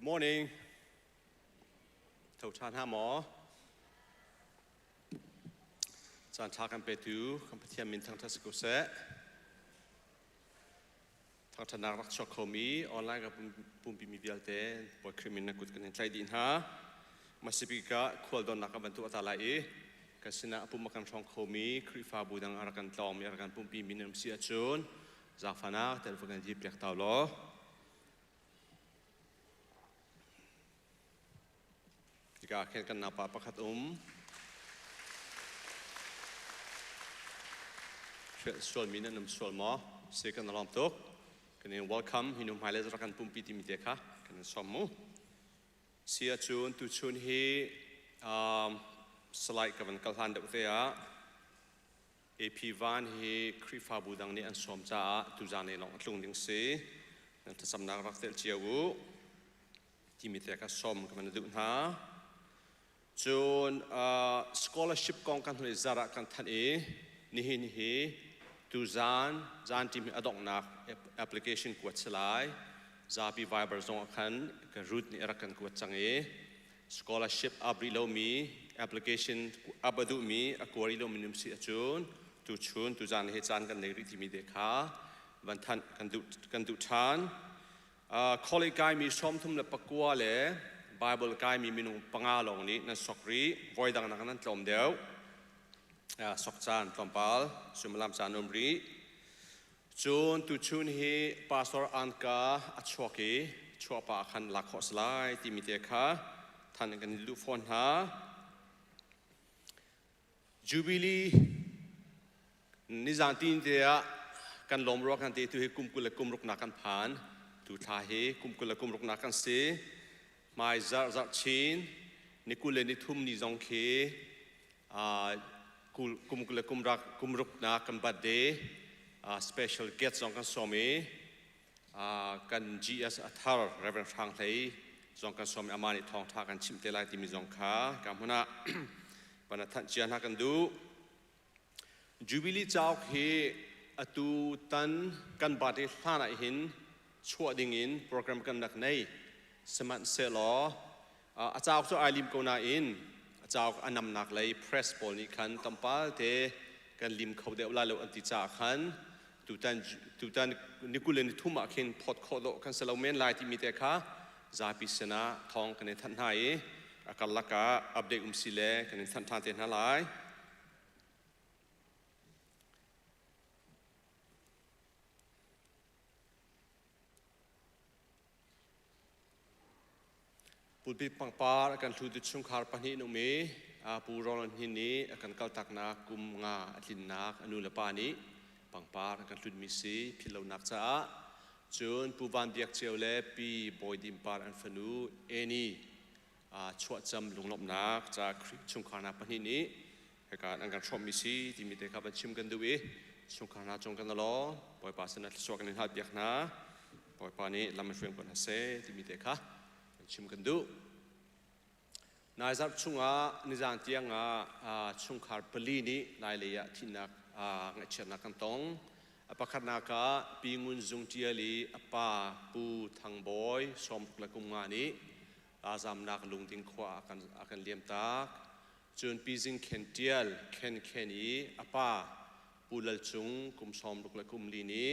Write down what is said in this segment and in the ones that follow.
morning ทุกท่านหมอจานทากันไปดูคำพิธีมินทางทัศกุเสะทางธนารักชกคมีออนไลน์กับปุ่มพิมีเวลเตนปอยคริมินนักกุศลใจดินฮะมาสิบิกะควอลดอนนักบรรทุกอัตลายกสินะปุ่มmakanชงคมีคริฟาบูดังอารักันตอมอารักันปุ่มพิมินมเสียจูนจาฟานาเตลฟังจีเปลียกตาวโลjika akan napa pakat soal mina nam soal ma second alam tok kene welcome hinum highlight rakan pumpi timite kha kene somu sia chun tu chun hi slide kavan kalhan dak te a ap van hi krifa budang ni an som cha tu jane long tlung ding se nan ta samnak rak tel chiawu timite ka som kaman du na Jun scholarship kong kan huli zara kan tan nihi tu zan tim adong nak application kuat selai zapi viber zong kan ke root ni erakan kuat change scholarship abri lo mi application abadu mi akwari lo minum si chun tu zan he chan kan negri timi dekha van than kan du than college kai mi som thum la pakwa le Bible kai mi minung pangalong ni na sokri voidang na kanan tlom deu sokchan tlompal sumalam chanumri chun tu chun hi pastor anka achwaki chwapa khan lakho slai timite kha than kan lu phone ha jubilee nizantin dia kan lomro kan te tu hi kumkul kumruk na kan phan tu tha hi kumkul kumruk na kan se mai zar chin nikule ni thum ni jong khe kumkule kumruk na kan bade special guest jong kan somi kan gs athar reverend phang thei jong kan somi amani thong tha kan chimte lai ti mi jong kha kamuna pana than chian ha kan du jubilee chawk he atu tan kan bade thana hin chua ding in program kan nak nei semat selo achak so alim ko na in achak anam nak lai press pol ni khan tampal te kan lim khau de la lo anti cha khan tu tan nikulen thuma khin phot khodo kan salomen lai ti mi te kha zapi sena thong kan than hai akallaka update sile kan than than te na lai Pulpi pangpar akan tudu chungkhar pani no me puron hini akan kaltak na kumnga atlinnak anu lapani pangpar akan tud misi philau nak cha chun puwan biak cheule pi boidim par an fanu eni chwa cham lunglop nak cha chungkhar na pani ni akan angkan chom misi timite ka bachim kan duwi chungkhar na chong kan lo poi pasana so kan ha biak na poi pani lam frem kon ase timite ka chim kan du naizar chunga nizan tianga chungkhar pali ni lai leya thinak ngachana kan tong apakhatna ka pingun zung tiali apa pu thangboy som lakum ngani azam nak lungting khwa akan liam tak chun pizing khential kheni apa pulal chung kum som lakum lini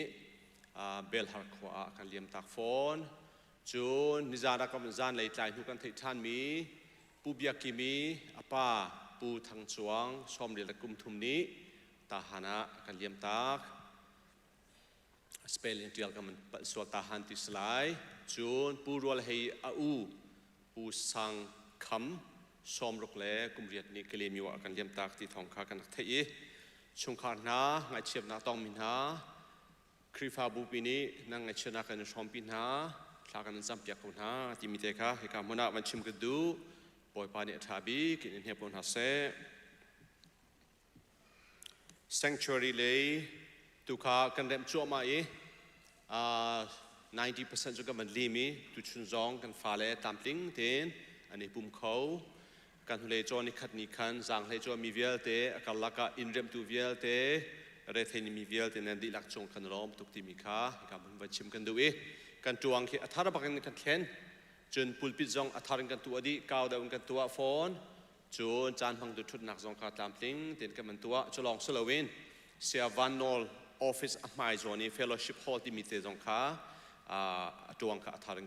bel har khwa akan liam tak phone chun nizara kam zan lei tlai hu kan thei than mi pu biakimi apa pu thang chuang som le lakum thum ni ta hana kan liam tak spelling tial kam so ta han ti slai chun pu rol hei au pu sang kham som rok le kum riat ni kelemi wa kan liam tak ti thong kha kan thei chungkhar na ngai chiep na tong min ha krifa bu pi ni nang ngai chena kan som pin ha Klagan zampiak kun ha timite kha heka mona wan chim kedu boy pani thabi kin he pon ha se sanctuary le tu kha kan rem chu ma 90% jo ka man limi tu chun zong kan fa le tampling ten ani pum khau kan hule jo ni khat ni khan jang le jo mi vial te akallaka in rem tu vial te re theni mi vial te nan di lak chong kan rom tuk ti mi kha heka mun wan chim kan du kan tuang ki athara bakan kan khen จนปุลปิดจงอัฐาริกันตัวดีก้าวดาวกันตัวโฟนจนจานพังดุทุดนักจงขาตามติงเต็นกันมันตัวจะลองสโลวินเสียวันนอลออฟฟิศหมายจวนี่เฟลโลชิพฮอลที่มีเตจงขาจวงขาอัฐาริ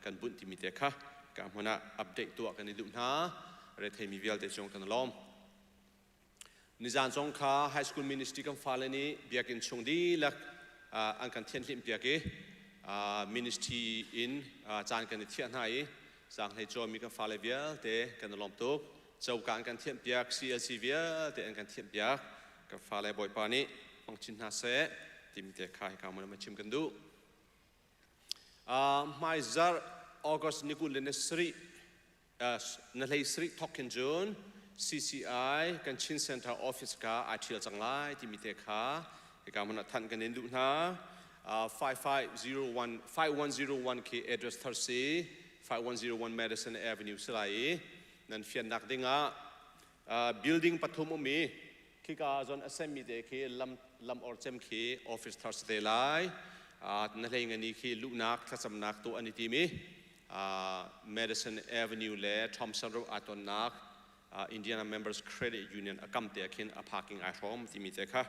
กันบุญที่มีเตค่ะการหัวหน้าอัปเดตตัวกันในดุนหาเรทมีเวลเตจงกันล้อมนิจานจงขาไฮสคูลมินิสทรีกันฟ้าเลนี้เบียกินชงดีและอันกันเทียนลิมเบียกมินิสทรีอินจานกันเทียนให้สังให้โจมีกันฟ้าเลเวียเตกันล้อมตุกเจ้าการกันเทียนเบียก CLC เวียเตอันกันเทียนเบียกกันฟ้าเลบ่อยปานี้ฟังชินหาเสที่มีเตขายการมันมาชิมกันดูไม่จาร์ออกัสนิกุลเลนสรีนั่นเลยสรีทอกเกนจูน CCI กันชินเซ็นเตอร์ออฟฟิศก้าอาทิตย์จังไรที่มีเตขาการมันทันกันเองดูนะ5101 K address 30 5101 Madison Avenue สลายนั่นเฟียนนักดิ่งbuilding ปฐมมีคิกาจน assembly เดคีลำออร์เจมคีออฟฟิศทัสเดลายนั่นเลยงันนี้คีลูกนักทัศนนักตัวอันนี้ที่มีMadison Avenue และ Thompson Road อัตนนักIndiana Members Credit Union อากำเตะคินparking ไอรอมที่มีเตค่ะ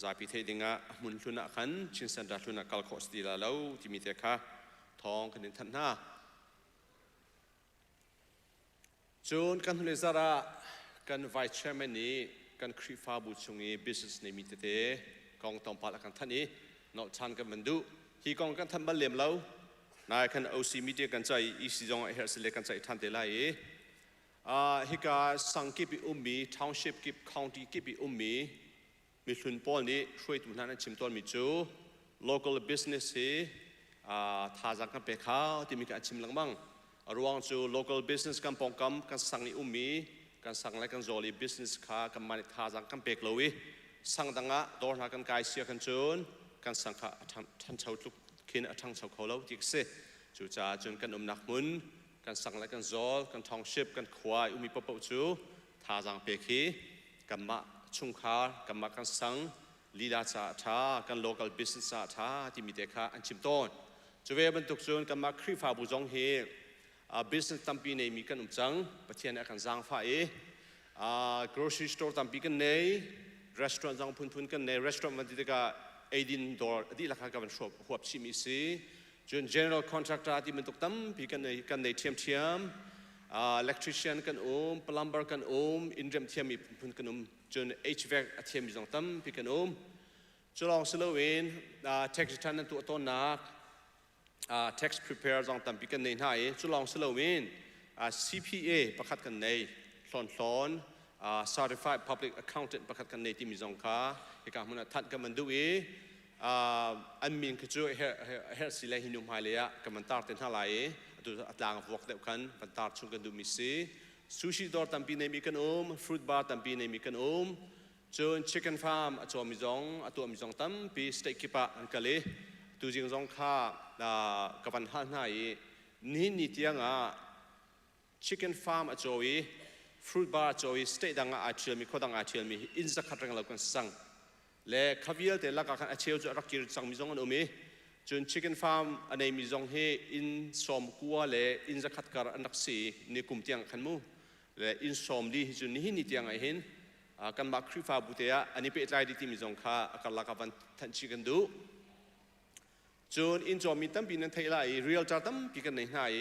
จะพิเศษดิ่งมุนลุนักขันชินสันดัชลุนักกัลโคสตีลาแล้วที่มีเตค่ะทองกันทันหน้าจนกันทุนเลซาระกัน Vice Chairman นี้กันครีฟาบุชงนี้ business ในมิตรเตะกองตองปาละกันท่านนี้นอกชันกันมันดูฮีกองกันท่านบัลเลมแล้วนายกัน OC มิตรกันใจอีสิจงเฮอร์สเลกันใจท่านเตลัยฮิกาสังกิปิอุมมี township กิป county กิปิอุมมีมีทุนปอลนี้ช่วยตุนนั้นชิมต้นมิจู local business ท่าจังกันเปกข้าวที่มีการชิมหลังบ้างรวมจู local business กันปองกำกันสังนิอุมมีกันสังและกันโจลี business ข้ากันมันท่าจังกันเปกเลยสังดังอ่ะโดนหากันกายเสียกันจูนกันสังข้าทันเช่าทุกขินทังเช่าเขาแล้วที่เสจูจ่าจนกันนักมุนกันสังและกันโจลกันทองชิปกันควายอุมีปะปะจูท่าจังเปกีกันมาชุงคากันมากันสังลีลาจ่าท่ากัน local business จ่าท่าที่มีเด็กข้าอันชิมต้นจูเวบันทุกจูนกันมาครีฟาบุจงเฮbusiness ตั้มปีในมีกันจังประเทศนี้กันจังฝ่าย grocery store ตั้มปีกันใน restaurant จังพุ่นกันใน restaurant มันที่เด็ก$18ที่ราคากันหัวชิมิซีจน general contractor ที่มันตกตั้มปีกันในเทียมelectrician กันplumber กันinterim เทียมมีพุ่นกันจน HVAC เทียมมีจังตั้มปีกันจะลองสโลเวน tax return นั้นตัวต้นนักtax prepare จังตั้มปีกันในไทยจะลองสโลเวน CPA ประคัดกันในสอน certified public accountant ประคัดกันในที่มีจังค่ะที่การมันทัดกันมันดูอันมีนคือช่วยเฮร์สิเลหินุมไฮเลียกันมันตาร์เต็นท่าไหลดูอัตลางวอกเดียวกันมันตาร์ชุงกันดูมิซีซูชิดอร์ตั้มปีในมีกันฟรุตบาร์ตั้มปีในมีกันจน chicken farm ตัวมีจงตั้มปีสเต็กกิปะอันกันเลยตัวจริงจงค่ากับวันหันให้นี่นิตยังchicken farm ตัวfruit bar ตัวสเต็กดังอาเชียมีข้อดังอาเชียมีอินสักขัดเรื่องเรากันสั่งและขวิลแต่ละกันอาเชียจะรักกิจสั่งมีจงอันมีจน chicken farm อันนี้มีจงให้อินสมกัวและอินสักขัดการอันดักสี่ในกลุ่มเตียงขันมูและอินสมดีจนนี่นิตยังไอเห็นกันมาครีฟาบุตรยาอันนี้เป็นอะไรที่มีจงค่าอาการละกันทันชิกันดูจนอินจอมีตั้มปีนั้นไทยละreal จ้าตั้มปีกันในไทย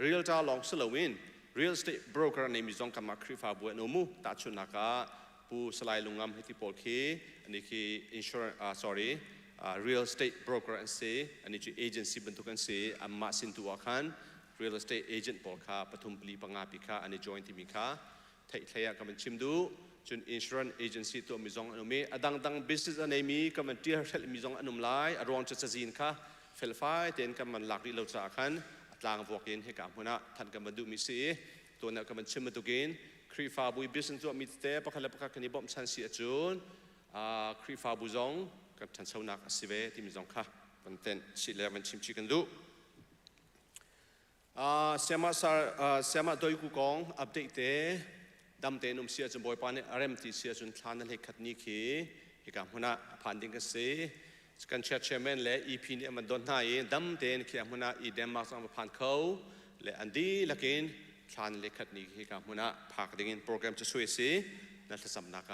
real จ้าลองสโลวิน real estate broker ในมีจงกันมาครีฟาบุตรโนมูตัดชุนนักผู้สไลด์ลงงามให้ที่ปอลคีอันนี้คือ insurance real estate broker อันนี้อันนี้คือ agency บรรทุกอันนี้อันมาสินตัวกัน real estate agent ปอลค่าปฐุมปลีปังอาปิค่าอันนี้ joint ที่มีค่าไทยไทยกันมันชิมดูจน insurance agency ตัวมีจงอันนี้ดัง business อันนี้มีกันมันเทียร์มีจงอันนู้นไล่อารมณ์จะจีนค่าเฟลไฟเต็นกันมันหลักที่เราจะกันต่างพวกนี้ให้กับหัวหน้าท่านกันมันดูมิสีตัวนั้นกันมันชิมมาตุกินครีฟาบุย business ตัวมีเตะปะคันเล็บกันนี่บ่มชันเสียจูนครีฟาบุจงกับท่านชาวนักสิเวที่มีจงค่ะมันเต็นสิแล้วมันชิมชิกันดูเสียมาโดยกูกองอัปเดตเตะดำเตนุ่มเสียจนบ่อยปานเนี่ยเริ่มที่เสียจนทานนั่นให้ขัดนี้ขี้ให้กับหัวหน้าผ่านดิ้งกันเสียกันเชียร์แมนและ EP เนี่ยมันโดนหายดำเตนขี้หัวหน้าอีเดนมาร์กสังผ่านเขา และอันดีลักินทานเล็กขัดนี้ให้กับมุนะพักดิ่งโปรแกรมจะช่วยสินัทสำนัก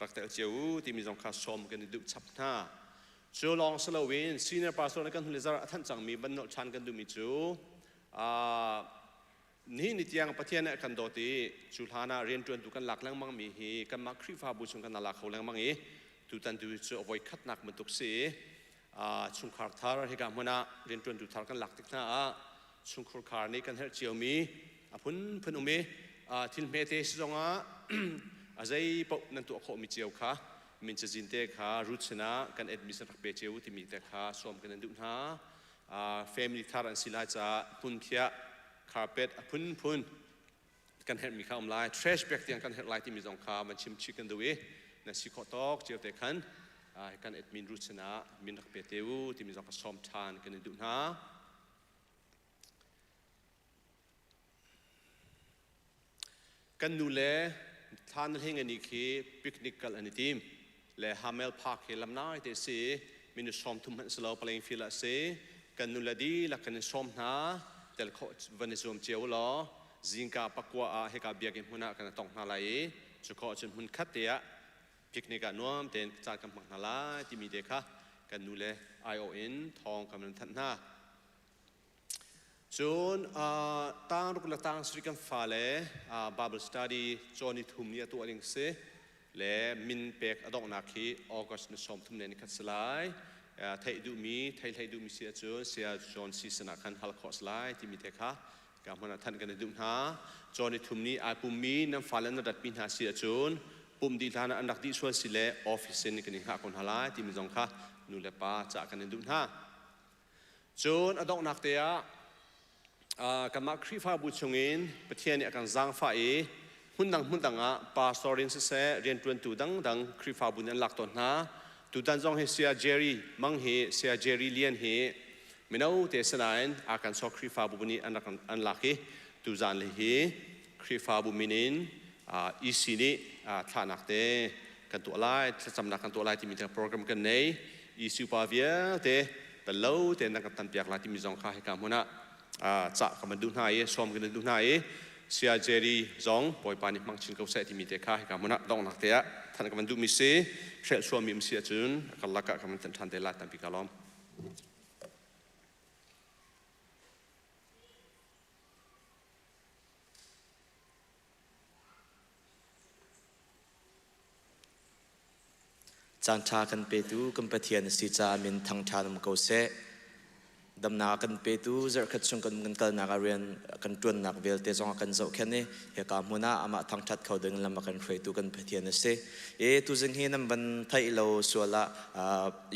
รักแต่เจ้าที่มีจงคาชมกันดูชับหน้าจูลองสลาวินซีเนียร์พาสโตร์กันทุนเลซาท่านจังมีบรรณชันกันดูมิจูนี่นิตยังปะเทียนกันโดตีจุลานาเรียนจวนตุกันหลักแรงมังมีฮีกันมักคริฟาบุชงกันหลักเขาแรงมังอีตุตันดูจูเอาไว้คัดหนักมันตุกสีชุงคาร์ทาร์ให้กับมุนะเรียนจวนตุทาร์กันหลักติดหน้าชุงคาร์นี้กันเฮเจียวมีพุ่นพุ่นอุเมทิลเมเตสจงอาใจปกนั่นตัวเขามีเจียวค่ะมินจะจินเตค่ะรูชนะกันเอ็ดมิสรักเปเจียวที่มีแต่ค่ะสวมกันนั่นดูนะเฟมิลิทารันสิลาจะพุ่นเทียคาร์เป็ดพุ่นกันเห็นมีข้าวลายทรชแบกที่กันเห็นลายที่มีจงค่ะมันชิมชิกันดูนั่นสิขอตอกเจียวแต่ขันกันเอ็ดมินรูชนะมินรักเปเจียวที่มีจงค่ะสวมทานกันนั่นดูนะกันนูเล่ท่านเฮงอันนี้คือปิกนิกกันอันนี้ทีมและฮาเมลพาร์คเฮลัมนาเตสีมินุชอมทุ่มหันสลาวเพลงฟิลาเซกันนูเลดีและกันชมนาแต่ละคนวันนี้ชมเจียวล้อจิงกาปักว่าเฮกาเบียกิมุนากันต้องนาไลจุกอจนหุ่นคัดเตียปิกนิกกันน้อมเต็นจากกันปักนาลาที่มีเด็กค่ะกันนูเล่ไอโอเอ็นทองกำลังทันนาจนตั้งรุกละตั้งสริกันฟ้าเล่Bible Studyจอนิทุ่มเนี่ยตัวเองเสและมินเป็กอดอกนักที่ออกัสน์ชมทุ่มเนี่ยนิคัสไลไทยดูมีเสียจนเสียจอนซีสนาคันฮัลคอสไลที่มีเทค่ะกับมันท่านกันดูนะจอนิทุ่มนี้อาปุ่มมีน้ำฟ้าและนดัดปินหาเสียจนปุ่มดีลานะอันดักดีส่วนสิเล่ออฟฟิศนี่กันนี่ค่ะคนฮัลไลที่มีจงค่ะนูเลป้าจากกันดูนะจนอดอกนักเตียกันมาคริฟาบุชงอินประเทศนี้กันจางฟ้าหุ่นดังปาสตอรินเสเรียนจวนตูดังคริฟาบุญนั้นหลักต้นนะตูดันจงเฮเซียเจรี่มังเฮเซียเจรี่เลียนเฮไม่เอาเทศนาอาการสอคริฟาบุญนี้อันหลักตูจานเลยเฮคริฟาบุญมินินอีสินีท่านักเตกันตัวไล่สำนักกันตัวไล่ที่มีแต่โปรแกรมกันในอีสิปาเวียเตแต่เล่าเตนักตันเปียกลายที่มีจงค่าให้การมุนะจากกันมาดูหน้าชมกันดูหน้าเสียเจรีจงปล่อยปานิมังชินเขาเสที่มีเด็กข้าให้กันมุนะดองนักเตะท่านกันมาดูมิเซ่เชื่อชวมิมเสียจุนกันลักกันมันทันเดลัดตันพิกาลอมจานชากันเปตูกันปะเทียนสิจามินทางชานมเขาเสดำนากันเปตูจะขัดชงกันกันนักเรียนกันจวนนักเวลเตจงกันเจ้าแค่นี้เหตุการณ์มุนาอามาทางชัดเขาดึงลำมากันเฟตูกันปะเทียนเสตุจึงเห็นนั้นบันไทยเราส่วนละ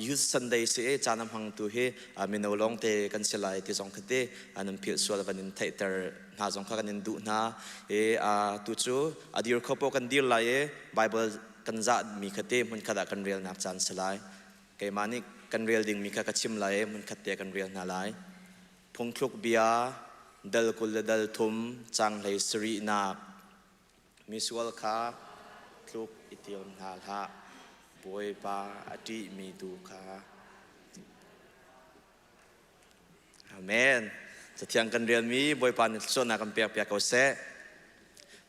ยุทธสันเดย์เสจานำหังตัวเฮมินเอาลงเตกันเสลายเตจงคดีอันนั้นเพียรส่วนละบันไทยแต่นาจงข้ากันดูนาตุจูอดีตเขาพอกันดีลายไบเบิลกันจัดมีคดีมันขดกันเรียนนักจานเสลายเกมานิกันเรียลดิ่งมีกระชิมไหลมันขัดเตะกันเรียลนาไหลพงคลุกเบียดัลกุลดัลทุมจังไหลสรีนักมิสวลคาคลุกอิติอมนาลาบวยปาอดีมีดูคาอาเมนจะเที่ยงกันเรียลมีบวยปานิส่วนนักกันเปียกเขาเส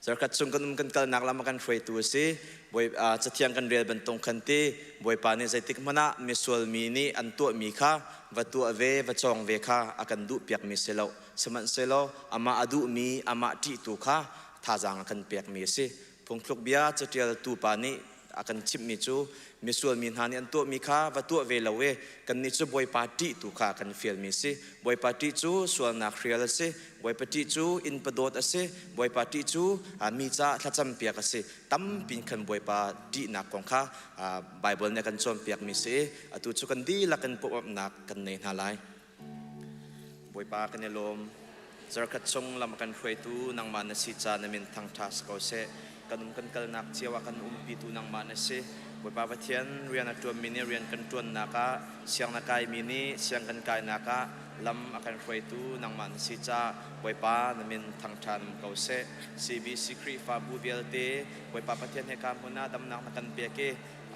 จะขัดชงกันนักละมากันเฟยตัวสิบวยจะเที่ยงกันเรียนบรรทงคันตีบวยปานิใจติกมันมิสวลมีนี่อันตัวมีค่ะวัตัวเววัจองเวค่ะอากันดูเปียกมีเสลาสมันเสลาอามาอดูมีอามาที่ตัวค่ะท่าจางอากันเปียกมีสิพงคลุกเบียจะเที่ยวตัวปานิอากันชิมมีจูมิสวลมีหานี่อันตัวมีค่ะวัตัวเวลาเวกันนี่จูบวยปาที่ตัวค่ะกันเฟียลมีสิบวยปาที่จูส่วนนักเรียนสิบวยปาที่จูอินปดดสิบวยปาที่จูมีจ้าทัดจำเปียกสิตั้มปินขันบวยปาที่นักของข้าไบเบิลเนี่ยกันชมเปียกมีสิตุจูกันดีละกันพบนักกันในหาไลบวยปากันในลมจะขัดชงลำกันเฟยตูนังมานสิจานามินทางทัสเขาเสกันกันกันนักเชียวกันปีตูนังมานสิบวยปาปะเทียนเรียนตัวมินิเรียนกันตัวนักเสียงนักไก่มินิเสียงกันไก่นักลำอากันเฟยตูนังมันสิจ้าบวยปานามินทางชันเขาเสซีบีซีครีฟาบูเวลเตบวยปาปะเทียนให้การมุนาดำนักกันเปียก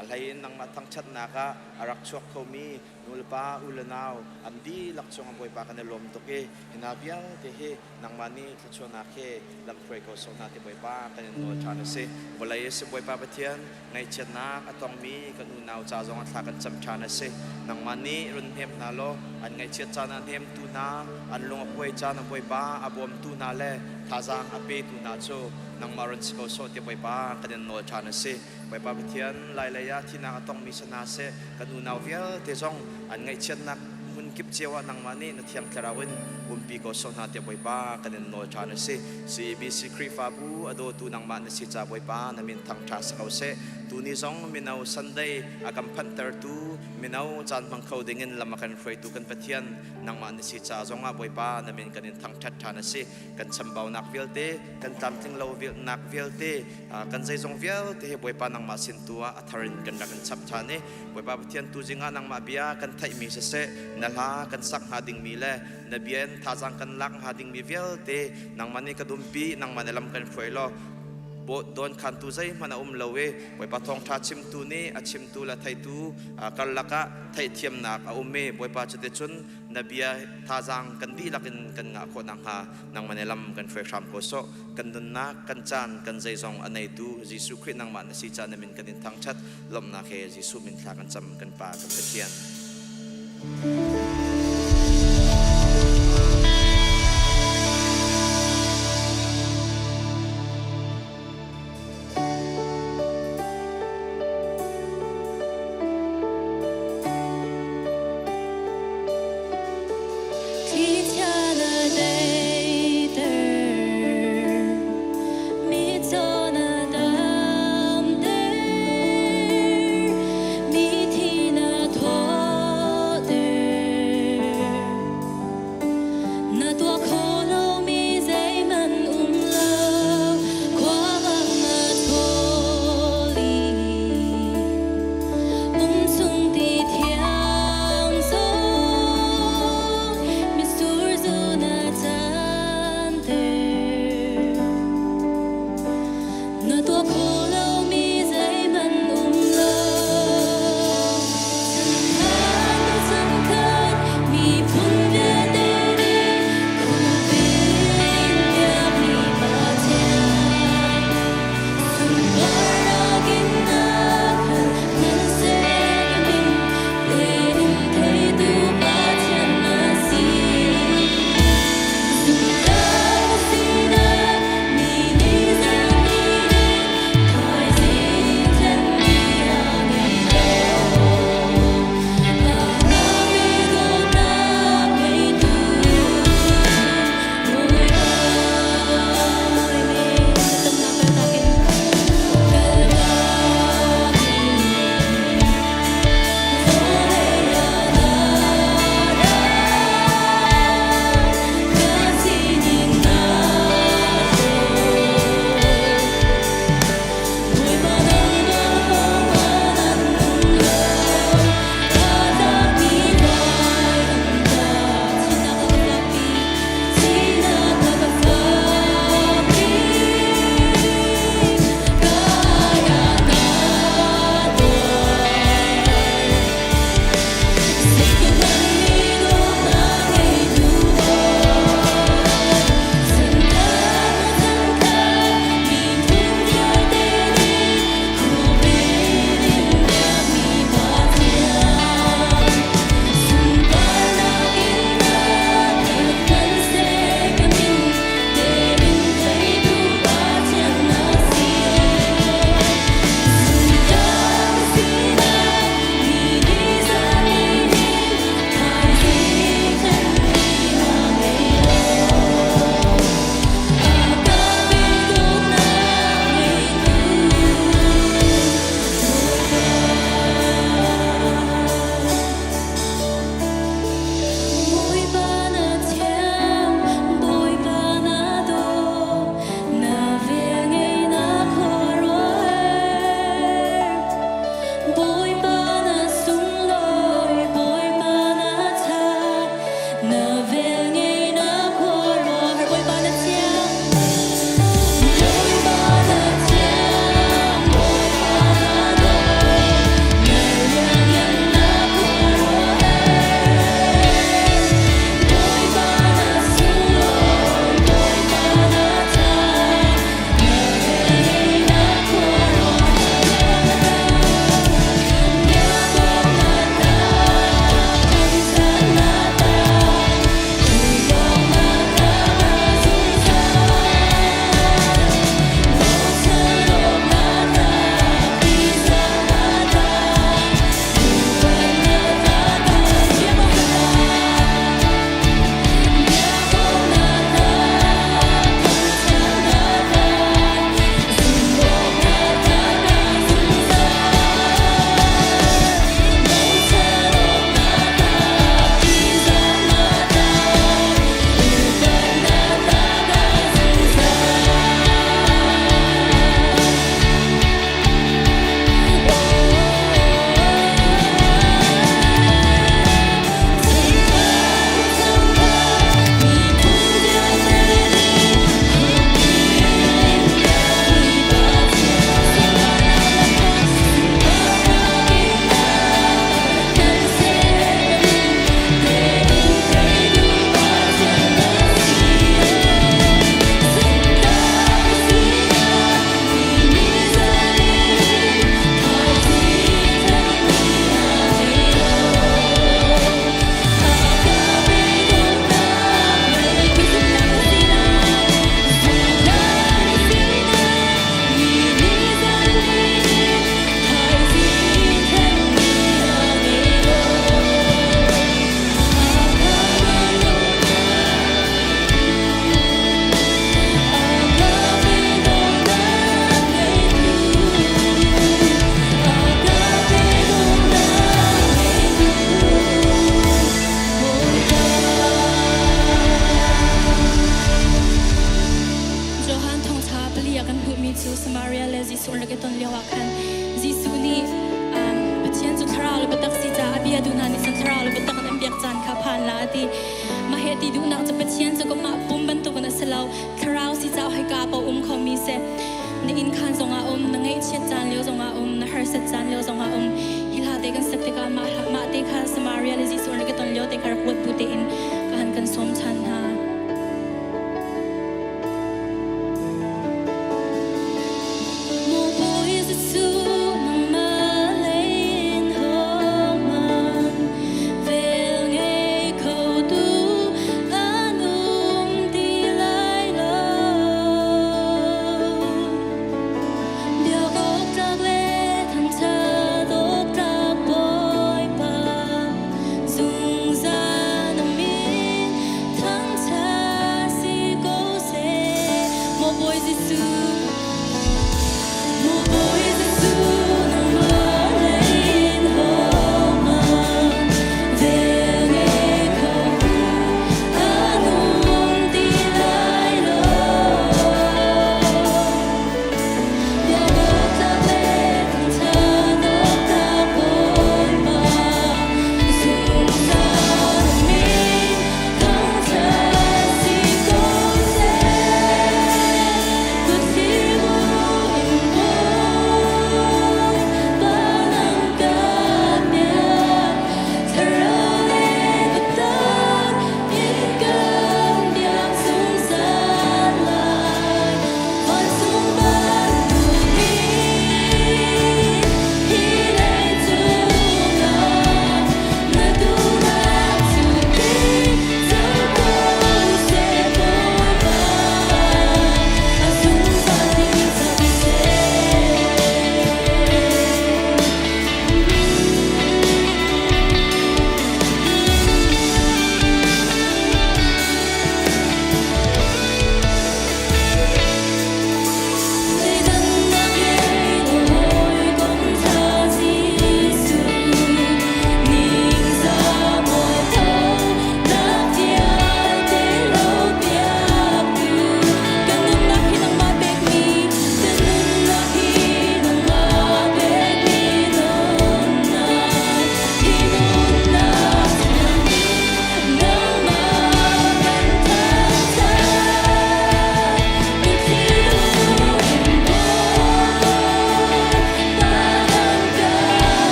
alhayin nang matang chat naka arak chok komi nulpa ulanao andi lakchong ang boy pa kanalom toke hinabiang tehe nang mani tachon nake lam pray ko so nati boy pa kanin no chana se bolay se boy pa patian ngai chat nak atong mi kanunaw cha zong at lakan cham chana se nang mani run hem nalo an ngai chat chana hem tu na an long boy chana boy pa abom tu na le thazang ape tu na cho nang maron ko so ti boy pa kanin no chana se boy pa patian lai laya thina atong mi sana se kanunaw vial te zong an ngai chat nak mun kip chewa nang mani na thiang tlarawin umpi ko so na te boy pa kanin no chana se si bc krifa bu ado tu nang man si cha boy pa na min thang tha sa se tu ni zong minau sunday agam phantar tu minau chan bang khau dingin lamakan frei tu kan pathian nang man si cha zonga boy pa na min kanin thang that thana se kan chambau nak velte kan tamting lo vil nak velte kan zai zong vel te boy pa nang ma sin tua atharin kan kan chap thane boy pa pathian tu jinga nang ma bia kan thai mi se nala kan sak hading mi le nabian thazang kan lak hading mi velte nang mani kadumpi nang manalam kan frei lo bo don khan tu zai mana lowe boy pa thong tha chim tu ni a chim tu la thai tu kal laka thai thiam nak a umme boy pa chate chun nabia thazang kan di lakin kan nga ko nang ha nang manelam kan free sham ko so kan dun na kan chan kan zai zong anai tu jisu khri nang man si chan min kan in thang chat lom na khe jisu min thla kan cham kan pa kan pathian kan hu mi chu Samaria le Jisu la ke ton lewa khan Jisu ni pathian chu thara le batak si cha abia du na ni san thara le batak an biak chan kha phan la ti ma he ti du na cha pathian chu ko ma pum ban tu na salau thara si cha hai ka pa kho mi se ni in khan zonga na ngai chet chan leo zonga na har set chan leo zonga hila te kan sak te ka ma te kha Samaria le Jisu la ke ton leo te kar wat bu te in kan kan som chan ha Hãy subscribe cho kênh Ghiền Mì Gõ để không bỏ lỡ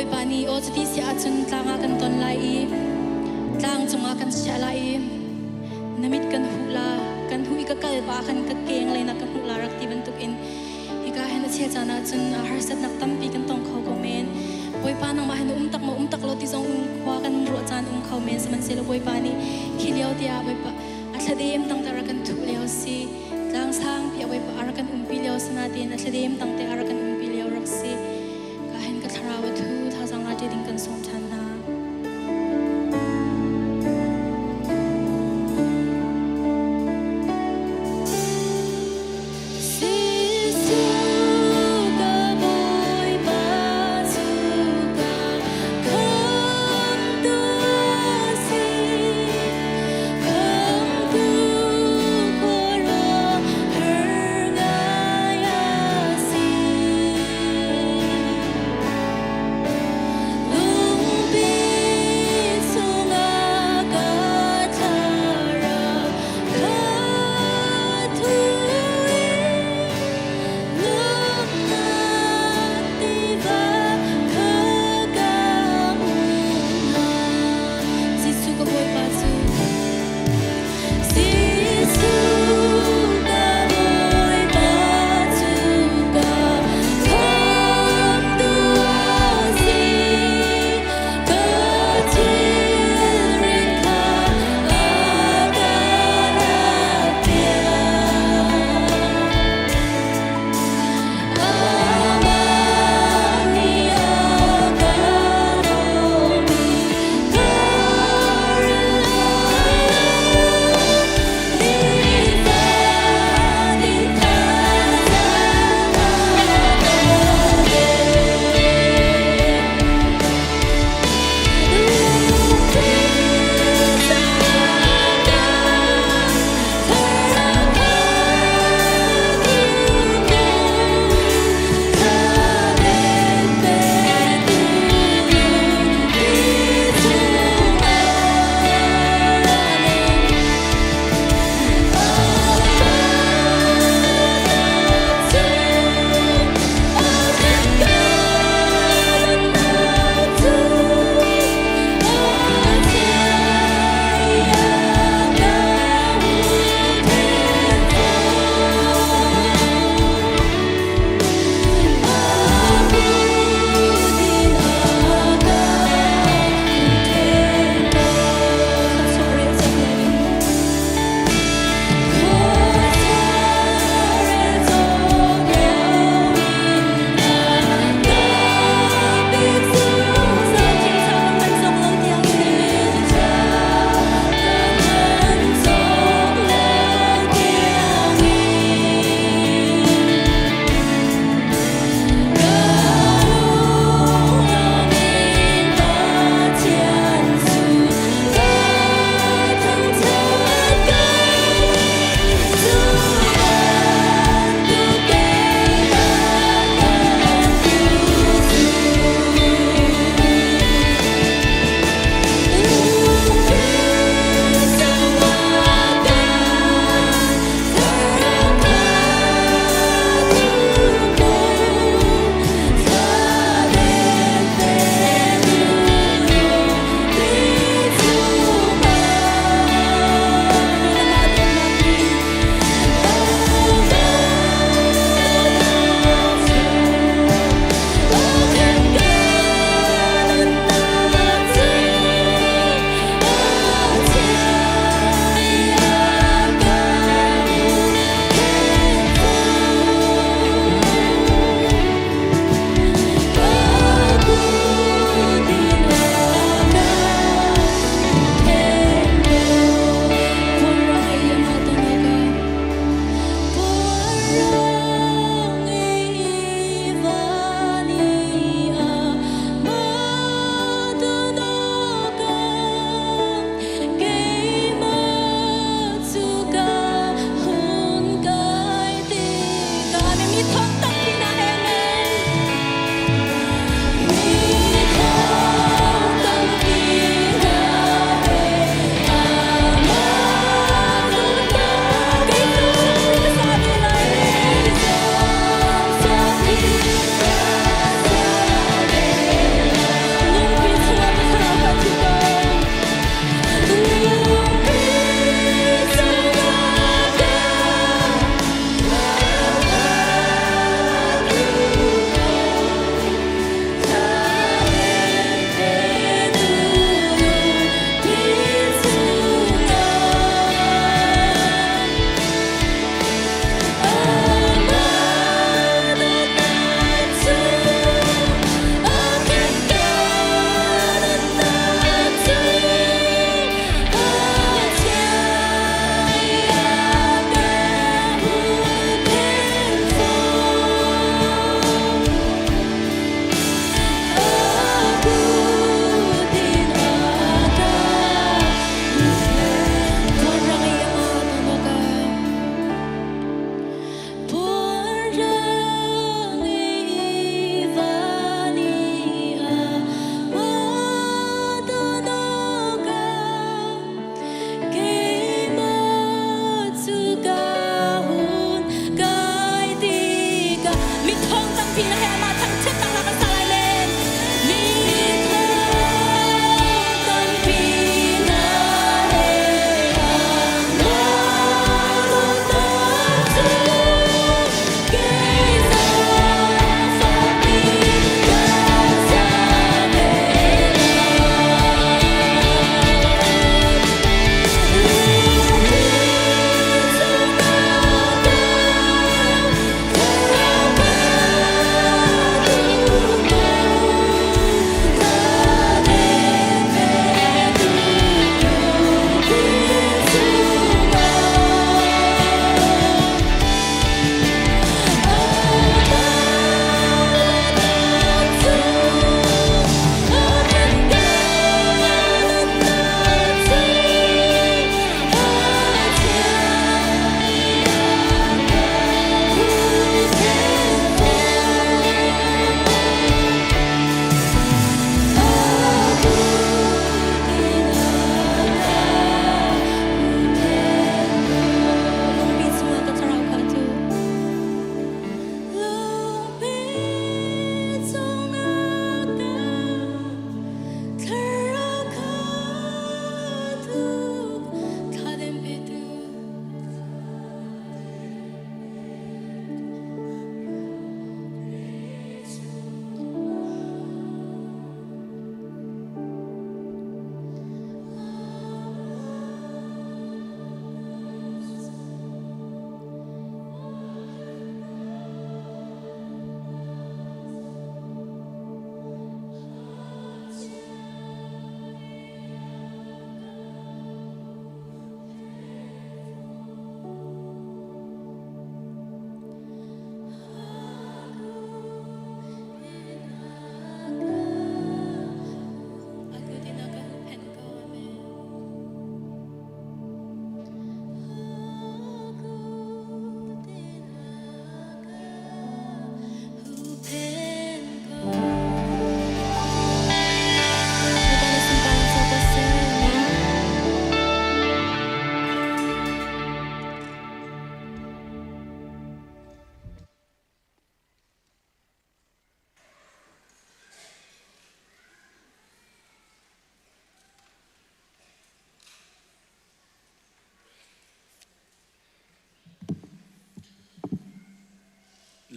boy pani o chati sia chun tlanga kan ton lai tlang chunga kan sia lai namit kan hula kan hui ka kalba kan ka keng le na kan hula rak ti bentuk in ika hen che chana chun har sat nak tampi kan tong khau ko men boy pa nang ma hen tak lo ti zong kwa kan ro chan khau men saman se lo boy pani khiliao tia boy pa athadem tang tara kan thu leo si tlang sang pia boy pa arakan pi leo sana tin athadem tang te arakan pi leo rak si ka hen ka tharawa thu tha sang ati ding kan som chan na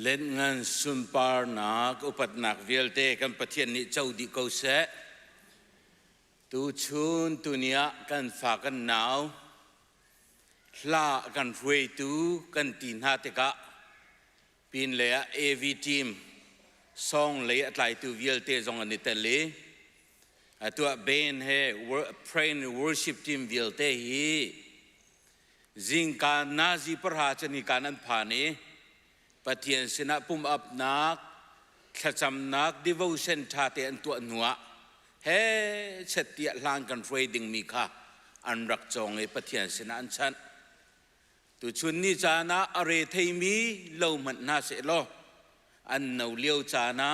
เล่นงานสุนปาร์นักอุปนักเวลเตกันประเทศนี้เจ้าดีเขาเสตูชุนตุเนียกันฝากกันหนาวลากันรวยตูกันตีนหาเตกะปีนเลยเอวีทีมซองเลยอะไรตูเวลเตซองอันนี้แต่เลยตัวเบนเฮเพรนวอร์ชิปทีมเวลเตฮีจิงการนาซีประหารชนิการนั้นผ่านนี้ปฏิญสินะปุ่มอับนักขจำนักดิวเซนชาเตอันตัวหนัวเฮ้เฉตียลานกันเฟรดิงมีค่ะอันรักจงไอปฏิญสินะอันฉันตัวชุนนี้จานะอะไรเทมีเล่ามันน่าเสียโลอันเหนาเลี้ยวจานะ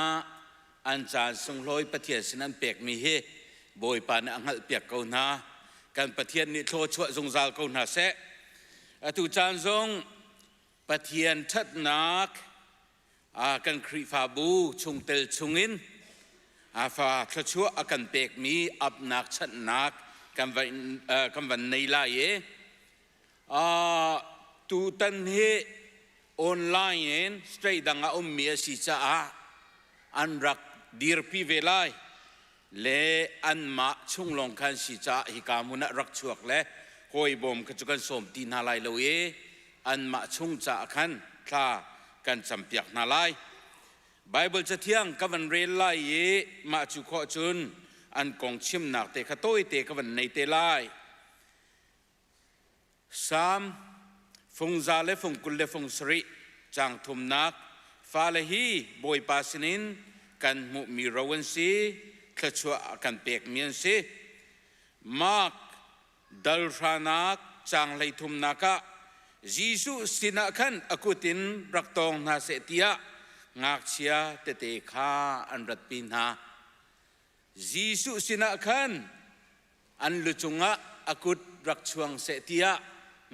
อันจานทรงลอยปฏิญสินะเปียกมีเฮบอยปานอังหัลเปียกเกาหนาการปฏิญนี้โทษชั่วทรงซาลเกาหนาเสตุจานทรงปฏิญทัดนักกันครีฟาบูชงเตลชงอินฟาทชัวกันเปกมีอับนักชัดนักกันวันในลายตูตันเฮออนไลน์สเตย์ดังอามีสิจ้าอันรักดีร์พีเวลายเลอันมาชงลงกันสิจ้าฮิกามุนรักชัวกเลหอยบอมขจุกันสมตีนาลายโลเออันมาชงจ้าขันคลากันจำเปียกนาลายไบเบิลจะเที่ยงกับวันเรลไลเยมาจุขอจุนอันกองชิมหนักเตะขโต้ยเตะกับวันในเตลาย3ฟงซาเลฟงกุลเลฟงสริจางทุมนักฟาเลฮีบอยปาสนินกันมุมีรวันซีขชัวกันเปียกเมียนซีมากดัลรานักจางเลยทุมนักจีสุสินะขันอกุตินรักตองนาเสตียงักเชียเตเตคาอันรัดปินหาจีสุสินะขันอันลุจงะอกุตรักชวงเสตีย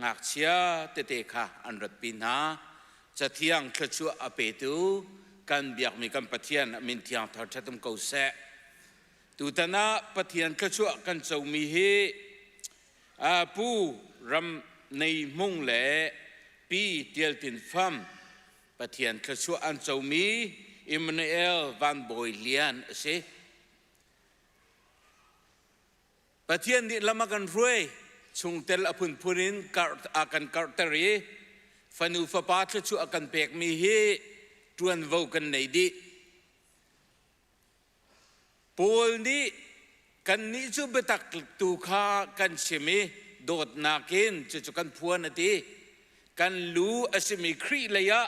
งักเชียเตเตคาอันรัดปินหาจะเที่ยงขชัวอเปตูกันเบียกมีกันปะเทียนมินเทียงทอดชัดตุมเกาเสตูตนะปะเทียนขชัวกันเจ้ามีเฮผู้รำในมุ่งแหล่ปีเดียลตินฟัมปะเทียนขชัวอันเจ้ามีอิมนูเอลวันบอยเลียนเสปะเทียนนี่ละมากันรวยชงเตลอพุนพูรินอากันการเตรีฟันูฟปาขชัวอากันเปกมีเฮตรวนวกันในดิปูลนี้กันนี้จูเบตักตูคากันเชมีโดดนาเกนจะกันพัวนาทีกันรู้อาศัยมีครีเลยะ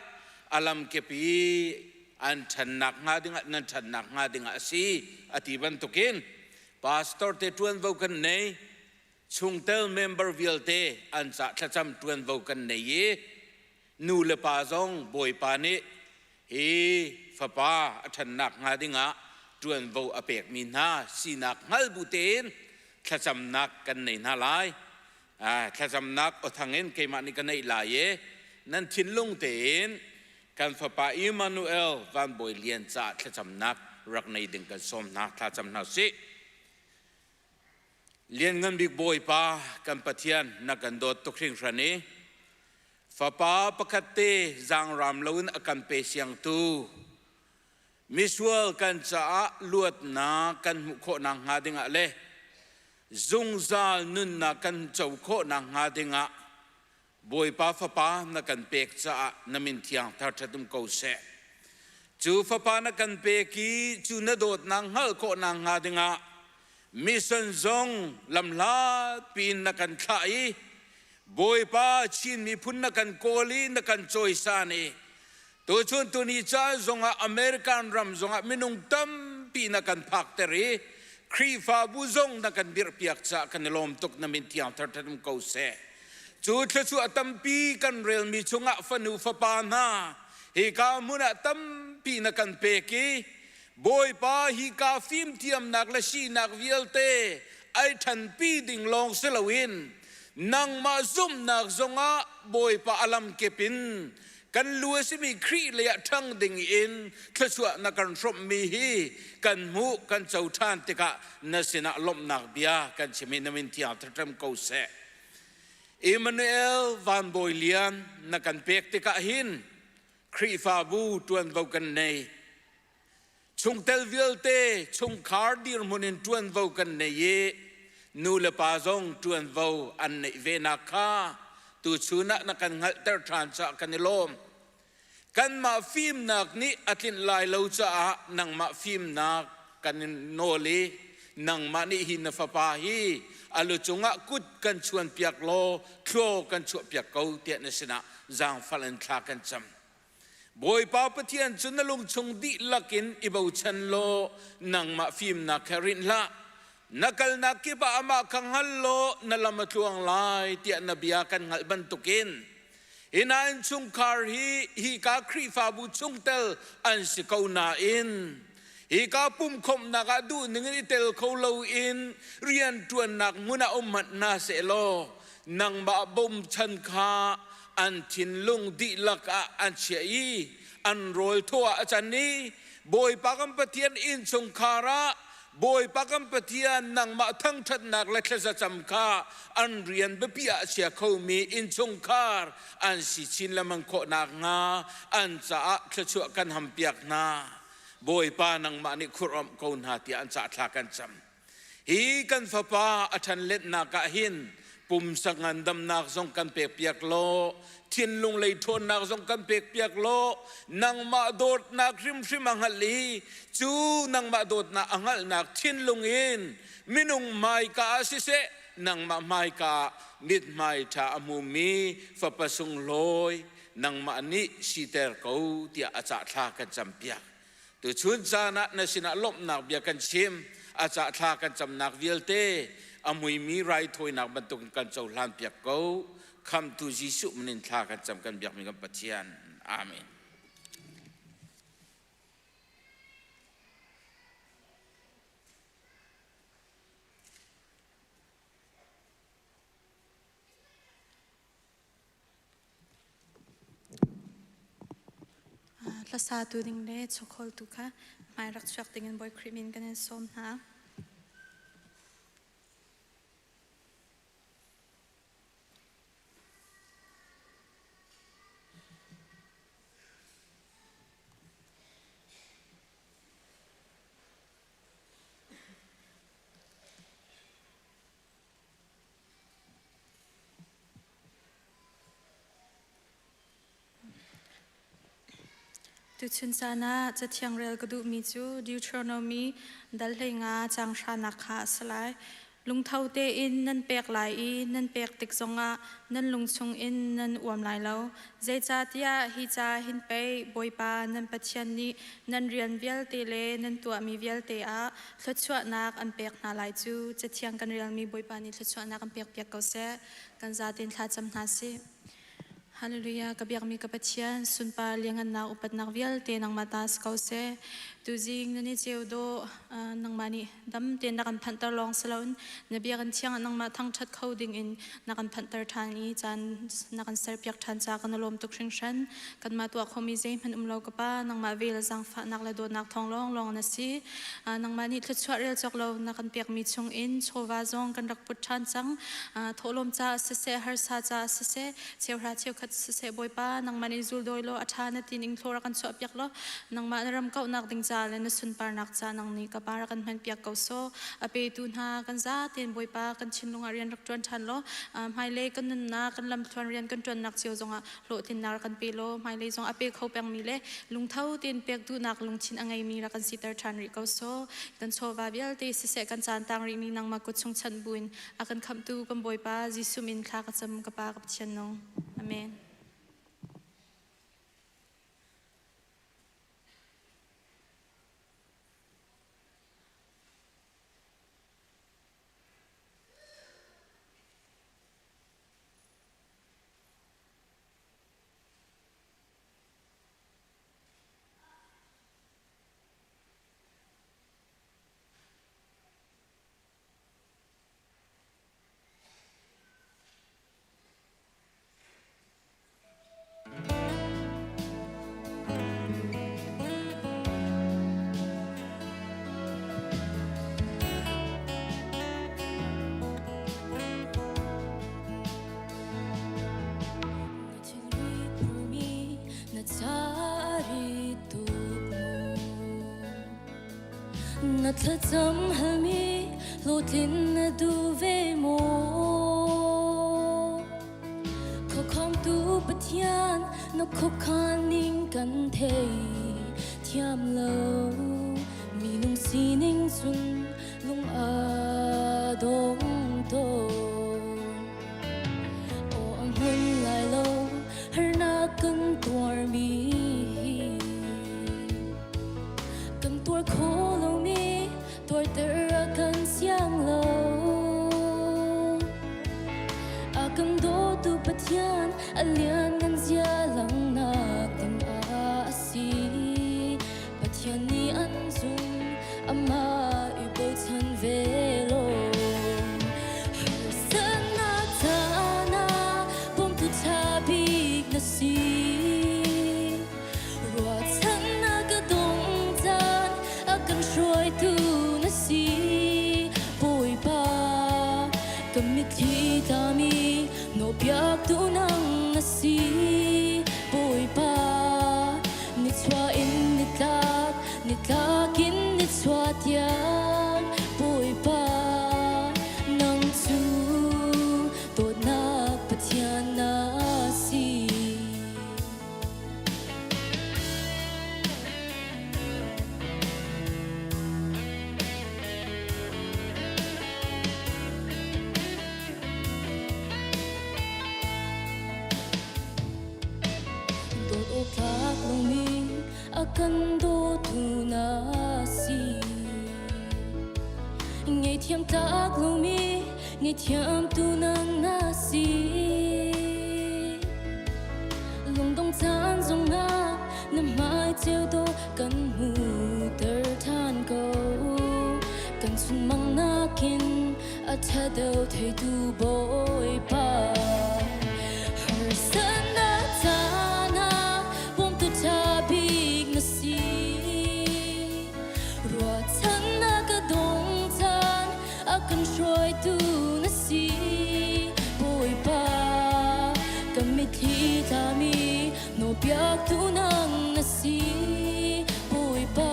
อาลัมเก็ปีอันฉันนักงาดึงนั่นฉันนักงาดึงอาศัยอธิบันตุกินพาสตอร์เตตวนวกันในชงเตลเมมเบอร์วิลเตอันจะขจำตวนวกันในเยนูเลปาซองบอยปานิเฮฟปาฉันนักงาดึงตวนวอเปกมีนาสีนักฮัลบุเตนขจำนักกันในนาลายแค่จำนักอทางเงินเกมานิกันในลายนั่นทิ้งลงเต็นการฝ่าป่าอิมานูเอลวันบอยเลียนจ่าแค่จำนักรักในดึงกันสมนักถ้าจำนักสิเลียนเงินบิ๊กบอยป่ากันปะเทียนนักกันโดดตุกทิ้งรันนี้ฝ่าป่าปกติจางรำลุ้นอากันเปเสียงตูมิสวลกันจ่าลวดนากันมุขนางหาดึงอะไรจงซาลนุนนักันเจ้าโคนางหาดิงะบอยป้าฟ้าป้านักันเปกจ้านามินเทียงทัดทัดมเกาเสจูฟ้าป้านักันเปกีจูนโดดนางฮัลโคนางหาดิงะมิสันจงลำลาปีนนักันข่ายบอยป้าชินมีพุนนักันโกลีนักันจอยซานีตัวชนตัวนี้จ้าจงอเมริกันรำจงมินุงตั้มปีนักันพักเตรีครีฟาบุซงนักันบิร์เปียกจากกันลมตกนามินที่อันทัดทัดมเกาเสจูดชัวตัมปีกันเรลมีชงะฟันูฟปานาฮิกามุนะตัมปีนักันเปกีบอยป้าฮิกาฟิมเทียมนักละชีนักวิลเตไอทันปีดิ่งลองเซลวินนังมาซุ่มนักจงะบอยป้าอลัมเก็ปินกันลัวสิมีครีเลยทั้งดิ่งอินขสวนักการรบมีฮีกันมูกันเจ้าท่านติกะนัสินะลมนักเบียกันชิมินามินที่อัตรมเกาเสอิมมานูเอลวันบอยเลียนนักการเปกติกะหิน ครีฟาบูตวนเบากันในชงเตลวิลเตชงคาร์ดีร์มุนินตวนเบากันในเยนูเลปาซงตวนเบาอันในเวนักาตูชูนักนักันงัลเตอร์ทรานจากกันลมกันมาฟิล์มนักนี้อัตินลายเลวจ้านังมาฟิล์มนักกันโนลีนังมานี่หินฟ้าปาฮีอาลุจงะกุดกันชวนเปียกโลโคกันชวนเปียกเกาเตียนสินะจางฟันทากันจำบอยป้าปะเทียนจุนนลุงชงดิลักินอิบาวชันโลนังมาฟิล์มนักคารินละนักลนักกิบอามาคังฮัลโลนัลมาทวงลายเตียนนบียากันหัลบันตุกินอินอันชุงคาร์ฮีกาครีฟาบูชุงเตลอันสิกาวนาอินฮีกาปุ่มคมนักดูหนึ่งนิเตลเขาเลวอินเรียนตัวนักมุนาอุมัดนาเซโลนังบาบุมชันคาอันทินลุงดิลักอันเชียอันโรยทั่วอาจารย์นี้บอยปากัมปะเทียนอินชงคาระบอยปากัมปะเทียนนังมาทั้งทัดนักและเทศจำคาอันเรียนเบียเชียเขามีอินชงคาร์อันสิชินละมังโคนักงาอันจะเชื่อกันหำเปียกนาบอยปานังมานิคุรอมโกนหาที่อันจะทากันจำฮีกันฟ้าปาอัชันเล็ดนักหินปุ่มสังอันดำนักทรงกันเปียกโลทินลุงเลยทนนักทรงกันเปียกโลนังมาโดดนักริมอังหัลีจูนังมาโดดนักอังหัลนักทินลุงอินมินุงไมกาสิเสนังมาไมกานิดไมชาอมูมีฟ้าประสงลอยนังมานิสิเตอร์เขาที่อาจจะทากันจำเปียกตัวชุนจานะนสินะลบนักเบียกันชิมอาจจะทากันจำนักเวลเตอมวยมีไรถอยนักบรรทุกกันเจ้าลานเปียกเขาคำตุจิสุมันนินทากันจำกันเบียกมีกันปะเทียนอาเมนละสาตุดิงเล่ชกอลตุค่ะไม่รักชักดิงันบอยครีมินกันในโซนฮะตุชุนซานะจะเทียงเรลกดูมีจูดิวทรโนมีดัลเลงาจังชานักขาสลายลุงเท่าเตอินนั่นเปียกไหลนั่นเปียกติกซงะนั่นลุงชงอินนั่นอวมไหลแล้วเจจาติยาฮิจาหินเปยบอยปานั่นปัจจัยนี้นั่นเรียนเวลเตเลนั่นตัวมีเวลเตอะทศวนักอันเปียกนาไหลจูจะเทียงกันเรียนมีบอยปานี่ทศวนักอันเปียกเกาเสกันซาตินทัดจำนาสิฮาเลลูยากับยากมีกับเชียนสุนปาเลี้ยงนักอุปนักเวลเตนังมาตาสเกาเซตูจิงนันนี่เจ้าโดนังมานี่ดำเตนักพันตร์ลองสลาวน์นบีกันเชียงนังมาทั้งชัดเขาดิ่งอินนักพันตร์ทานีจันนักเสร์เปียกทันจากกันลมตุกชิงชันกันมาตัวคอมิเซมันเรากับป้านังมาเวลจังฟ้านักเลดนักทองลองนัสีนังมานี่ทุกช่วงเรื่องจากเรานักเปียกมีชงอินโชวาจงกันรักพุทธันจังทลมจ่าเสฮาร์ซาจ่าเสเชียวราเชียวขัดเสบอยป้านังมานี่จูลโดยโลอัฐานาตินิงโทรกันสอบยักโลนังมารำเก่านักดิ่งจ่าเลนสุนปานักจ่านังนี้กับปารักันมันเปียกเก่าโซอเปตุนหากันจ่าเตียนบอยป้ากันชินลงอาเรียนรักจวนทันโลไฮเล่กันนักกันลำทวนเรียนกันจวนนักเชียวจงอ่ะโลตินนากันเปโลไฮเล่จงอเปเขาแปงมีเล่ลุงเท่าเตียนเปียกดูนักลุงชินอังไงมีรักกันสิตาร์ทันริเก่าโซกันโชวาเบียลเตสิเสกันจานตังริมีนังมากุดชงชันบุญอากันคำตูกันบอยป้าจิสุมินคลากันจำกับปากับเชนนงอาเมน na thla cham halmi lo tin na du ve mo kho khom tu pathian no kho khaning kan thei thiam lo mi nung si ning sun lung a dong to o ang hun lai lo har na kan tuar mi kan tuar kho lo mi tuar ter kan siang lo a kan do tu pathian alian ngan zia lang na tim a si pathian ni an zum ama u bo chan ve lo har san na ta na bom tu cha big na si ro chan na ka dong chan a kan shroi tu na si boi ba kam mi thi ta mi no piak tu nang na si boi ba ni chwa in ni tlak in ni chwa tiang boi ba nang chu to na pathian na si dot o tlak lo mi akan do tu na si ngay thiam tak lo mi ngay thiam tu nang na si lung dong chan zong na na mai treo do kan mu ter than go kan sun mang na kin a tha do thei tu boy pa har san na ta na bom tu cha big na si ro chan na ka dong chan a kan shroi tu na si boi pa kam mi thi ta mi no piak tu nang na si boi pa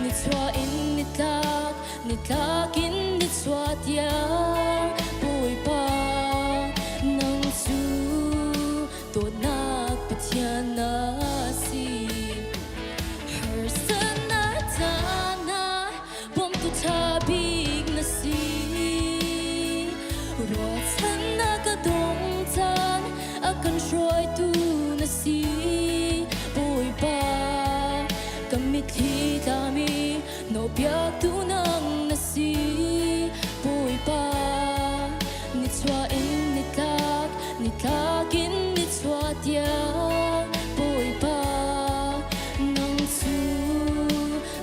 ni chwa in ni tlak in ni chwa tiang boi pa nang chu to nak pathian na si har san na ta na bom tu cha big na si ro chan na ka dong chan a kan shroi tu na si boi pa kam mi thi ta mi no piak tu nang na si boi pa ni chwa in ni tlak in ni chwa tiang boi pa nang chu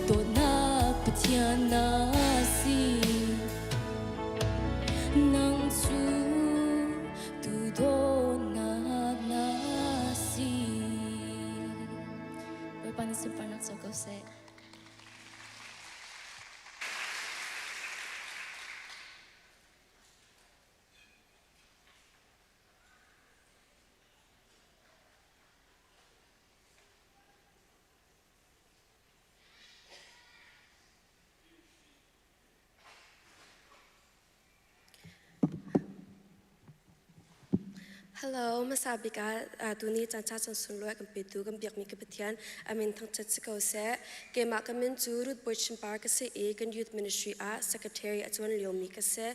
to nak pathian na si nang chu tu do nak na si boi pa ni super nak so ko se Hello, masabika tuni chancha chan sunloi kan petu kan biak mi ka pathian amin thang chat sikau se ke ma kamin churut boichin par ka se e kan youth ministry a secretary atwan liomi ka se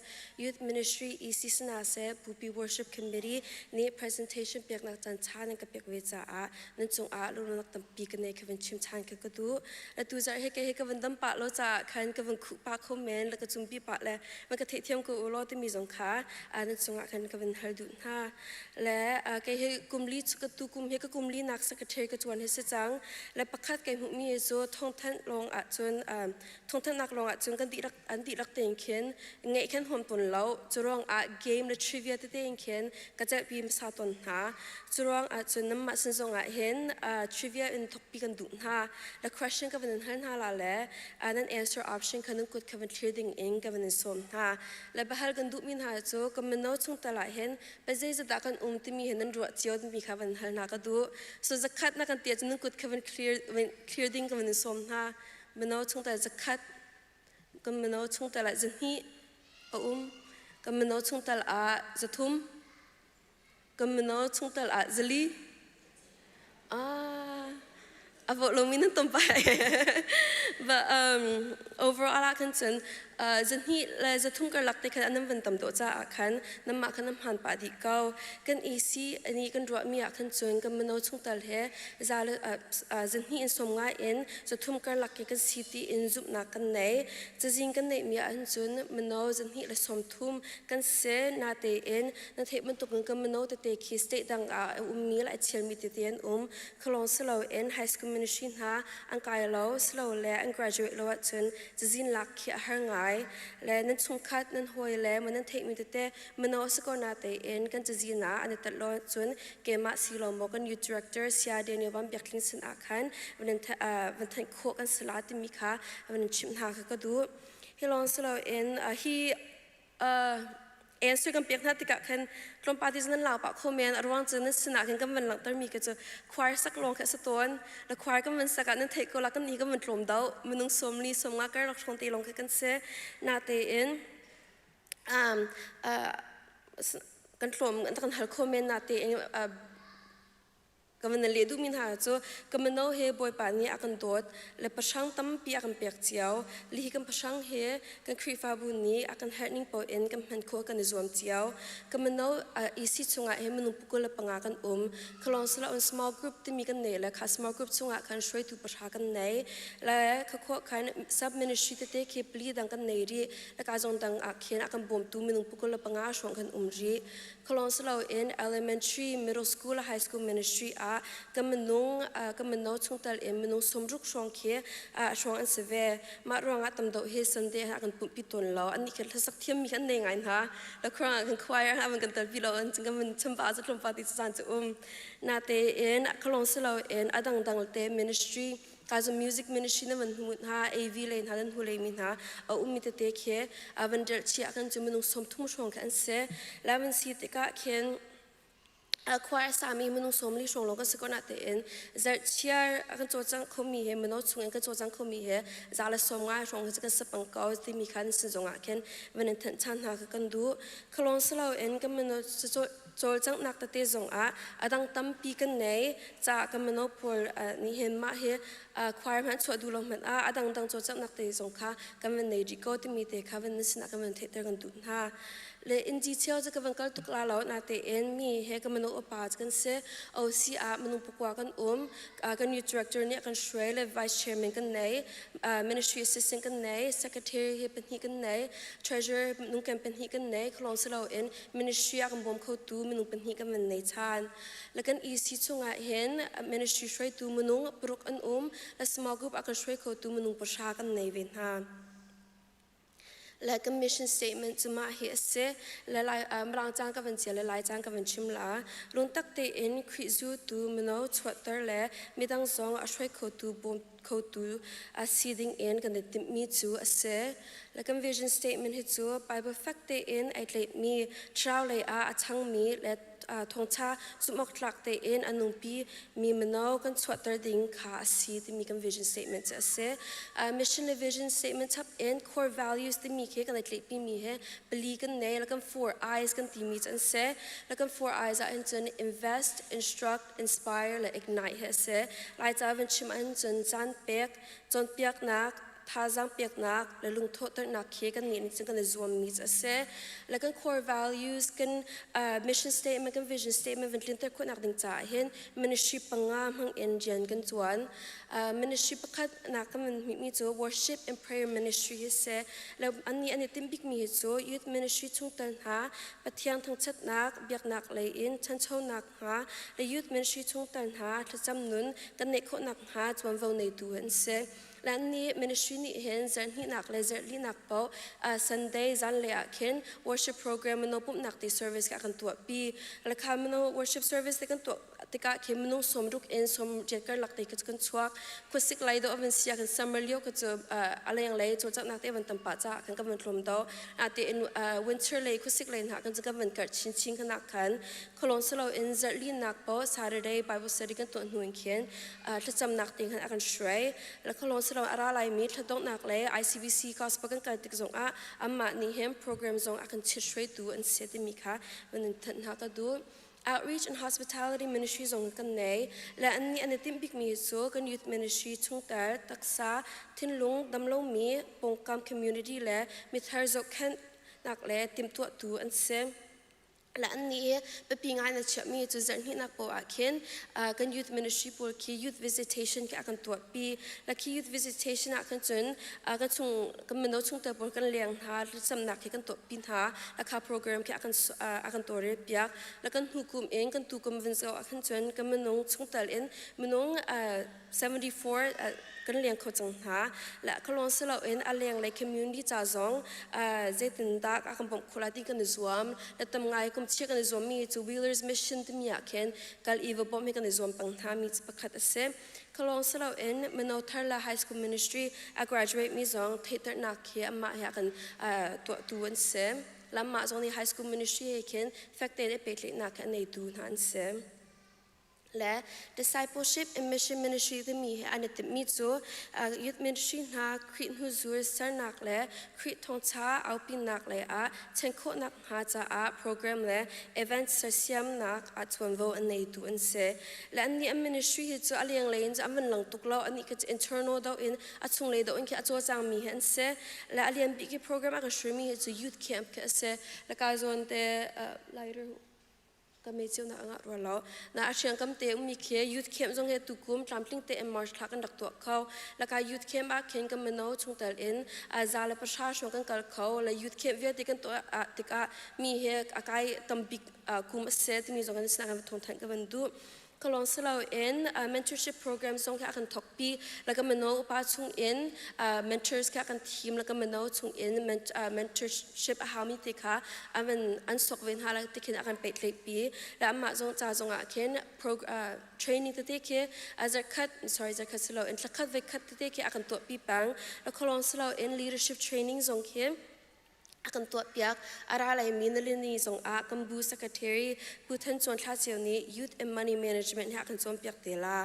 youth ministry ec sana se pupi worship committee ni presentation biak na chancha nang ka biak we cha a nan chung a lo nak tam pi ka ne ka vin chim chan ka du la tu zar he ka van dam pa lo cha khan ka van khu pa comment la ka chung pi pa le man ka the thiam ko lo ti mi zong kha nan chung a khan ka van hal du ha le cái hệ kumli chu tu kum he ka kumli nak secretary ka chuan he se chang le pakhat kai hu mi zo thong than long a chun thong than nak long a chun kan di rak teng khen ngei khen hom pon lo churong a game le trivia te teng khen ka cha pi sa ton ha churong a chun nam ma sin zong a hen trivia in thok pi kan du ha the question ka van han ha la le an answer option kan kut ka van clear ding in ka van som ha le bahal kan du min ha chu ka meno chung ta la hen ba zai za da kan ti mi henan ro chiao mi kha van hal na ka du so zakat na kan tia chun kut ka van clear ding ka van som ha มโนชงแต่จะคัดกันมโนชงแต่ละจะนี่กันมโนชงแต่ละจะทุ่มกันมโนชงแต่ละจะลีapa lo minum tempat but overall akan jen jenis le jetum kerlak tekan anam bentam doa akan nama akan nam han padi kau kan isi ini kan dua mi akan jen kan menau chung tal he zale jenis insomnga in jetum kerlak kan city in zup nak kan nei jejing kan nei mi akan jen menau jenis le somtum kan se na te in na te bentuk kan menau te te kiste dang mi la chel mi te ten kelong selo in high school ministry ha ang kai lo slow le ang graduate lo chen jin lak khia har ngai le nan chung khat nan hoi le man nan thei mi te mano sakor na te en kan jin na an ta lo chun ke ma si lo mo kan youth director sia de ne bam byakling sin akhan van than kho kan sala ti mi kha van chim ha ka du hilong slow in he answer kan pek na tika kan klom parties nan lau pa comment arwang chen nan sina kan man lang tar mi ka chu choir sak long ka saton la choir kan man saka nan thei ko la kan ni kan man tlom dau manung somli somnga kar lak thong te long ka kan se na te in kan tlom kan hal comment na te kaman le du min ha cho kaman no he boy pa ni akan dot le pasang tam pi akan pek chiao li kan pasang he kan khri fa bu ni akan herning po en kan man ko kan zoom chiao kaman no isi chunga he manu pukul panga kan khlong sala on small group ti mi kan ne la kha small group chunga kan shoi tu pasha kan nei la kha kho kan sub ministry te ke pli dang kan nei ri la ka jong dang akhen akan bom tu minu pukul panga shong kan ri khlong sala in elementary middle school high school ministry kamanung kamanau chungtal emanung somruk shong ke shong an seve ma ronga tamdo he sunday akan piton lo ani khel sak thiam mi kan nei ngai ha la khra kan choir ha man kan tar bilo an chingam chamba za klom pati san chu na te en khlong selo en adang dang te ministry kazo music ministry na man hu ha av len ha dan hu le min ha mi te khe avan der chi akan chumanung somthum shong kan se laman si te ka khen choir sami manung somli shong lo ka sikona te en zar chiar akan chojang khomi he mano chung an ka chojang khomi he zala somnga shong ka sapang ka ti mi khan sin zonga ken wen tan chan ha ka kan du khlong slo en ka mano chol chang nak ta te zong adang tam pi kan nei cha ka mano por ni he ma he choir man chwa du lo man adang dang chol chang nak te zong kha ka men nei ri ko ti mi te kha wen sin ka men the ter kan du ha le in detailจะกันก็ตุกลาแล้วนาเตเอ็นมีเฮกันมันอุปาจกันเสเอาซีมันอุปกว่ากันกันยูดีเรคเตอร์เนี่ยกันช่วยเลย vice chairman กันไหน ministry assistant กันไหน secretary เป็นที่กันไหน treasurer นุ่งกันเป็นที่กันไหนคลองเสลาเอ็น ministry กันบ่มเข้าตู้มันนุ่งเป็นที่กันมันไหนชานแล้วกันอีซีช่วงเห็น ministry ช่วยตู้มันนุ่งปลุกอันและ small group กันช่วยเข้าตู้มันนุ่งประชากันไหนเว้นฮะและก็ mission statement จะมาเห็นเสและลายมรางจางกับวันเสียและลายจางกับวันชิมลาลุงตักเตอินคริจูตูมันเอาชวดเตอร์และมีดังสองช่วยเขาตูบมเขาตูseeding in กันได้มีจูเสและก็ vision statement ให้จู Bible fact เตอินไอเล็ดมีทราวเลยช่างมีและทงชาสมอกหลักเตอินอนุปีมีมันเอากันชวดเตอร์ดิ้งขาสีที่มีกัน vision statement จะเสmission และ vision statement ทับอิน core values ที่มีกันได้ปีมีเหบลีกันเนแล้วก็ four eyes กันที่มีจันเสแล้วก็ four eyes อันจัน invest instruct inspire และ ignite เหเสลายจ้าวันชิมอันจันจันเปียกจนเปียกนักท่าจังเปียกนักและลุงโทษตนักเคียกันนี่จึงกันจะรวมมีจะเสแล้วก็ core values กัน mission statement กัน vision statement วันลินเตอร์คนนักดิ่งจ่าเห็น ministry ปังงามหัง engine กันจวน ministry ประคัดนักกันมีจู worship and prayer ministry เสแล้วอันนี้ติมบิกมีจู youth ministry ชุ่งตันหาปะเทียงทั้งชัดนักเบียกนักเลยอินชั้นเช่านักหาและ youth ministry ชุ่งตันหาจะจำนุนกันในคนนักหาจวนเฝ้าในดูเห็นเสและนี้ ministry นี่เห็นจะนี่นักเลยจะนี่นักเปล่าSunday จันเลยเห็น worship program มันปุ่มนักที่ service กันตัวปีและค่ะมัน worship service กันตัวติกาเข็มมันสมรุกเอ็นสมเจดกันหลักที่กันชวักคุสิกไลด์วันเสียกัน summer เลี้ยวก็จะอะไรอย่างไรจะจากนักที่วันตั้มป่าจ้ากันก็วันลมดาวอาทิตย์ winter เลยคุสิกไลด์หากันจะกันวันกัดชิงกันนักกันคลองสโลอินจะลีนักเปล่า Saturday Bible study กันตัวหนุ่มเขียนถ้าจำนักที่กันอาการช่วยและคลองส เราอาราไลมีทดงนักเลย ICBC ก็สปกันการติกซงอามานี่เห็นโปรแกรมซงอากันช่วยดูอันเสร็จมีค่ะวันนี้ทันหากดู Outreach and Hospitality Ministry ซงกันไหนและอันนี้อันนี้ติมบิกมีสู้กัน Youth Ministry ทุ่งแต่ตักษาทิ้นลุงดำลงมีปงกรรม Community และมีทาร์จกแค่นักเลยติมตัวดูอันเสร็จและอันนี้เป็นปีงานในเชื่อมีจุดเด่นที่นักบอกอาเคนกัน Youth Ministry พูดคือ Youth Visitation ที่อากันตัวปีและคือ Youth Visitation อากันจนกันชงกันมันเอาชงแต่พูดกันเลี้ยงหาสำนักที่กันตัวปีนหาและค่าโปรแกรมที่อากันตัวเรียบยักและกันหุกุมเองกันตุกุมวินเซลอากันจนกันมันเอาชงแต่เองมันเอา74กันเลี้ยงเขาจังหาและเขาลองสละเองอาเลี้ยงใน community จ่าจงเจตินดักอากันผมคุลาติกันในสวมและทำไงกุมเชื่อกันในสวมมีจู Wheelers Mission ที่มีอาเคนกัลอีวบอมให้กันในสวมปังทามีประคัตเสเขาลองสละเองมันเอาทาร์ละ High School Ministry อา graduate มีจงเทตนักเขียมาให้กันตัวเสและมาจงใน High School Ministry ให้เคน fact ได้ไปเล็กนักในดูนั้นเสและ discipleship and mission ministry ที่มีอันนี้ที่มีจู่ youth ministry นักคริสต์หูจูร์สนักและคริสต์ทงชาเอาปีนักเลยเช่นโคนักหาจะโปรแกรมและ event เสียมนักชวนวัวอันนี้ตัวอันเสและอันนี้ ministry จู่อะไรอย่างไรจะมันหลังตุกเราอันนี้ก็จะ internal ดาวอินชงเลยดาวอินคือจางมีอันเสและอะไรอย่างบิ๊กโปรแกรมก็ช่วยมีจู่ youth camp ก็เสและการส่วนเตะ laterก็ไม่เจ้าหน้าที่รัวแล้วน่าเชื่อคำเตะมีเขียyouth campจงเหตุตุกุมทำทิ้งเตะมาร์ชทักกันดักตัวเขาแล้วก็youth campเขียนกันมันเอาชงแต่เอ็นจาเลประชาชนกันกับเขาและyouth campเวียติกันตัวติกามีเหตุอะไรตั้มบิ๊กกุมเสที่มีจงกันสนับสนุนทางกันดูก็ลองสลาวเอ็น mentorship program ส่งแค่กันทอกปีแล้วก็มันเอาอุปชงเอ็น mentors แค่กันทีมแล้วก็มันเอาชงเอ็น mentorship หามิติค่ะอันสกเวนหาแล้วที่เขียนกันไปเลยปีแล้วมาส่งจ่าส่งเขียน training ที่เขียนจะคัดสลาวเอ็นจะคัดไว้คัดที่เขียนกันตัวปีปังแล้วก็ลองสลาวเอ็น leadership training ส่งเขียนอากันตัวเปียกอะไรมีนลินีส่งกัมบู secretary ผู้ทันส่วนท่าเสียวนี้ youth and money management อากันส่วนเปียกเตล่า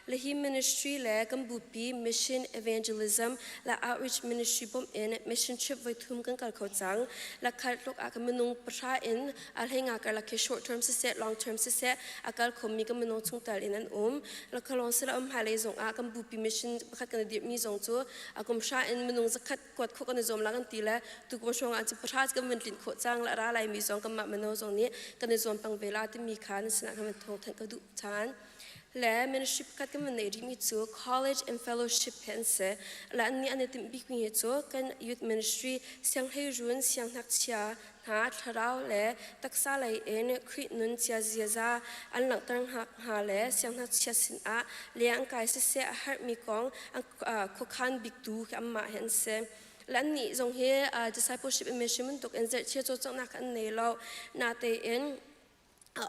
และฮี ministry และกัมบูปี mission evangelism และ outreach ministry บ่มเอ็น mission trip ไว้ทุ่มกันกับเขาจังและคัดลูกอากันมนุงประชาเอ็นอะไรงากันละแค่ short term เสร็จ long term เสร็จอาการคมมีกันมนุงช่วงแต่เอ็นนั้นแล้วก็ลองสละหาเลยส่งกัมบูปี mission คัดกันเดียบมีส่งจู่กัมชาเอ็นมนุงจะคัดกวดคุกกันในส่วนละกันตีแล้วทุกวันช่วงจะประชาชนมันลินโคจังและอะไรมีสองกับมันโนตรงนี้กันในส่วนปังเวลาที่มีค่าในสนามมันทงทั้งกระดูกชานและ mentorship กันมันในริมิจู college and fellowship เห็นเสและอันนี้ที่บิ๊กมีจูกัน youth ministry เสียงให้รุ่นเสียงนักเชียหาทาราวและตักษาไหลเอ็นคริสนุนเชียเซียซาอันหลังตั้งหักหาและเสียงนักเชียสินเลี้ยงกายเสียหามีกองคุกคันบิ๊กดูกับมาเห็นเสและนี่จงเฮdiscipleship and mission มันตกเอ็นเจเชื่อโจจังนักอันนี้เรานาเตเอ็น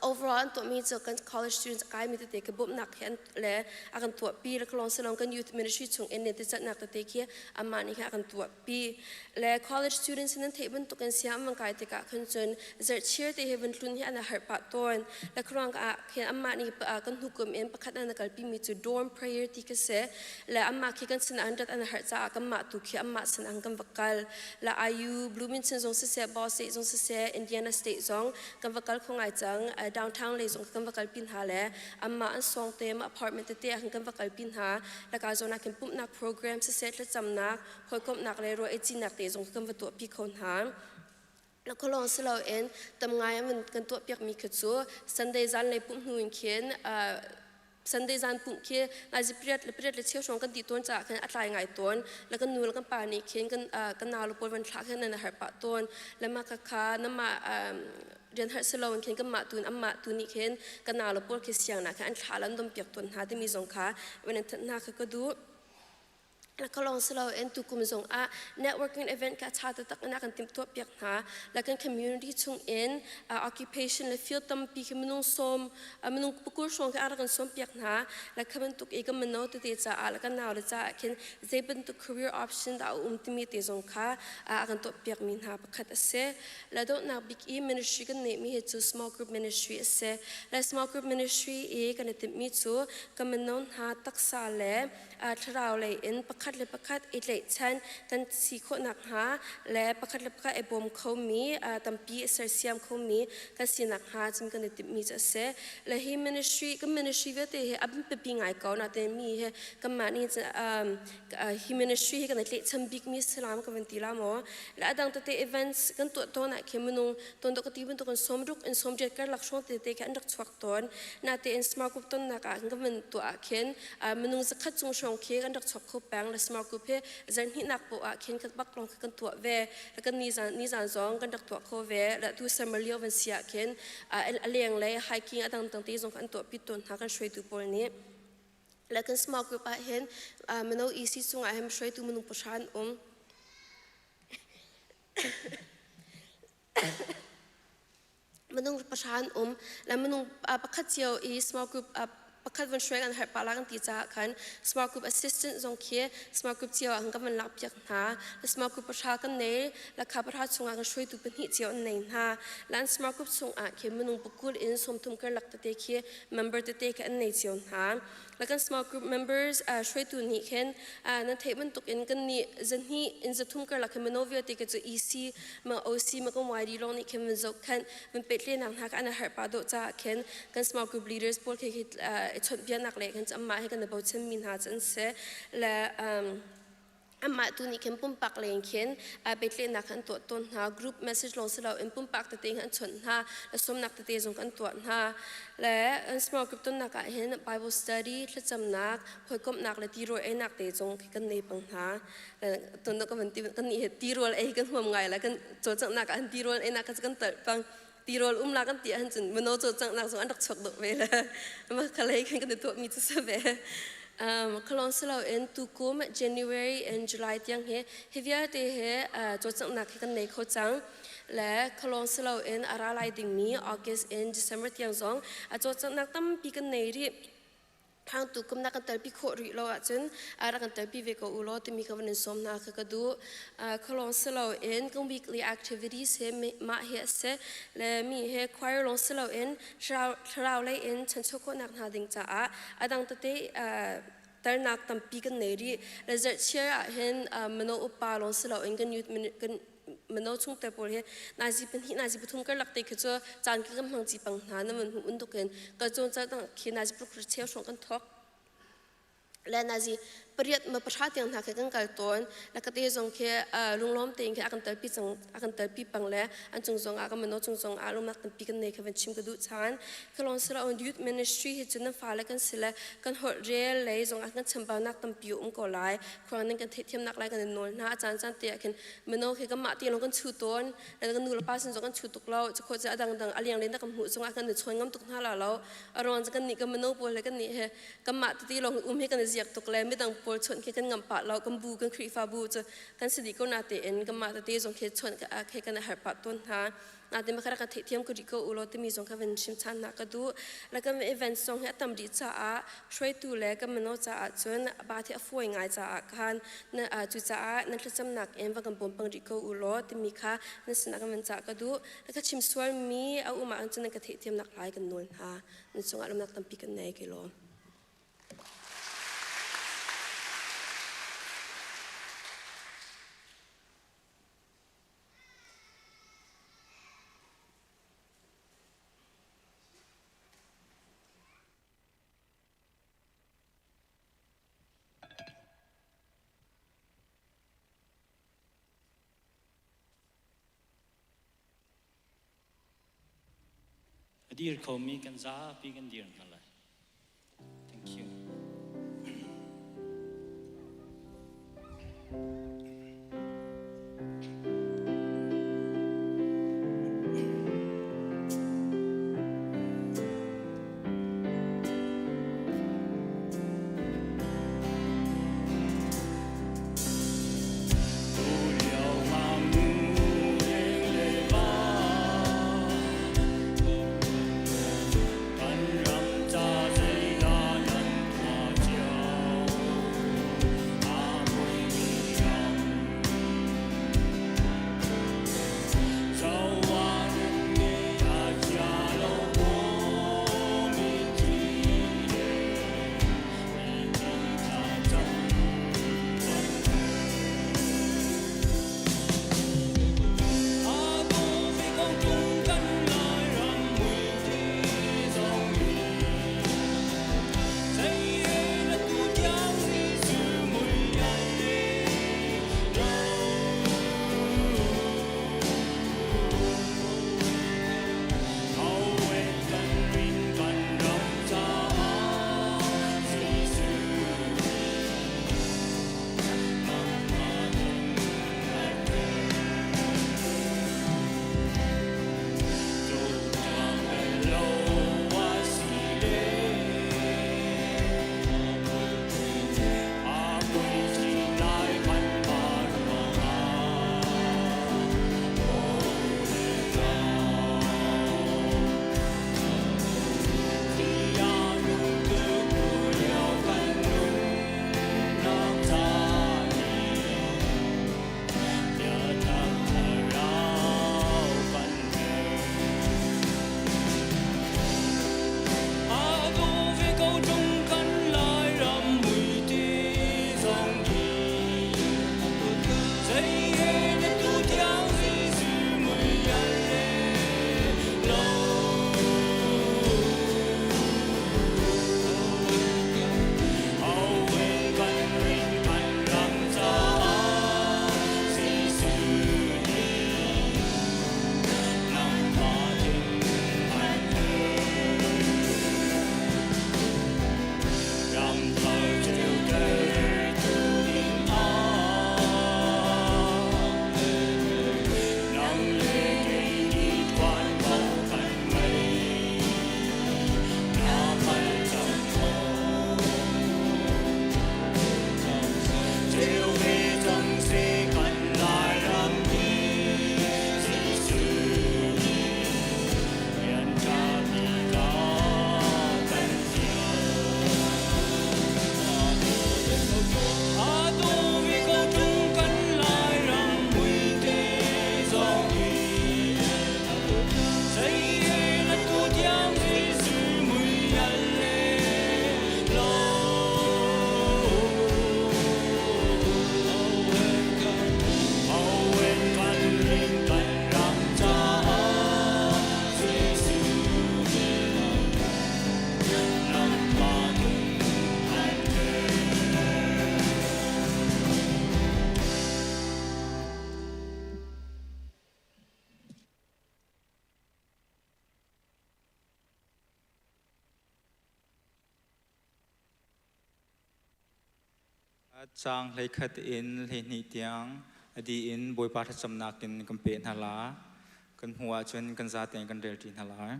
overall ตัวมีเจอกัน college students กายมีแต่กระบบนักเห็นและอาการตัวปีและก็ลองสลองกัน youth ministry ชงเอ็นเนี่ยจะนักแต่เคียอามานี่ค่ะอาการตัวปีและ college students นั้นเทบันตกเอ็นเสียมันกายแต่กะขึ้นจนเจเชื่อแต่เฮบันทุนที่อันนั้นหายปะต้นและครองกันเห็นอามานี่กันหุกเอ็นประคัดอันนั้นกันปีมีจุด dorm prayer ที่กษและอามาคิดกันสนานดัดอันนั้นหายจากกันมาตุกอามาสนานกันวักกัลและอายุ Bloomington จงเสีย Ball State จงเสีย Indiana State จงกันวักกัลของไอ้จังdowntown เลยส่งกันวักกัลปินหาและอามาอันส่งเต็ม apartment เตี้ยกันวักกัลปินหาและการส่งนักปุ่มนัก program เสร็จและจำนักคอยกบนักเลยรวยจีนักเตะส่งกันวัตัวปีคนหาแล้วก็ลองสลาวเอ็นทำไงมันกันตัวเปียกมีขึ้นจู่ Sunday จันเลยปุ่มหุ่นเขียนSunday จันปุ่มเขียนนายจะเปรียดเลยเชี่ยวชาญกันตีต้นจากกันอะไรไงต้นแล้วก็นูแล้วก็ป่านี้เขียนกันนาวลูกบอลวันทักกันในหาป่าต้นแล้วมาค้าน้ำมาเรียนหัดสลาวเขียนกันมาตุนมาตุนี่เขียนกันนาวลูกบอลเขียนเสียงนะกันขาแล้วดมเปียกต้นหาที่มีสองขาวันนั้นนาก็ดูแล้วก็ลองสลาวเอ็นตุกุมส่งnetworking event กับชาติตักนักกันติมตัวเปียกหาแล้วกัน community ชงเอ็นoccupation และ field ตั้มปีกันมันนุ่งส้มมันนุ่งปุกุชงกันอะไรกันส้มเปียกหาแล้วก็มันตุกเองมันโน้ตติดจ้าแล้วก็นาวเลยจ้าเข็นเจ็บเป็นตุก career option ดาวที่มีติดส่งค่ะกันตัวเปียกมีหาประคัตเสแล้วโดนนักบิ๊กministry กันเนี่ยมีเหตุ small group ministry เสและ small group ministry กันเนี่ยติดมีจู่กันมันโน้นหาตักษาและ ทราวเลยอินประคัดเลยประคัดอิเลชันกันสีโคนักหาและประคัดเลยประคัดไอบอมเขามีตัมปีเซอร์เซียมเขามีกันสีนักหาจึงกันติดมีจะเสและฮีมินิสทรีก็มินิสทรีเวทีอับเป็นปีไงก่อนนะแต่มีกันมานี่จะฮีมินิสทรีกันติดชัมบิกมีสลามกันวันที่ละมั้งและดังแต่อีเวนต์กันตัวน่ะเข้มนุ่งตัวดกติเป็นตัวกันสมรุกอินสมเด็จกันหลักช่วงเตะกันดักชวักตอนน่าเตอินสมาร์กุปต้นนักกันก็เป็นตัวอาเคนมันนุ่งสักขัดจงชงเคียกันดักชวักเขาแปงและสมาร์กุปเจันหินักปอาเคนกันบักลงกันตัวเวแล้วก็นิจานซองกันดักตัวเขาเวและตัวสมัยเลี้ยววันเสียเคนเลี้ยงเลยไฮกิ้งต่างที่จงกันตัวปิดต้นหากันช่วยตัวปนนี้แล้วกันสมาร์กุปเห็นมันเอาอีซีจงให้มันช่วยตัวมันนุ่งประชานมันต้องประชานและมันต้องประคัดเจียวอี small group ประคัดวันช่วยกันให้ปาลากันตีจ้ากัน small group assistant จงเคีย small group เจียวอังกับมันรับจากหาและ small group ประชากันเนและข้าประชาชงกันช่วยตัวเป็นหิเจียวในหาและ small group ชงเคียมันต้องประกุลอินสมทุมกันหลักตะเตเคีย member ตะเตกันในเจียวหาแล้วกัน small group members ช่วยตัวนี้เห็นนั่นเทมันตกอินกันนี่จันนี่อินจะทุ่มกันหลักมันโนวิโอติกันจะ EC มา OC มาก็วายดีลงนี่เห็นมันจะกันมันเป็นเรื่องหนักอันนั้นหายปาโดจ้าเห็นกัน small group leaders พวกเห็นชนเบียนักเล็กกันจะมาให้กันในบ่าวเชนมินหาจันเสและมาตัวนี้เข็มปุ่มปักเลยเข็นไปเล่นนักขันตัวต้นหากรุ๊ปเมสเซจลงสลาวปุ่มปักตัวเองขันชนหาและสมนักตัวเองขันตัวหาและ small group ต้นนักเห็น Bible study และจำนักหอยกบนักและตีโรยนักเตจงกันในปังหาและต้นนักก็มันกันนี่ตีโรยกันหัวไงแล้วกันโจจังนักอันตีโรยนักก็จะกันเติร์ปังตีโรลลากันตีอันจนมันโนโจจังนักส่งอันดักฉกดอกเวลมาคลายกันกันตัวมีจะเสวคลองสลาวเอ็นตุกุม January and July ที่ยังเฮเวียเตเฮโจจังนักกันในเขาจังและคลองสลาวเอ็นอาราไลดิงมี August and December ที่ยังสองโจจังนักตั้มปีกันในที่ทางตุกุมนักกันเตอร์ปีโคริโลจนอารักกันเตอร์ปีเวกอุโลที่มีกันในสมนาคือก็ดูคลองสลาวเอ็นก็ weekly activities เฮมาเฮเซและมีเฮ choir ลงสลาวเอ็นชาวเลยเอ็นฉันชอบคนนักหาดิ่งจ้าดังตัวแต่นักตั้มปีกันในที่และจะเชื่อเห็นมโนอุปาลงสลาวเอ็นกันยุดกันมันเอาช่วงแต่พอเฮนาจีเป็นที่นาจีปฐุมก็หลักเตะคือจะจานกินกำลังจีปังหานั่นมันหุ่นตุกันก็จนจะต้องขี้นาจีปลุกเชี่ยวชงกันทอกและนาจีเปรียบมาประชาเตียงหากันกันตัวแล้วก็เตะจงแค่ลุงล้อมเตียงแค่อากันเตอร์ปีจงอากันเตอร์ปีปังแล้วอันจงจงอากันมันเอาจงจงอารมณ์นักตั้งปีกันในคือเป็นชิมกระดูชานคือลองสิเราอันยุทธมินิสทรีเห็นจนนั่งฟ้าแล้วกันสิแล้วกันหดเรียเลยจงอากันชิมบ่าวนักตั้งปีก็ไล่ครั้งนั้นกันเทียมนักไล่กันในนวลนะอาจารย์เตียกันมันเอาคือกันมาเตียงลงกันชูต้นแล้วกันนูละป้าสินจงกันชูตุกเราจะควรจะดังอะไรอย่างเล่นนักกันหูจงอากันเดือดชนงั้มตุกหน้าเราอารมณ์จะกันนี่กันมันเอาปวดแล้วกันนี่เฮกันมาตีลงให้กันเสียกตุกแล้วไม่ดังปวดชนแค่กันงำปะเรากันบูกันครีฟาบูจะกันสิริก็นาเตเอ็นกันมาแต่จงแค่ชนกันแค่กันหายปะต้นหานาเตมาคารากันเทียมกุริโกอุโลที่มีจงกันเป็นชิมชันนักดูแล้วก็มีอีเวนต์จงให้ตำดีจ้าช่วยดูแลกันมันโนจ้าจนบาที่อฟวยง่ายจ้ากันนั่นจุจ้านั่นคือจำนักเอ็นว่ากันบนปังริโกอุโลที่มีค่านั่นสนักกันมันจ้าก็ดูแล้วก็ชิมสวนมีเอาอุมาอันจนนั่นก็เทียมนักหลายกันนวลหานั่นจงอารมณ์นักตำปีกันในกิโลดีร์เขามีกันจ้าปีกันดีร์นั่นแหละ thank you Hãy subscribe cho kênh Ghiền Mì Gõ để không bỏ lỡ chang lấy khát in lấy nị tiếng đi in bồi bát chấm nạc in cầm bể hà lá cần hoa chân cần giá tiền cần rèn tin hà lá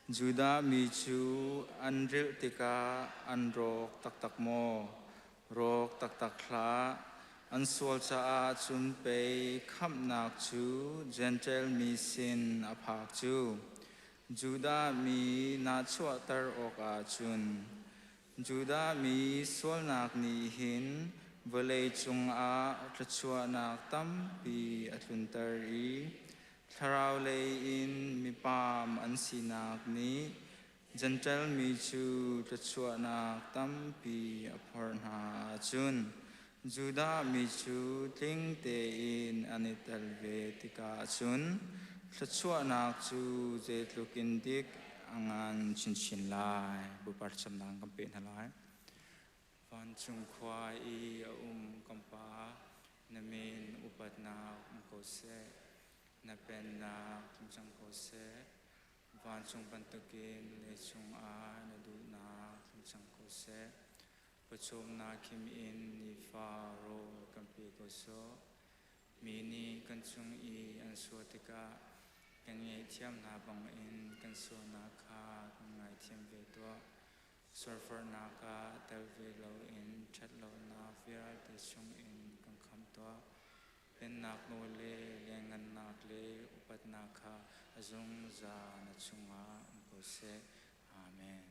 Juda mi chu an ril tika an rok tak tak mo rok tak tak khla an sual cha a chun pe kham nak chu gentle mi sin aphak chu Juda mi na chua tar ok a chun Juda mi sual nak ni hin vele chung a chua nak tam pi atlun tar i Tharau le in mi pam an sinak ni gentle mi chu chua nak tam pi aphar na chun Juda mi chu ting te in anital ve tika chun chua nak chu je tlukin dik angan chin chin lai bu par cham nang kam pe na lai van chung khwa I kampa namin upat na ko se na pen na chang ko se van chung bantukin le chung a na du na chang ko se pachom na kim in ni fa ro kampi ko so mini kan chung I an so tika kan nge thiam na bang in kan so na kha kan ngai thiam ve to surfer na ka tel ve lo in chat lo na viral te chung in kan kham to pen nak no le lengan nak le upat na kha azung za na chunga ko se amen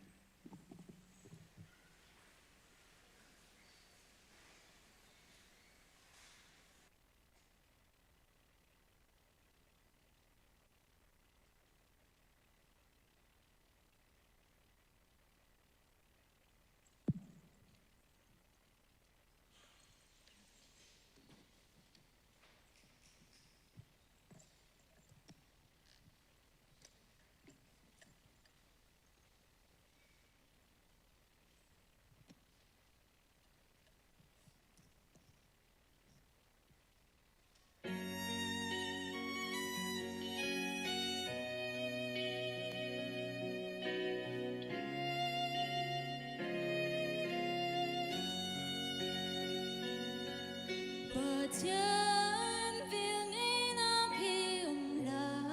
Thiên viên ý nam hiểm là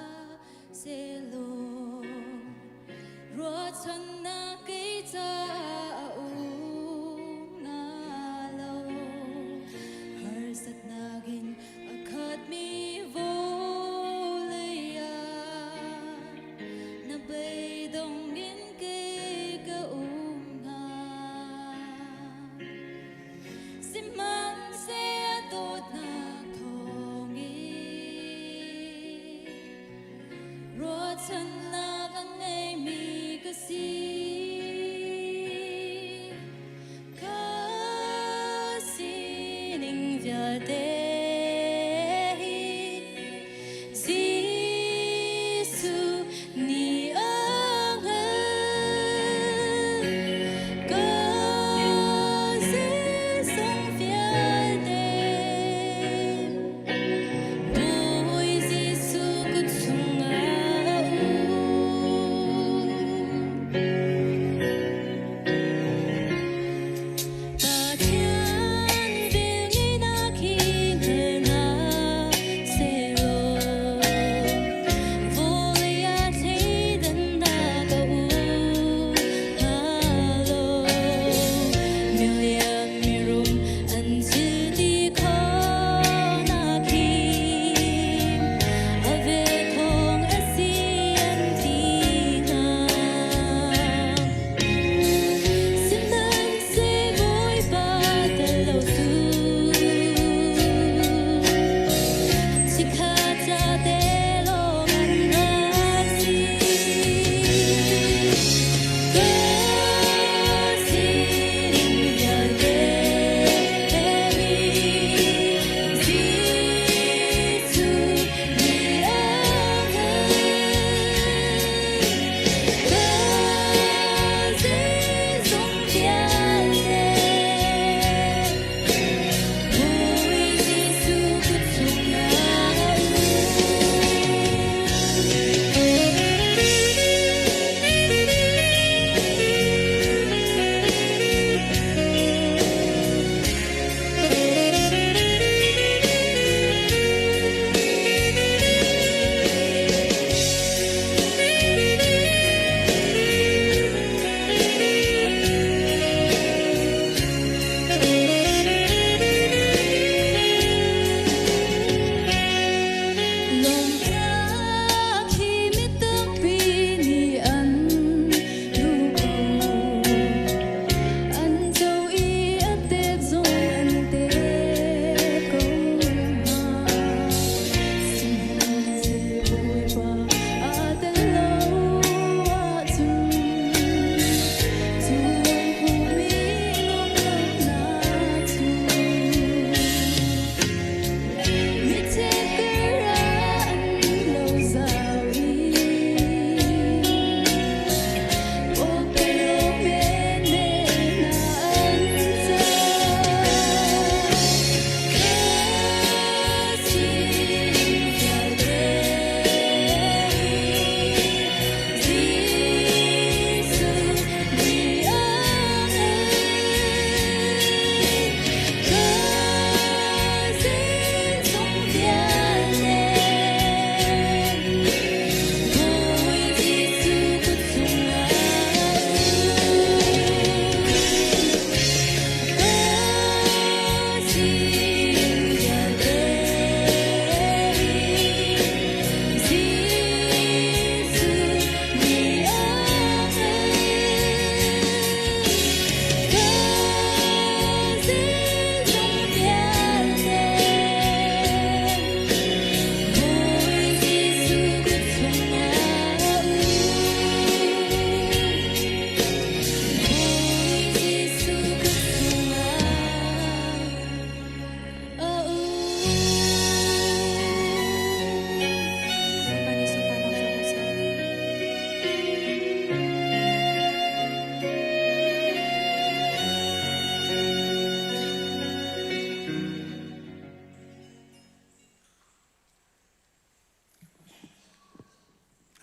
sẽ lộ rồi chân na cây ta na lâu har sat nagin akhat mi vô lây na bay dong in cây ca na simang se tốt na thong rồi chân na ang ngày mi kasi ning via te Giêsu ni ang kasi song via te ôi Giêsu cứ chung ta thiên viên nghĩ na khi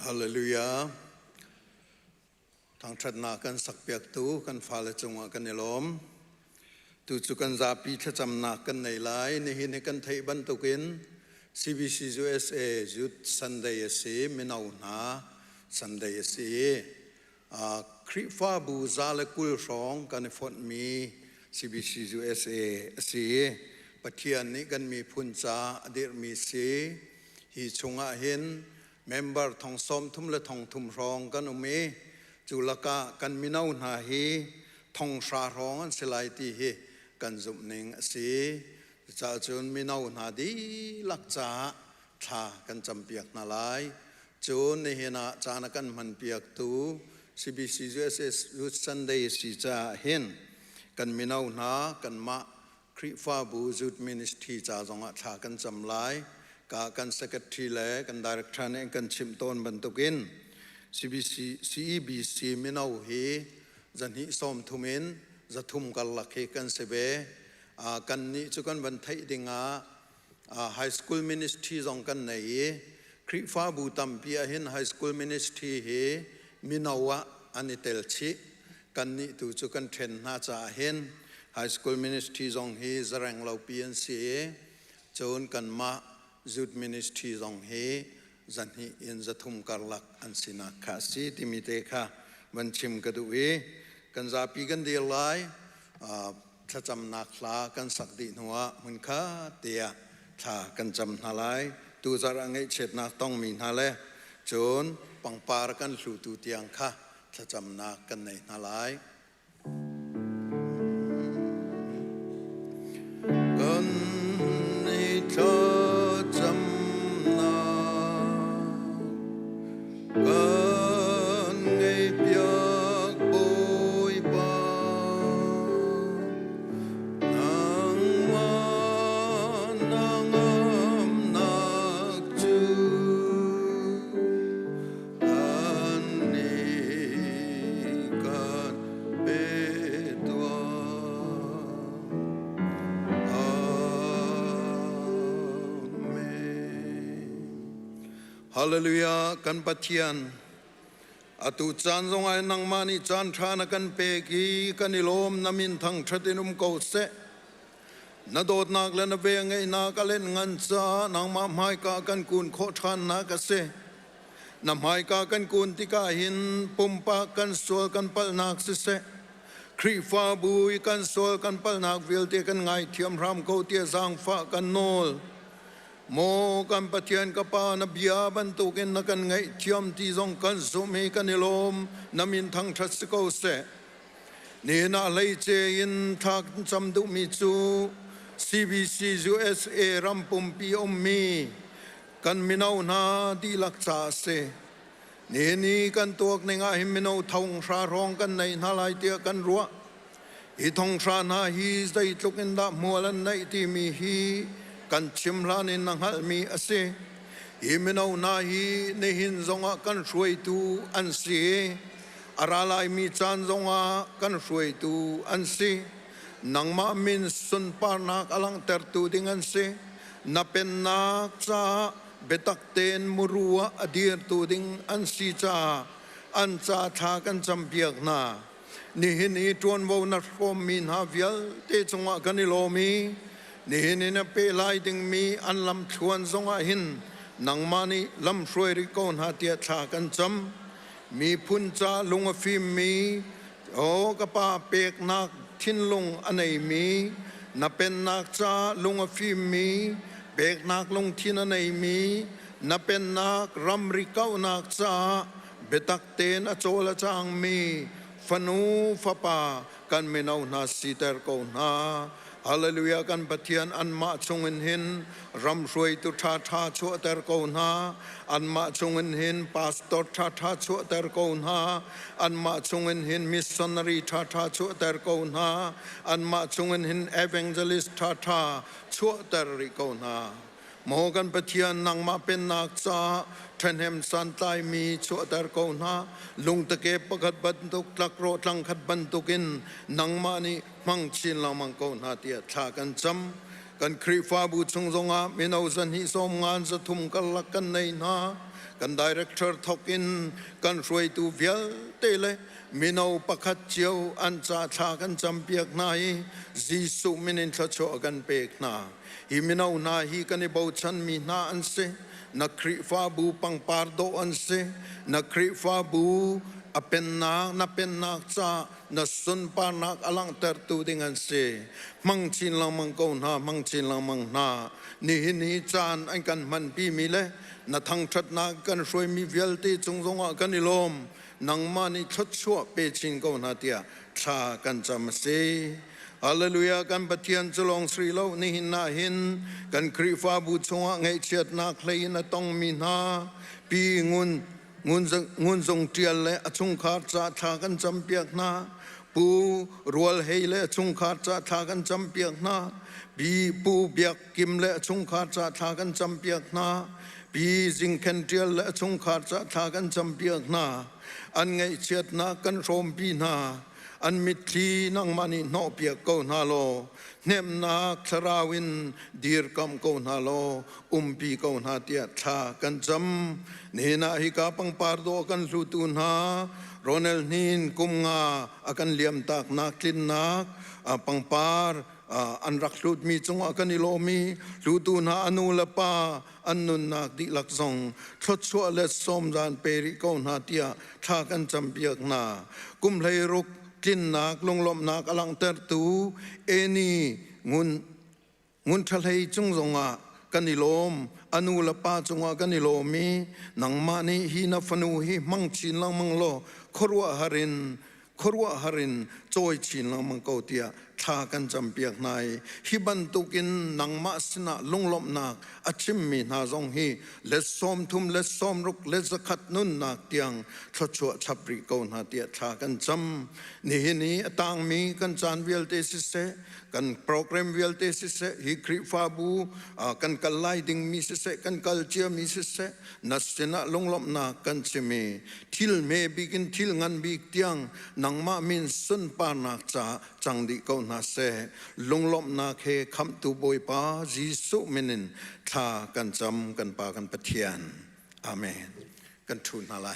ฮาเลลูยาทางชัดนากันสักเปียกตูกันฟ้าและจงว่ากันในลมตูจุกันซาปีชะจำนากันในหลายในหินกันไทยบันตุกิน CBC USA ยุดสันเดยสีมินาวนาสันเดยสีคริฟ้าบูซาและกุลสองกันฟอนมี CBC USA สีปะเทียนนี้กันมีพุนจาอดีตมีสีฮีชงอาเห็นเมมเบอร์ทองส้มทุ่มและทองทุ่มรองกันอุเมจุลกะกันมินาวนาฮีทองชารองอันสลายตีฮีกันจุมหนึ่งสีจะจนมินาวนาดีลักจ่าชากันจำเปียกนาลายจนในเหนาจานกันมันเปียกตู CBC USA ยุดสันเดย์สีจ่าเห็นกันมินาวนากันมาคริฟ้าบูจุดมินิสทรีจ่าจงชากันจำลายกากัน secretary และกัน director เนี่ยกันชิมต้นบรรทุกิน CEBC มินาวเฮจันฮิสมทุมินจะทุ่มกันลักเฮกันเสเบกันนี้จุกันบันทัยดิงhigh school ministry จงกันในคริฟ้าบูตัมปีอาหิน high school ministry เฮมินาวะอันนี้เตลชิกันนี้ตูจุกันเทรนน่าจะเห็น high school ministry จงเฮจะแรงเราเปลี่ยนเสียจนกันมาจุด ministry จงเฮจันฮิอินจะทุ่มกันลักอันสินาคาสีติมิเตค่ะบันชิมกระดูเอกันจะปีกันเดียร์ไลถ้าจำนักลากันสักดีหัวมันข้าเตียถ้ากันจำนาไลตูจารังไอเช็ดนักต้องมีนาเลจนปังปาร์กันสู่ตูเตียงค่ะถ้าจำนักกันในนาไลกันในถ้าจำนักกันไงเปียกโบยบาฮาเลลูยากันปะเทียนอตุจานทรงไอ้นังมานิจานทานกันเปกีกันนิลมนามินทั้งชดินุมโกเสนโดดนักเลนเวงไงนักเล่นงันซานางมาหายกากันกุนโคทานนักเสนำหายกากันกุนติกาหินปุ่มปากันสวลกันปลนักเสครีฟ้าบุยกันสวลกันปลนักวิลเตกันไงเทียมรำโกเตียสังฟ้ากันโนลโมกันปะเทียนกับปานบิยาบันตุกินนักันไงเทียมที่ทรงกันสุเมกันนิลมนามินทั้งทัศกเสเนนาไลเจยินทักจำดุมิจู CBC USA รัมปุมปีอมมีกันมินาวนาดีลักษาเสเนนีกันตัวในงาหิมินาวทองชารองกันในนาลายเตียกันรัวอีทองชานาฮีใจตุกินดามัวลันในที่มีฮีกันชิมลานินนังฮัลมีอาเซฮิมินาวนาฮีในหินจงอากันช่วยตูอันเสียอาราลายมีจานจงอากันช่วยตูอันเสียนังมามินสุนปานักอลังเตอร์ตูดิงันเสียนับเป็นนักจ้าเบตักเตนมุรัวอดีร์ตูดิงอันสีจ้าอันจ้าทากันจำเปียกนานี่หินอีจวนวนัดฟอมมินฮาวิลเตจงอากันนิโลมีนี่นี่นะเปลายดึงมีอันลำชวนทรงหินนังมานีลำช่วยริโกนหาเตียชากันจำมีพุนจาลุงฟิมมีโอกะปาเปกนักทินลุงอันไหนมีนับเป็นนักจาลุงฟิมมีเปกนักลุงทินอันไหนมีนับเป็นนักรำริเก้านักจาเบตักเตนอโจละจางมีฟนูฟปากันเมนาวนาสีเตอร์โกนาฮาเลลูยากันปะเทียนอันมาชงเงินหินรำรวยตุทาทาชัวเตอร์โกนาอันมาชงเงินหินปาสตอร์ทาทาชัวเตอร์โกนาอันมาชงเงินหินมิสชันนารีทาทาชัวเตอร์โกนาอันมาชงเงินหินเอเวนเจลิสทาทาชัวเตอร์โกนาโมกันปะเทียนนังมาเป็นนักจาเทนเฮมสันตายมีชัวเตอร์โกนาลุงตะเก็บปะขัดบรรทุกลักโรดลังขัดบรรทุกินนังมานีมังชินลามังโกนาเตียชากันจำ กันครีฟ้าบูชงจงอามินเอาจันฮิสมงานจะทุ่มกันลักกันในนากันดีเรคเตอร์ทอกินกันช่วยตูเวียลเตเลมินเอาประคัดเจียวอันจะชากันจำเปียกนายจีสุมินินทะโชกันเปกนาฮิมินเอานาฮีกันในบ่าวชันมีนาอันเซนักครีฟ้าบูปังปาร์โดอันเซนักครีฟ้าบูอเป็นนับเป็นนักจ้านัสุนปานักอลังเตอร์ตูดิงันเซมังชินลังมังโกนามังชินลังมังนานี่จานอันกันมันปีมีเลนัทั้งชัดนักกันช่วยมีเวลตีจงกันนิลมนังมานิชัดชั่วเปชินโกนาเตียชากันจำเซฮาเลลูยากันปะเทียนจลองสรีโลนี่หินนาหินกันครีฟ้าบูชงไงเชียดนักเลยนะต้องมีนาปีงุนจงเทียนและชุงขาดจะทากันจำเปียกนาปูรัวเฮและชุงขาดจะทากันจำเปียกนาปีปูเบียกกิมและชุงขาดจะทากันจำเปียกนาปีจิงเคนเทียนและชุงขาดจะทากันจำเปียกนาอันไงเชียดนากันโรมปีนาอันมิตรีนังมานีนอเปียกเกนาโลเนมนาคราวินดีร์กัมเกนาโลปีเกนาเตียชากันจำเนนาฮิกาปังปาร์โดกันลุตุนาโรเนลนินกุมงาอากันเลียมตากนักลินนักปังปาร์อันรักลุดมีจงอากันนิโลมีลุตุนาอนุลปาอันนุนนักดิลักซงทศชัวเลสอมจานเปริเกนาเตียชากันจำเปียกนากุมเลยรุกกินนักลงลมนักอลังเตอร์ตูเอนี่งุนทะเลจงอากันนิลมอนุลปาจงอากันนิโลมีนังมานีฮีนัฟนูฮีมังชินลังมังโลครัวฮารินจอยชินลังมังเกาเตียทากันจำเปียกนายฮิบันตุกินนังมาสนะลงลมนักอาชิมมีนาจงฮีเลสซอมทุมเลสซอมรุกเลสขัดนุนนักเตียงทศชัวชับริโกนาเตียทากันจำนี่ต่างมีกันจานเวลเตสิเซกันโปรแกรมเวลเตสิเซฮิคริฟาบูกันกัลไลดิงมีสิเซกันกัลเจียมีสิเซนัสนะลงลมนักกันชิมีทิลเมบิกินทิลงันบิกเตียงนังมามินสุนปานักจ่าจังดิโกนาเซลงลมนาเคคำตูบอยปาจีสุมินินทากันจำกันปากันปะเทียนอาเมนกันทูลอะไร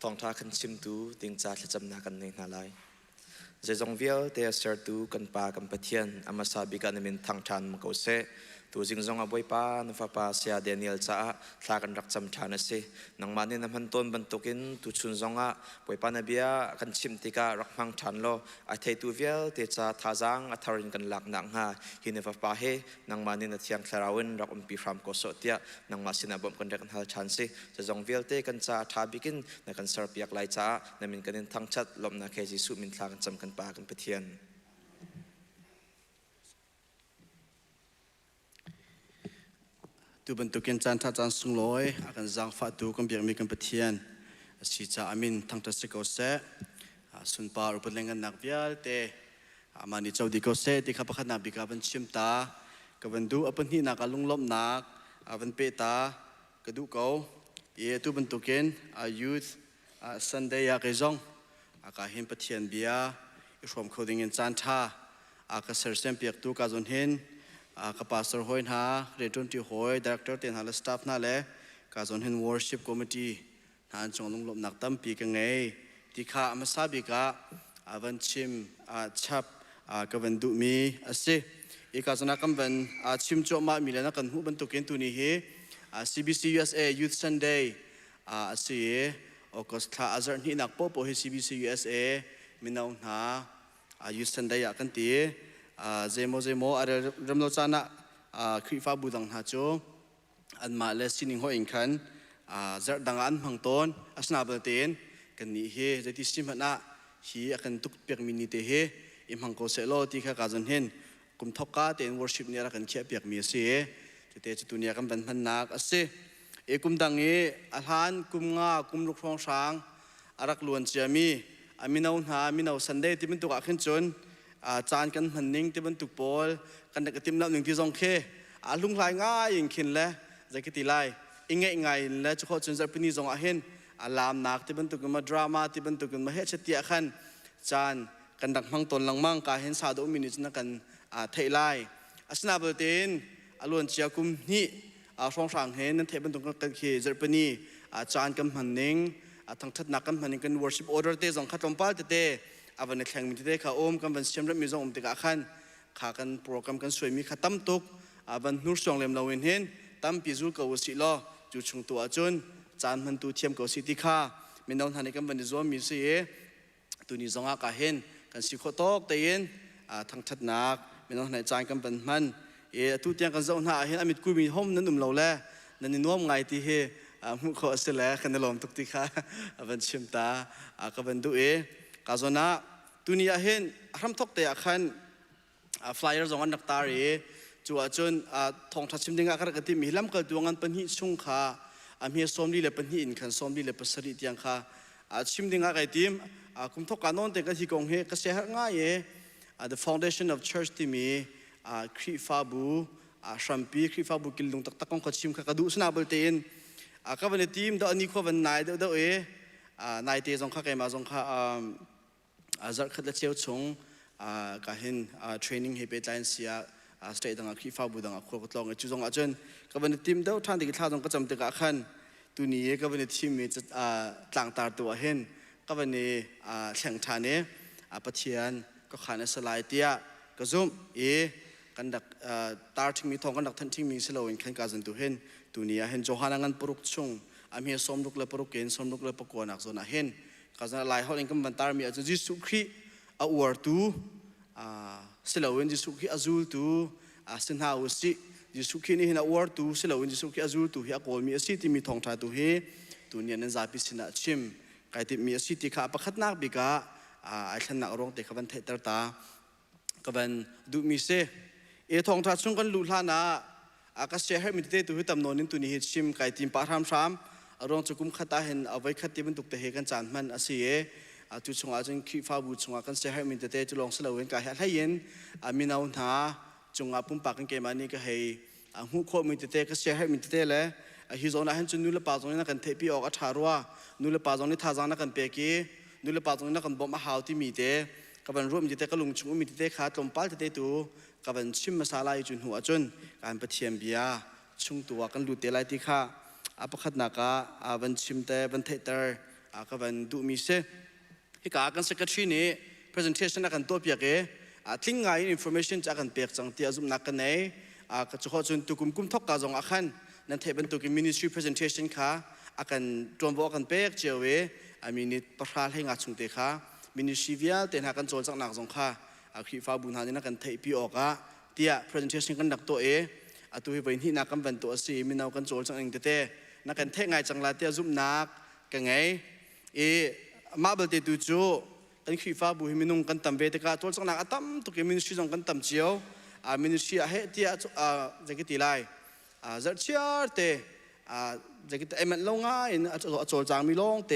องท่าคันชิมตูติงจ่าจะจำนากันในนาลายใจจงเวียลเตะเสือตูกันปากันปะเทียนอามาซาบิกันมินทางชันมะเขาเสตัวจิงจงอาบวยปานุฟ้าปาเสียเดนิเอลจ้าทากันรักจำชานะสินังมันนี่น้ำพันต้นบรรทุกินตุชุนจงอาบวยปานาเบียกันชิมติการักมังชันโลอาเทตูเวียลเตจ่าท่าจังอาทารินกันหลักนังฮาฮินฟ้าปาเฮนังมันนี่นัดยังคาราวินรักอุปฟรามโกโซเตียนังมาสินาบอมกันรักฮัลชันสิใจจงเวียลเตกันจ้าท่าบิกินนักกันเสิร์ฟยักไลจ้านามินกันทางชัดลมนาเคจิสุมินทากันจำกันปากันปะเทียนtu bentukin chan tha chan sung loi akan zang fa tu kom biak mi kan pathian si cha amin thang ta se ko se sun pa ru patlengan nak vial te amani chaudi ko se ti kha pakhat na bika ban chim ta ka ban du apan hi na ka lunglom nak avan pe ta ka du ko ye tu bentukin a youth sunday ya ke zong aka hin pathian bia ishom khoding in chan tha aka ser sem piak tu ka zon hin ka pastor hoi na return to hoi director ten hala staff na le ka zon hin worship committee han chong lung lom nak tam pi ka ngai ti kha amasabi ka avan chim chap ka van du mi ase e ka zona kam van chim cho ma mi le na kan hu ban to ken tu ni he CBC USA Youth Sunday ase August tha azar ni nak po he CBC USA minaw na Youth Sunday ya kan ti zemo are ramlo chana khrifa budang ha cho an ma le sining ho inkan zar dangan mangton asna balten kan ni he jati simana hi akan tuk pek minute he imhang ko selo ti kha kajan hen kum thoka ten worship ni ra kan khia pek mi se te chutunia kam ban phan nak ase e kum dangi alhan kum nga kum luk rong sang arak luan chiami aminau na minau sunday ti min tu ka khin chonจานกันหันนิ่งที่บรรทุกบอลกันนักติมน้ำหนึ่งที่ซองเคลุงลายง่ายอย่างขินและใจกิติไลอิงไงและจะขอจนจะเป็นนิจงอาเห็นลามนักที่บรรทุกกันมาดราม่าที่บรรทุกกันมาเฮชเตียขันจานกันดักมังตนลังมังกาเห็นสาธุมินิจนักกันเทไลสนาเบลตินล้วนเชียกุมนี่ช่องสางเห็นนั่นเทบรรทุกกันเคจะเป็นนี่จานกันหันนิ่งทั้งทัดนักกันหันนิ่งกัน worship order เตจงขัดลมป้าเตอาวันนี้แข่งมิตรเด็กข้าอมกันวันเช้าเริ่มมีจงอมติกาขันขากันโปรแกรมกันสวยมีขัดตั้มตุกอาวันนู้ส่งเล่มเราเห็นตั้มพิจูกับวสิล้อจูชงตัวจนจานมันตัวเทียมกับสิติข้าไม่น้องทันในกันวันนี้จงมีเสียตัวนี้จงอากาเห็นกันสิโคตกเตียนทั้งทัดนักไม่น้องในจานกันวันมันตัวเตียงกันจงหน้าเห็นอามิตรกุยมีห้องนั้นเราแลนั่นนี่น้อมไงที่เฮมุขเสลกันในลมตุกติข้าวันเช้าตากันวันดูกาโซนาตุนีอาเห็นรำทกเตะขันฟลายร์จงอันนักตารีจัวจนทองทัดชิมดิงอาคาร์กติมีลำเกิดดวงอันเป็นหิชุ่งขามีสมดีเลยเป็นหินขันสมดีเลยเป็นสริตียงขาชิมดิงอาไกติมคุมทกการนอนเตะกันที่กงเฮกเสียง่าย the foundation of church ที่มีคริฟาบูชัมปีคริฟาบูกิลลุงตักตักของขัดชิมขากระดูสนาบลเตนก็วันนี้ทีมเดอันนี้ขวันนายเดนายเตะจงข้าเกมาจงข้าจัดขัดเชี่ยวชงการเห็นเทรนนิ่งให้เป็นไลน์เสียสเตย์ดังคีฟ้าบูดังขวดลองจุดจงอาจารย์กับวันนี้ทีมเดาท่านที่ท่าจงก็จำติกาขันตัวนี้กับวันนี้ทีมมีจะต่างตาตัวเห็นกับวันนี้แข่งขันนี้ปะเทียนก็ขันสไลด์เตียก็ซุ่มกันดักตาทิ้งมีทองกันดักทันทิ้งมีสโลว์ขันการจันตัวเห็นตัวนี้เห็นโจฮานังกันปรุกชงมีสมลุกเลยปรุกเกณฑ์สมลุกเลยปกวนนักโซนเห็นก็จะไล่เขาเองก็บันตารมีอาจจะยิสุขีอวดตูเสลวินยิสุขีอาจูลตูสินหาอุสิยิสุขีนี่เห็นอวดตูเสลวินยิสุขีอาจูลตูเฮียกอลมีอาศิที่มีทองชาตูเฮตัวนี้นั่นจะพิสินะชิมไก่ที่มีอาศิที่ข้าประคัดนักบิกาไอ้ท่านนักร้องแต่ขบันเทตตาขบันดูมีเสทองชาชุ่งกันลุลานาก็เสียให้มีเตตัวที่ตำนวนนี้ตัวนี้ชิมไก่ที่ปาทามซ้ำรองจุกุมขัดตาเห็นเอาไว้ขัดที่บรรทุกเตะกันจานมันอาศัยจุดชงอาจจะขี้ฟ้าบูชงอากันเสียให้มีเตะจุลองสลาเวนกายให้เย็นมีนาหนาจงอาปุ่มปากกันเกมานี่ก็ให้หูโคมีเตะก็เสียให้มีเตะเลยฮิโซน่าเห็นจนนู่นละปาจงนี่นักกันเทปีออกอัฐารวานู่นละปาจงนี่ท่าจางนักกันเปกี้นู่นละปาจงนี่นักกันบ่มาหาวที่มีเตะกับวันร่วมมีเตะก็ลุงชงมีเตะขาตรงปั้ลเตะตัวกับวันชิมมาซาลายจุนหัวจนการปะเทียมเบียชงตัวกันดูเตะไรที่ข้าประคัดนักวันชิมเตะวันเทเตอร์ ก็วันดูมีเสฮิกากัน secretary นี้ presentation นักกันตัวเปียกทิ้งไง information จากกันเปียกจังเตียจุ่มนักกันไหนก็จะขอจนตุกุมกุมทอกกาจงอาคันนั่นเทเป็นตุกิ ministry presentation ค่ะอากันตรวจบอกกันเปียกเจียวมีนิดประทานให้งาชุงเตค่ะ ministry วิลเต็นหากันโจลจากนักจงค่ะขีฟ้าบุญหานี่นักกันเทปีออกเตีย presentation กันนักตัวตัวให้เป็นที่นักกันเป็นตัวสีมีนากันโจลจากเองเตนักกันเทไงจังลาเตียจุ่มนักกันไงมาเบลเตตูจูกันขีฟ้าบุญมีนุ่งกันตั้มเวทีกาโจลจากนักตั้มตุกิ ministry จงกันตั้มเจียวministry เฮตีจะกิติไลจัดเชียร์เตจะกิตมันลงง่ายโจลจางมีลงเต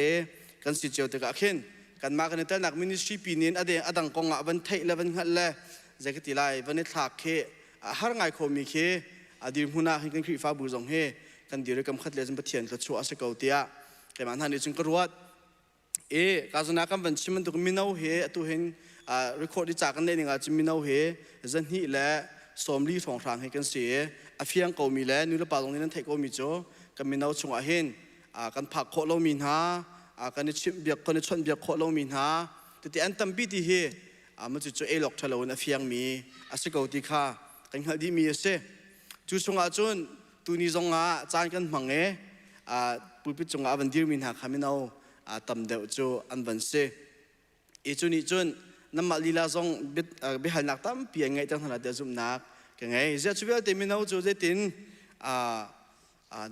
กันสิเจียวเตกะขึ้นกันมากันในแต่นัก ministry ปีนี้อดังกงวันเทเลวันหัดเลยจะกิติไลวันนี้ทักเคหาง่ายคมีเคดีมุนากันขีฟ้าบุญจงเฮกันดีเรื่องขัดเลี้ยงประเทศก็ชัวร์สกาวเตียแต่มันทันนี้จึงกระวัดการสนากันวันชิมันตุกมินเอาเฮตัวเห็นrecord ที่จากกันได้เนี่ยจะมีน้าเหจันนี่แหละสมรีของทางให้กันเสียเฟียงเกามีแล้วนู่นละป่าตรงนี้นั่นไทยก็มีโจกันมีน้าชงอาเห็นกันผักโคเรามีหากันชิมเบียกกันชนเบียกโคเรามีหาแต่อันตั้มปีที่เฮมันจะโจหลอกทะเลวนเฟียงมีสกาวที่ข้ากันหัดดีมีเสจู่ชงอาจนตัวนี้จงอาจานกันมังปุบปิจงอาวันดีมีหาขามีน้าตั้มเดียวโจอันวันเสจุนี่จนน้ำมันลีลาซองบิหันนักตั้มเปลี่ยนไงตั้งขนาดเดียวจุ่มนักกันไงเจ้าช่วยเต็มเอาจูเจติน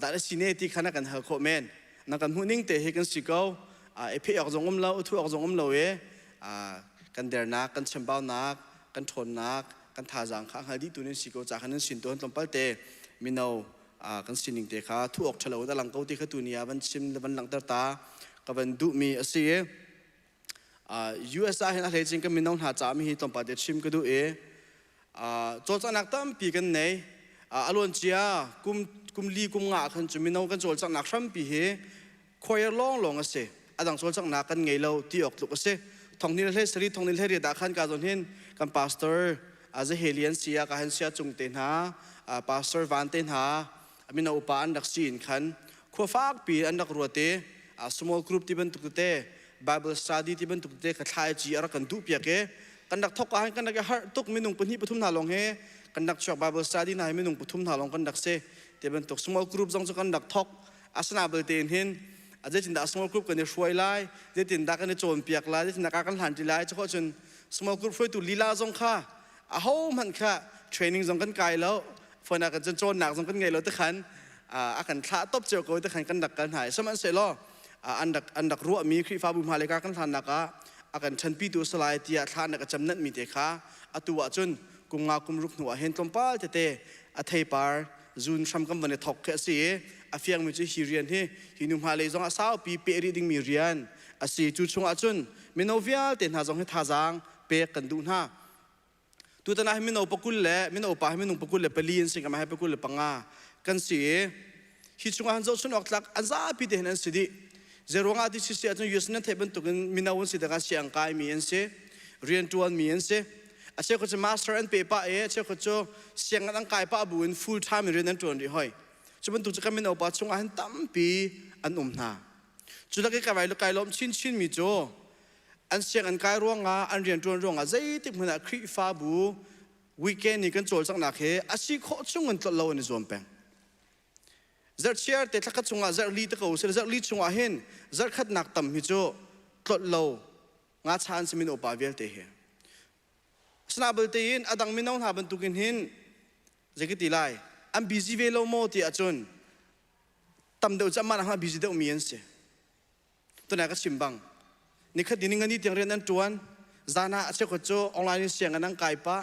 ดาร์สิเนติขนาดกันเฮอร์โคเมนนักกันหุ่นนิ่งเตะให้กันสิเกาเพี่ออกจงอมเล่าทุ่ออกจงอมเล่ากันเดินนักกันเชมบ้านักกันทนนักกันท่าจางข้างหาดีตัวนี้สิเกาจากนั้นสินตัวนั้นต้องไปเตะมินเอากันสินิ่งเตะขาทุ่ออกเฉลวแต่หลังเกาที่เขาตัวนี้วันชิมวันหลังตากับวันดุมีเสียUSA เห็นอะไรจริงก็มีน้องหาจามีตอนปัจจุบันชิมก็ดูโจทย์นักตั้มปีกันไหนอารมณ์เจียกุมลีกุมงาขันจุมีน้องกันโจทย์นักซ้ำปีเหคอยร้องลงเสียดังโจทย์นักกันไงเราที่ออกลุกเสียทองนี้เราเสรีทองนี้เราเรียดขันการจนเห็นกันพาสเตอร์จะเฮลียนเสียกันเสียจงเต็นหาพาสเตอร์วันเต็นหามีน้องอุปอันดักซีนขันขั้วฟากปีอันดักรัวเตsmall group ที่เป็นตุกเตBible study ที่เป็นตุกเตะขัดไล่จีอะไรกันดูเปียกกันดักทอกกันดักฮาร์ตุกมีนุ่งปนิปทุมนาลงกันดักชอบ Bible study นายมีนุ่งปทุมนาลงกันดักเสที่เป็นตุก small group จงจะกันดักทอกอาสนะเบลเตนเห็นอาจจะจินดา small group กันเนี่ยช่วยไล่จะจินดากันเนี่ยโจมเปียกไล่จะจินดากันหันจีไล่จะขอจน small group ช่วยตุลีลาจงค่ะโอ้มันค่ะ training จงกันไกลแล้วฝนกันจนโจนหนักจงกันไงแล้วตะขันกันท่าตบเจียวกันตะขันกันดักกันหายสมันเสร็จแล้วอันดักรัวมีคริฟ้าบุญมาเลกากันทานนักกันชันปีตัวสลายที่ทานนักจำนัดมีเตค่ะตัวจนกุมงากุมรุกหัวเห็นตรงป้าเตไทยปาร์จูนทำกันวันนี้ถกแค่เสียเฟียงมีจุฮิเรียนที่ฮินุมาเลจงอาสาวปีเปรีดิ่งมีเรียนสีจุดชงจนมินเอาเวียเต็นหาจงให้ท่าจางเปกันดูหน้าตัวตนาให้มินเอาปกุลเล่มินเอาป่าให้มินเอาปกุลเล่เปลียนสิ่งกันมาให้ปกุลเล่ปังอากันเสียฮิชงอันเจ้าชนออกหลักอันซาปีเดนันสิดีเจรวงอาทิตย์เสียจนยูสนันเทบันตุกันมินาวันสิเดกันเสียงกายมีเอ็นเซเรียนตัวมีเอ็นเซอาเช่ก็จะมาสเตอร์แอนด์เปป้าเช่ก็จะเสียงอันกายป้าบุญ full time เรียนนั่นตัวนี้ห้อยจะบันตุจะกันมินาปัจจุบันตั้มปีอันนาจุดละก็กลายกลายล้อมชินมีโจอันเสียงอันกายร่วงอันเรียนตัวร่วงใจติดมันคริฟ้าบูวีเกนนี่กันโจลสักนักเหอาชีพโคชงเงินตลอดในส่วนแปงจัดเชียร์แต่ถ้าขัดชงจัดลีตะกูเสร็จจัดลีชงอาเห็นจัดขัดนักต่ำมิโจตลอดงาชานสมินโอปาเวลเตะสนาบลเตียนอดังมินเอาหาบรรทุกินหินจะกิติไลอันบิซิเวลโมติอาจนต่ำเดียวจะมาหาบิซิเดอมีเอ็นเซตัวไหนก็ชิมบังนี่ขัดดินเงินนี่เตียงเรียนนั่นจวนจานาเชื่อขดโจออนไลน์เสียงกันนั่งไก่ปะ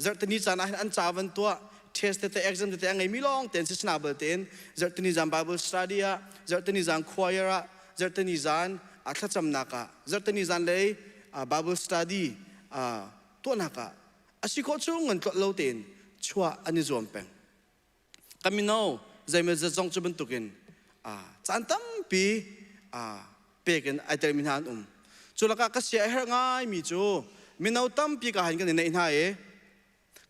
จัดนี่จานาอันจาวันตัวเทสต์แต่ exam แต่ไงมีลองเต็นสิสนาบลเตียนจัดนี่จาน Bible study อะจัดนี่จาน choir อะจัดนี่จานอัตจำนักอะจัดนี่จานเลย Bible study ตัวนักอะอาศัยข้อช่วงเงินเราเต็นชัวอันนี้จวมเป็นกามิโน่ใจมันจะจงจะบรรทุกินจานตั้มปีเปกันไอเตอร์มินานจุลกากเสียเหง่ายมีจูมิโน่ตั้มปีก็หันกันในหน้า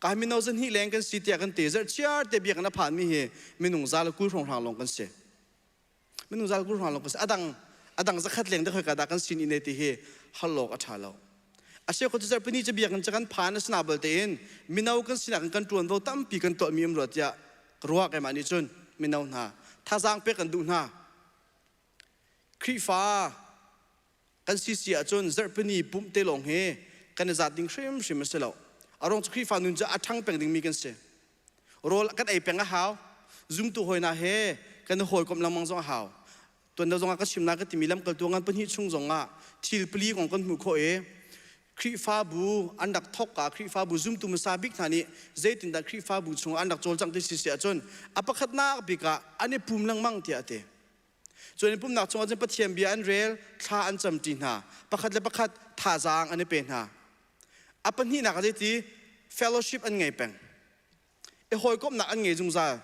กามิโน่จะหิเลงกันสิเตียกันเตะจะเชียร์เตะเบียกันผ่านมีเหมินุ่งซาลกูของทางลงกันเสียมินุ่งซาลกูของทางลงกันเสีย adang zakhat leng de khoi ka da kan sin ine ti hi halok athalo ase ko jar pani je biak kan chakan phan asna bal te in minau kan sina kan tuan vo tam pi kan to mi am rot ya ruwa ka mani chun minau na thazang pe kan du na khri fa kan si si a chun jar pani pum te long he kan za ding shrim shrim se lo arong khri fa nun ja athang peng ding mi kan se rol kan ai peng a haw zum tu hoi na he kan hoi kom lamang zong haw tuan da zonga ka shimna ka timilam kal tuangan pani chung zonga thil pli kong kan mu kho e khri fa bu andak thok ka khri fa bu zum tu musabik thani zaitin da khri fa bu chung andak chol chang te si sia chon apakhat na bika ane pum lang mang ti ate chon pum nak chung chen pathiam bi an rel tha an cham ti na pakhat le pakhat tha jang ane pe na apan hi na ka ti fellowship an ngai peng e hoi kom na an ngai jung za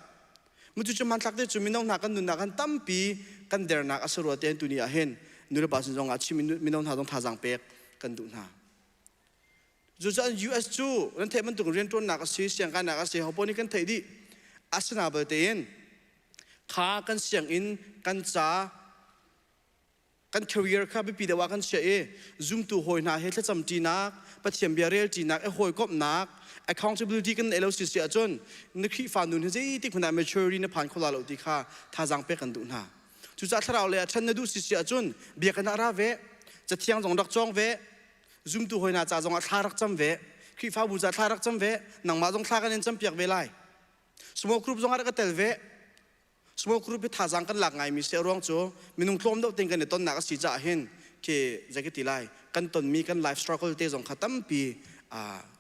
mutu chaman thak te chuminong na kan nun na kan tampi kan der na asro te tu ni a hen nure ba sin jong a chi minong na dong tha jang pek kan du na ju jan US chu ran the man tu rian ton na ka si siang kan na ka se hoponi kan thei di asna ba te in kha kan siang in kan cha kan career kha bi pi da wa kan se e zoom tu hoi na he thla cham ti na pathiam bia rel ti na e hoi kop nak accountability kan elo si sia chon ni khi fa nun he ti khuna maturity na phan khola lo ti kha tha jang pe kan du na chu cha thrau le than na du si sia chon bia kan ra ve cha thiang jong dak chong ve zoom tu hoi na cha jong a tharak cham ve khi fa bu cha tharak cham ve nang ma jong thla kan cham piak ve lai small group jong ara ka tel ve small group bi tha jang kan lak ngai mi se rong chu minung tlom do ting kan ton na ka si cha hen ke jaketi lai kan ton mi kan life struggle te jong khatam pi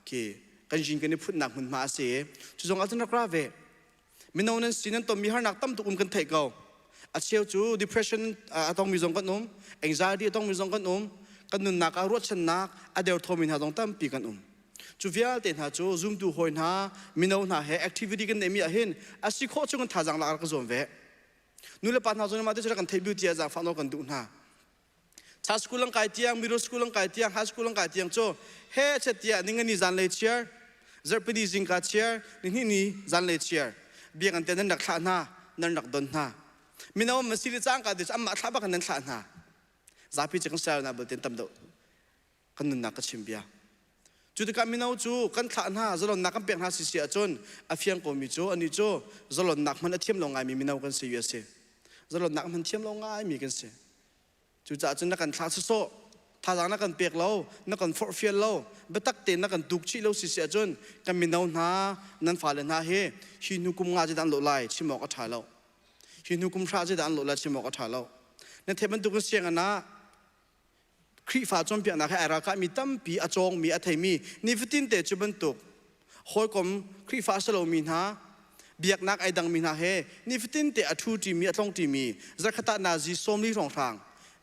ke kan jin kan ni phut nak mun ma se chu jong atna kra ve minong nan sinan to mi har nak tam tu kan thai kau a cheu chu depression atong mi jong kan anxiety atong mi jong kan kan nun nak a ruat chan nak a der thomin ha dong tam pi kan chu vial ten ha chu zoom tu hoi na minong na he activity kan nemi a hin a si kho chu kan tha jang la ka zom ve nu le pa na zon ma te kan thai beauty za fa no kan du na cha school ang kai tiang middle school ang kai tiang high school ang kai tiang cho he chetia ningani zan le chair zarpedi jingka chair ni zan le chair biak an ten nak thla na nan nak don na minaw masili chang ka dis amma thaba kan nan thla na zapi chang sa na bulten tam do kan nun na ka chimbia chu de ka minaw chu kan thla na zalon na kan pek na si sia chon afiang ko mi chu ani chu zalon nak man athiam lo ngai mi minaw kan se yese zalon nak man thiam lo ngai mi kan se chu cha chun na kan thla so tha jang na kan pek lo na kan for fiel lo betak te na kan duk chi lo si sia chon kan minaw na nan fa le na he hi nu kum nga je dan lo lai chi mo ka tha lo hi nu kum thra je dan lo la chi mo ka tha lo na the ban tu kan siang na khri fa chom pia na kha ara ka mi tam pi a chong mi a thai mi ni fitin te chu ban tu hoi kom khri fa salo mi na biak nak ai dang mi na he ni fitin te a thu ti mi a tlong ti mi zakhata na ji som li rong thang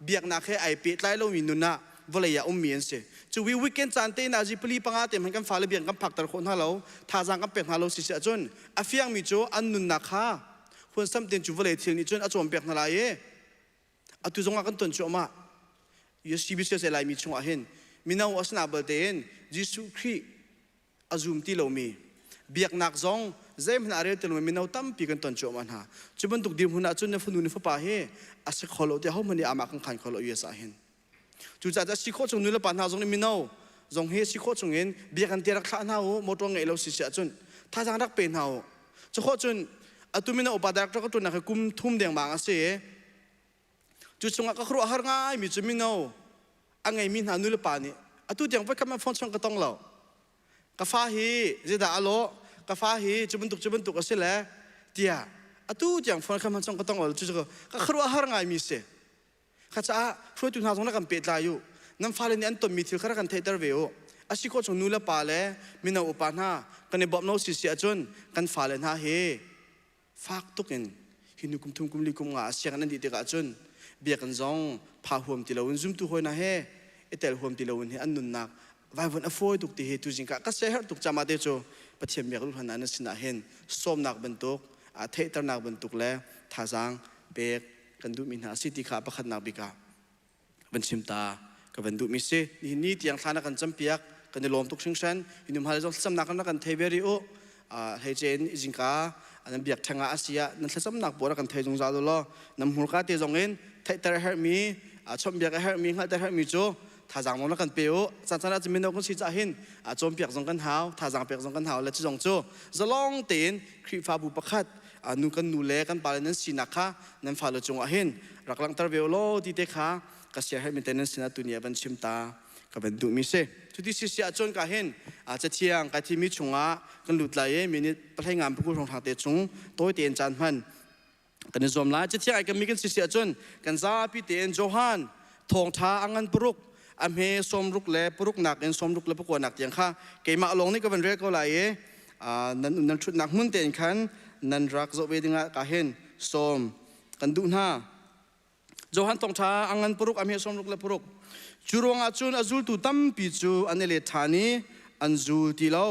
biak nak he ai pe tlai lo mi nu na volaya mi en se chu wi weekend chan te na ji pli panga te man kan fa le biak kan phak tar khon ha lo tha jang kan pe ha lo si se chon a fiang mi chu an nun na kha khon sam ten chu volai thil ni chon a chom pek na la ye a tu zonga kan ton chu ma yes si bis se lai mi chung a hen minaw asna bal te en jisu khri azum ti lo mi biak nak zong zem na re tel minaw tam pi kan ton chu man ha chuban tuk dim huna chun na phunu ni fa pa he ase kholo te ho mani ama kan khan kholo yes a hen chu cha si kho chung nu la pan ha zong ni minaw zong he si kho chung en biak an te rak kha na ho motong ngai lo si sia chun tha jang rak pe na ho chu kho chun atumina upadak ka tu na ka kum thum deng bang ase chu chunga ka khru har ngai mi chumino angai min hanu le pani atu deng pa kam phone chang ka tong lo ka fa hi zida alo ka fa hi chubuntuk asile tia atu deng phone kam chang ka tong lo chu ka khru har ngai mi se kha cha phoi tu na zong na kam pe tla yu nam fa le ni an to mi thil khara kan theater veo asi ko chung nu la pa le mina upa na kan ne bob no si si achun kan fa le na he fak tukin hinukum thum kum likum nga siang nan di te ka chun bia kan zong pha huam ti lo zum tu hoi na he etel huam ti lo he annun nak vai von afoi tuk ti he tu jing ka se her tuk chama de cho pathiam mek lu han an sina hen som nak bentuk a theater nak bentuk le tha jang pek kan du min ha city kha pakhat nak bika ban simta ka ban du mi se ni tiang thana kan champiak kan lom tuk sing san hinum hal jong sam nak kan theberi o he chen jingka an biak thanga asia nan thasam nak bora kan thejong za lo nam hurka te jong en thaitar her mi ชมเบียกให้มีให้แต่ให้มีโจถ้าจังมองนักกันเปียวจันทร์จะมีนกคนชี้จ่าหินจมเปียกสงกันหาวถ้าจังเปียกสงกันหาวแล้วจะจงโจจะลองเตีนครีฟ้าบุปขัดนูกันนูเล่กันปาเลนั้นสินักค่ะนั้นฟ้าเลยจงหินรักลังตระเวลโลดีเด็กค่ะก็เสียให้มีแต่นั้นสินะตุนีบันชิมตาก็เป็นดุมิเซทุกที่เสียจนก็เห็นอาจจะเที่ยงกับที่มีชงอ่ะกันหลุดไหลมีนิดประเทศงานพวกคุณทางเตจงโต้เตียนจันพันกันในส่วนหลายจะเที่ยงกันมีกันเสียจนกันซาพิเตียนโจฮันทองท้าอังกันปรุกอเมสมรุกเล่ปรุกหนักเอ็นสมรุกเล่ปรุกหนักอย่างค่ะเกี่ยมาลงนี่ก็เป็นเรื่องก็ไหลนั้นชุดหนักมุ่นเตียนขันนั้นรักโจเวดิงะก็เห็นสมกันดูหน้าโจฮันทองท้าอังกันปรุกอเมสมรุกเล่ปรุกจูรวงอาจุนอาจุลตุตั้มปีจูอันเอเลธานีอันจูตีเลา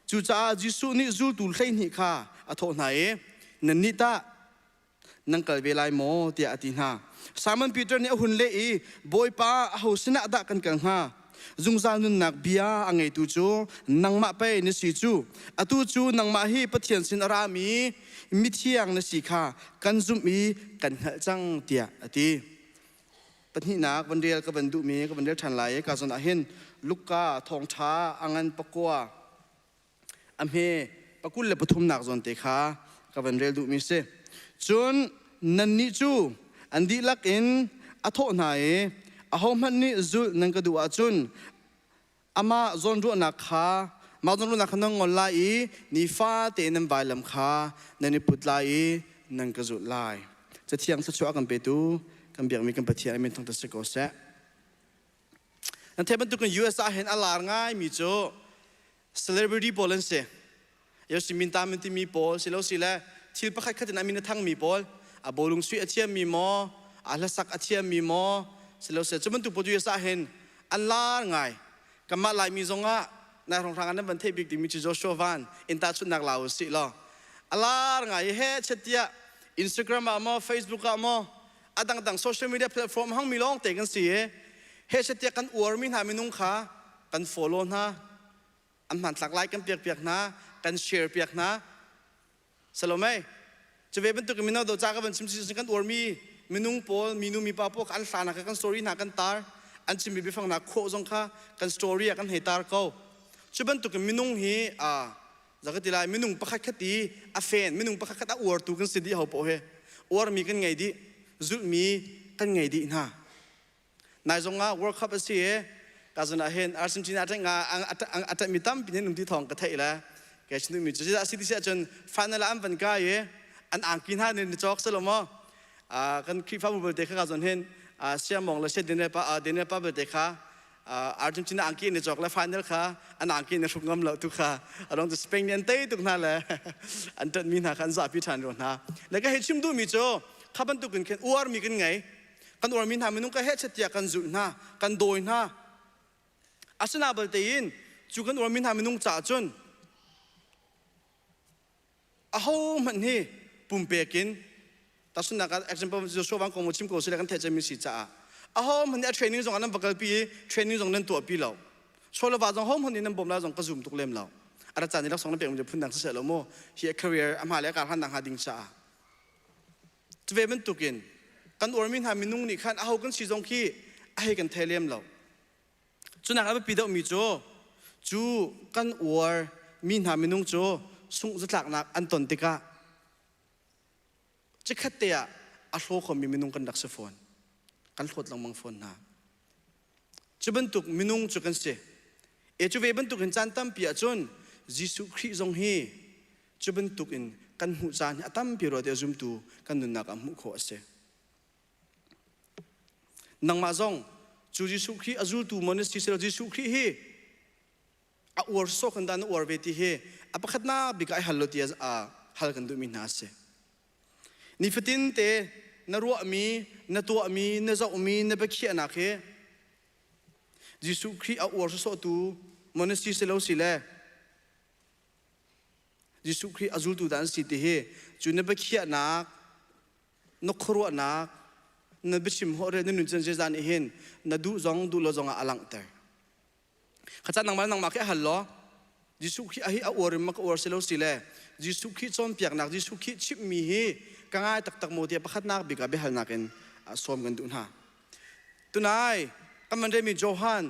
จูจ้าจิสุนิจูตุลเซนิค่ะอโทไหนนันนิตานังกัลเวลายโมเตียอตินาสามันปีเตอร์เนี่ยหุ่นเล่บอยป้าเอาสนะดักกันกันฮะจุงจานุนนักเบียอังไงตูจูนังมาไปนิสิจูอตูจูนังมาฮีปะเทียนสินรามีมิเทียงนิสิค่ะกันจุมีกันเหจังเตียอติปนินักวันเดียกับวันดุมีกับวันเดียทันไหลกาสนาเห็นลูกกาทองช้าอังอันปะกัวอเมปะกุลเลปทุมนักจนเตค่ะกับวันเดียดุมีเสจนนันนิจูอันดีลักอินอโทนายอาหอมันนี่จุนังกดูอาจุนอามาจนรู้นักค่ะมาจนรู้นักนังงอลไลนิฟ้าเตนันใบลำค่ะนันนิพุทไลนังกจุไลจะเที่ยงสักชั่วกันไปดูกันเบียงมีกันปะเทียนมีทั้งตัวสกอเซนั่นเทปมันตุกัน USA เห็นอลาร์ง่ายมีโจ celebrity บอลนั่นเสียยศมินตามินที่มีบอลสิแล้วสิแลทิลปะขัดขัดนั้นมีนทั้งมีบอลบอลลุงสุยอาเทียมมีมอลสักอาเทียมมีมอสิแล้วเสียจมันตุปดู USA เห็นอลาร์ง่ายกันมาลายมีจงอ่ะในทางนั้นบันเทบิกดิมีจิโจชัววันอินตาชุดนักลาวสิล้ออลาร์ง่ายเฮ้เช็ดยา Instagram อ่ะมอ Facebook อ่ะมอต่างโซเชียลมีเดียแพลตฟอร์มห้องมีลองเตะกันสิเฮ้เสียกันอวดมินหามินุงขากันฟอลโล่นะอันหันหลักไลค์กันเปียกๆนะกันแชร์เปียกนะสโลไม่จะเว็บเป็นตัวกันมินาโดจากกันชิมชิมกันอวดมีมินุงโปมินุมีป้าพวกอันสานักกันสตอรี่นักกันตาร์อันชิมบีฟังนักโคจงค่ะกันสตอรี่กันเฮตาร์เขาจะเป็นตัวกันมินุงฮีจากที่ไรมินุงประคัดคดีอาเฟนมินุงประคัดอวดตัวกันสิดีเขาโปเฮอวดมีกันไงดีจุดมีกันไงดีนะนายจงอ่ะ World Cup สิกาญจนาเห็นอาร์เซนตินาทั้งอัตมิตัมปีนี้นุ่มที่ทองกระเทยแล้วแกฉันมีจุดที่สิที่เสียจนฟันนั่นละอันเป็นกายอันอ่างกินห้าในจอกสโลมกันคลิปฟ้าบุบเตะข้ากาญจนเห็นเสียมองแล้วเสียเดนเนป้าเบเตะข้าอาร์เซนตินาอ่างกินในจอกแล้วฟันนั่นข้าอันอ่างกินในชุกงำเหล่าทุกข้าอารมณ์จะสเปนเนียนเต้ตุกนั่นแหละอันตัดมีนาขันซาพิธันรอนฮะแล้วก็เห็นชิมดูมีโจข้าบรรทุกกันแค่อวดมีกันไงกันอวดมีทำมันนุ่งก็เฮ็ดเสียกันจุดนะกันโดยนะอาสนะเบลตีนจูกันอวดมีทำมันนุ่งจ่าจนอาหูมันนี่ปุ่มเปียกินแต่สุนัข example จะช่วยบางคนมุชิมโกสิแล้วกันเทจะมีสิจ่าอาหูมันเนี่ยเทรนนิ่งส่งอันนั้นบักกปีเทรนนิ่งส่งนั้นตัวปีเราช่วยเราว่าส่งห้องมันนี่นั่นบ่มเราส่งกระซุ่มตุกเล่มเราอาจารย์นี่เราส่งนั้นเปียมันจะพูดดังเสียแล้วโม่เฮีย career อามาแล้วการหันดังหาดิ่งจ่าจะเว็บมันตุกินกันอวดมินหามินุงนี่ขันเอากันสีจงขี้ให้กันเทเลียมเราจุนักเอาไปปีดมีโจจูกันอวดมินหามินุงโจสุงจะหลักนักอันตนติกะจะขัดเตะอาโลของมินุงกันดักเซฟอนกันขดลังมังฟอนนะจะบรรทุกมินุงจุกันเสจะเว็บบรรทุกกันจันตั้มปีจนยิสุคริจงฮีจะบรรทุกอินกันหูจานอัตั้มปีรอเดียจุมตูกันนุนักอัมุขเสนังมาจงจูจิสุครีอาจูตูมันสิเสลจิสุครีฮีอวอร์โซกันดานอวอร์เวทีฮีอปะขัดนาบิกไอฮัลโลตีฮัลกันดูมินาเสนี่ฟตินเตนรัวมีนตัวมีนเจ้ามีนเบคียนักเฮจิสุครีอวอร์โซตูมันสิเสลสิเลจิสุครีอาจูตูดานสิเตฮีจูนเบคียนักนกครัวนักนั่นเป็นชิมหัวเรื่องนึกจนเจจานเห็นนั่นดูโลจงอาลังเตอร์ข้าจัดนังมาแค่ฮัลโหลจิสุขีอาฮิอวริมักอวรเซลสิเลจิสุขีจอมเปียกนักจิสุขีชิบมีฮีกังไงตักโมเดียประคัดนักบิกาเบฮัลนักเองสวมกันดูนะจ ตุนายกำมันเรมีโจฮัน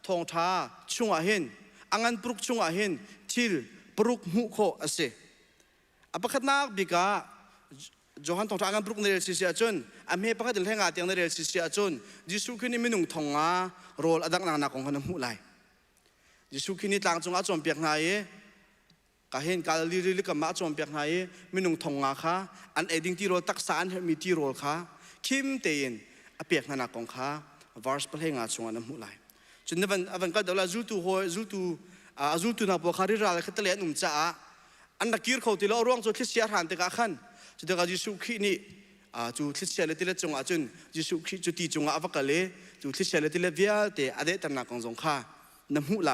ทองท้าชุงอาหินอังันปรุกชุงอาหินทิลปรุกมุโคอาเซอปะขัดนักบิกาโจฮันทองท้าอังันปรุกในเรสิเสียจนอเมปะขัดเรื่องงานที่ในเรสิเสียจนยิสุขินี่มินุงทองอาโรลอดักนางนักของขนมหูไหลยิสุขินี่ต่างจงอาจอมเปียกนายกาเห็นกาลีริกมาจอมเปียกนายมินุงทองอาค่ะอันเอดิงที่โรตักสานมีที่โรค่ะคิมเตียนอเปียกนานักของค่ะวาร์สเปลงอาจงอันหูไหลจนในวันก็เดี๋ยวเราจูตูนับว่าคาริราเลขัดเลี้ยนุ่มจ้าอันนักกีฬาเขาที่เราร่วงจุดที่เสียหันติกาขันจุดที่เราจิสุขีนี่จุดที่เสียเลยที่เราจงอาจนจิสุขีจุดที่จงอาฟักเลยจุดที่เสียเลยที่เราเวียเตะอเดตันนักของสงข้าน้ำหูไหล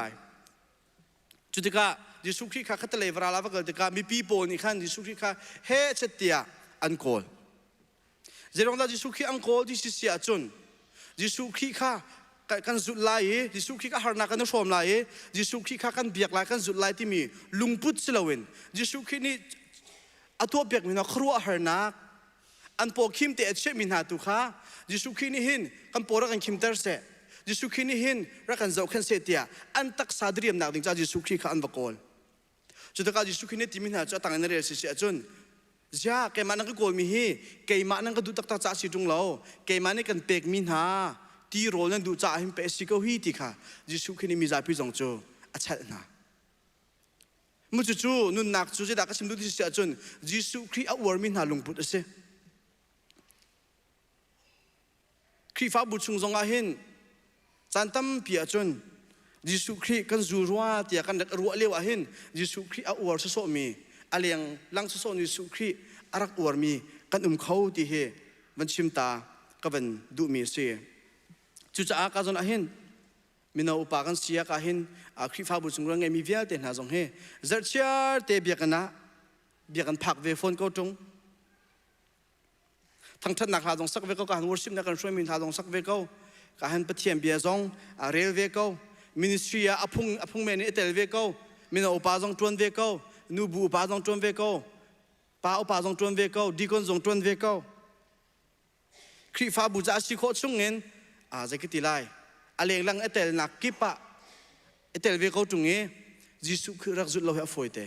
จุดที่ก็จิสุขีข้าขัดเลยเวลาเราฟักเลยติกามีปีโป้นี่ขันจิสุขีข้าเฮเชติยาอันโกลเจรองเราจิสุขีอันโกลที่เสียจนจิสุขีข้ากันสุดไล่ยิสุขีข้าหานักกันชมไล่ยิสุขีข้ากันเบียกไล่กันสุดไล่ที่มีลุงพุทธสิลาวินยิสุขีนี่อัตัวเบียกมีนักครัวหานักอันโปคิมเตะเชมินาตุข้ายิสุขีนี่หินกันโปรักกันคิมเตอร์เสยิสุขีนี่หินรักกันเจ้าขันเสตียอันตักสาดเรียมนักดิ้งจ้ายิสุขีข้าอันบกอลจุดที่การยิสุขีนี่ที่มีนาจ้าต่างกันเรื่องสิเสียจนจ้าเกมานักโกลมีฮีเกมานักก็ดูตักตาจ้าสิจุงเราเกมานี่กันเปกมินาที่โรนันดูจ่าหิมเปสิโกฮีติค่ะยิสุขีนี่มีใจพิจงโจอัจฉริยะมุจจูนุนนักจูเจดักสิมดูที่เสียจนยิสุขีอวอร์มินหาลุงพุทธเสครีฟ้าบุชุงจงอาหินจันตั้มเปียจนยิสุขีกันจูรัวเตียกันเด็กรัวเลี้ยวอาหินยิสุขีอวอร์สุโสมีอะไรยังลังสุโสยิสุขีอารักอวอร์มีกันเขาที่เฮวันชิมตาก็เป็นดูมีเสียจุดจ้าการจนอาหินมินาอุปการเสียการหินครีฟ้าบุษงเรื่องไงมีเวียเตนหาจงเฮเจอเชียร์เตเบียกันนะเบียกันพักเวฟอนก็จงทั้งทัดนักหาจงสักเวก็การวอร์ชิมนักการช่วยมินหาจงสักเวก็การหินปะเทียมเบียจงเรลเวก็มินิสทรีอพุงเมนเอเตลเวก็มินาอุปาจงจวนเวก็นูบูอุปาจงจวนเวก็ป้าอุปาจงจวนเวก็ดีคนจงจวนเวก็ครีฟ้าบุษอาศิโคชงเงินจะคิดที่ไรอะไรลังเอเตลนักกิปะเอเตลเวเขาจุงเงี้ยยิสุคือรักจุดเราเหรอฝอยเตะ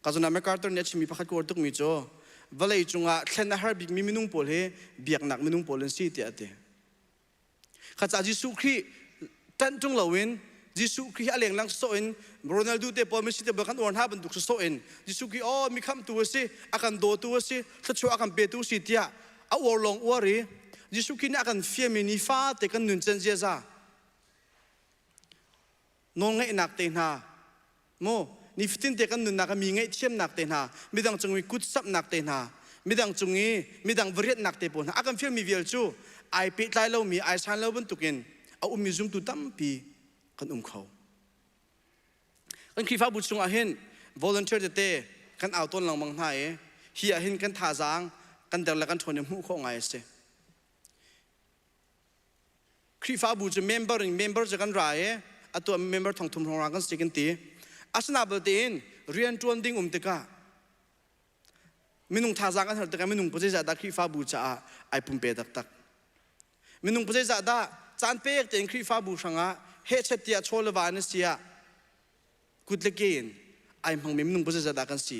ก็จะนำมาการ์ตูนเนี่ยชิมีพักกูตุกมิโจเวลาจุงอ่ะเช่นอาหารบิ๊กมีมินุงโพลเฮเบียกหนักมินุงโพลนซีเตะเตะข้าจะยิสุคือตันจุงเราเว้นยิสุคืออะไรลังโซอินโรนัลโดเตะบอลไม่ใช่เตะบอลกันวันห้าบันทุกโซอินยิสุคือมีคำตัวสิอาการโดตัวสิถ้าชัวอาการเปตัวสิเตียเอาวอลลงวอรียิสุขีนี่อาการเฟียมินิฟ้าแต่กันนุนเจนเจซ่านงไงหนักเตน่าโมนี่ฟิตินแต่กันนุนนักมีไงเทียมหนักเตน่ามีดังจงมีกุศลหนักเตน่ามีดังจงมีดังบริษหนักเตปนอาการเฟียมีเวลจูไอปิดไล่เรามีไอชันเราบนตุกินเอามีซุ่มตุตั้มปีกันเขากันคีฟ้าบุษงอาเห็น volunteer เตะกันเอาต้นหลังบางไห้เฮียเห็นกันท่าจางกันเดินแล้วกันทนยังหูข้องไงเสครีฟ้าบูจะ member จะกันไรอัตัว member ทองทุ่มทองรังกันสิกันตีอาสนาบดีนเรียนจวนดิ้งติกามินุงท่าจางกันเหรอติกามินุงปุจจาดาครีฟ้าบูจะไอปุ่มเปตักมินุงปุจจาดาจานเปกเต็งครีฟ้าบูสังะเฮเชติยาโชลวานเสียกุดเล็กเกินไอมังมินุงปุจจาดากันสิ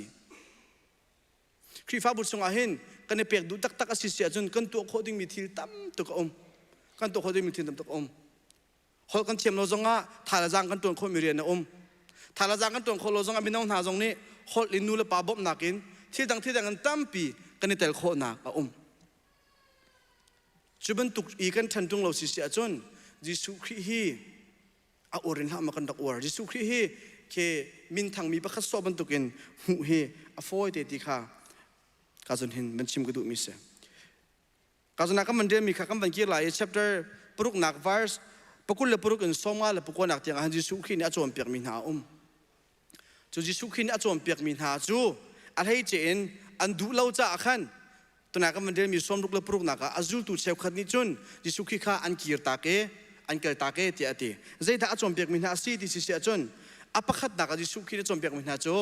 ครีฟ้าบูสังะเห็นกันเปกดูตักสิเสียจนกันตัวโคดิ้งมีทิลตั้มตัวก็กันตัวคนที่มีทีมตกคนกันเทียมเราจงอ่ะถ่ายละจังกันตัวคนมีเรียนนะถ่ายละจังกันตัวคนเราจงอ่ะมีน้องหาจงนี้คนลินูและป่าบบนักินที่ดังกันตั้มปีกันในแต่ละคนนักจุบันตุกอีกันทันตุงเราสิเสียจนยิสุคริฮีอาอรินหามากันตักอวร์ยิสุคริฮีเคมินทางมีประคัตสอบันตุกินหูเฮอฟอยเตติค่ะกาจนเห็นมันชิมกระดูกมิเสกาจนักมันเรียนมีข้ากันบันกี้หลาย chapter ปรุกนัก verse ปกุลเลปรุกอินสมาเลปกุลนักเตียงอันยิสุขีนี่อาจวนเปียกมินหาจูยิสุขีนี่อาจวนเปียกมินหาจูอะไรเจนอันดูเล่าจ้าขันตัวนักมันเรียนมีสมรุกเลปรุกนักอาจุลตูเชฟขัดนิจุนยิสุขีข้าอันกีร์ตาเกอันเกิดตาเกเตียตีใจถ้าอาจวนเปียกมินหาสีที่สิเสียจนอปขัดนักยิสุขีนี่อาจวนเปียกมินหาจู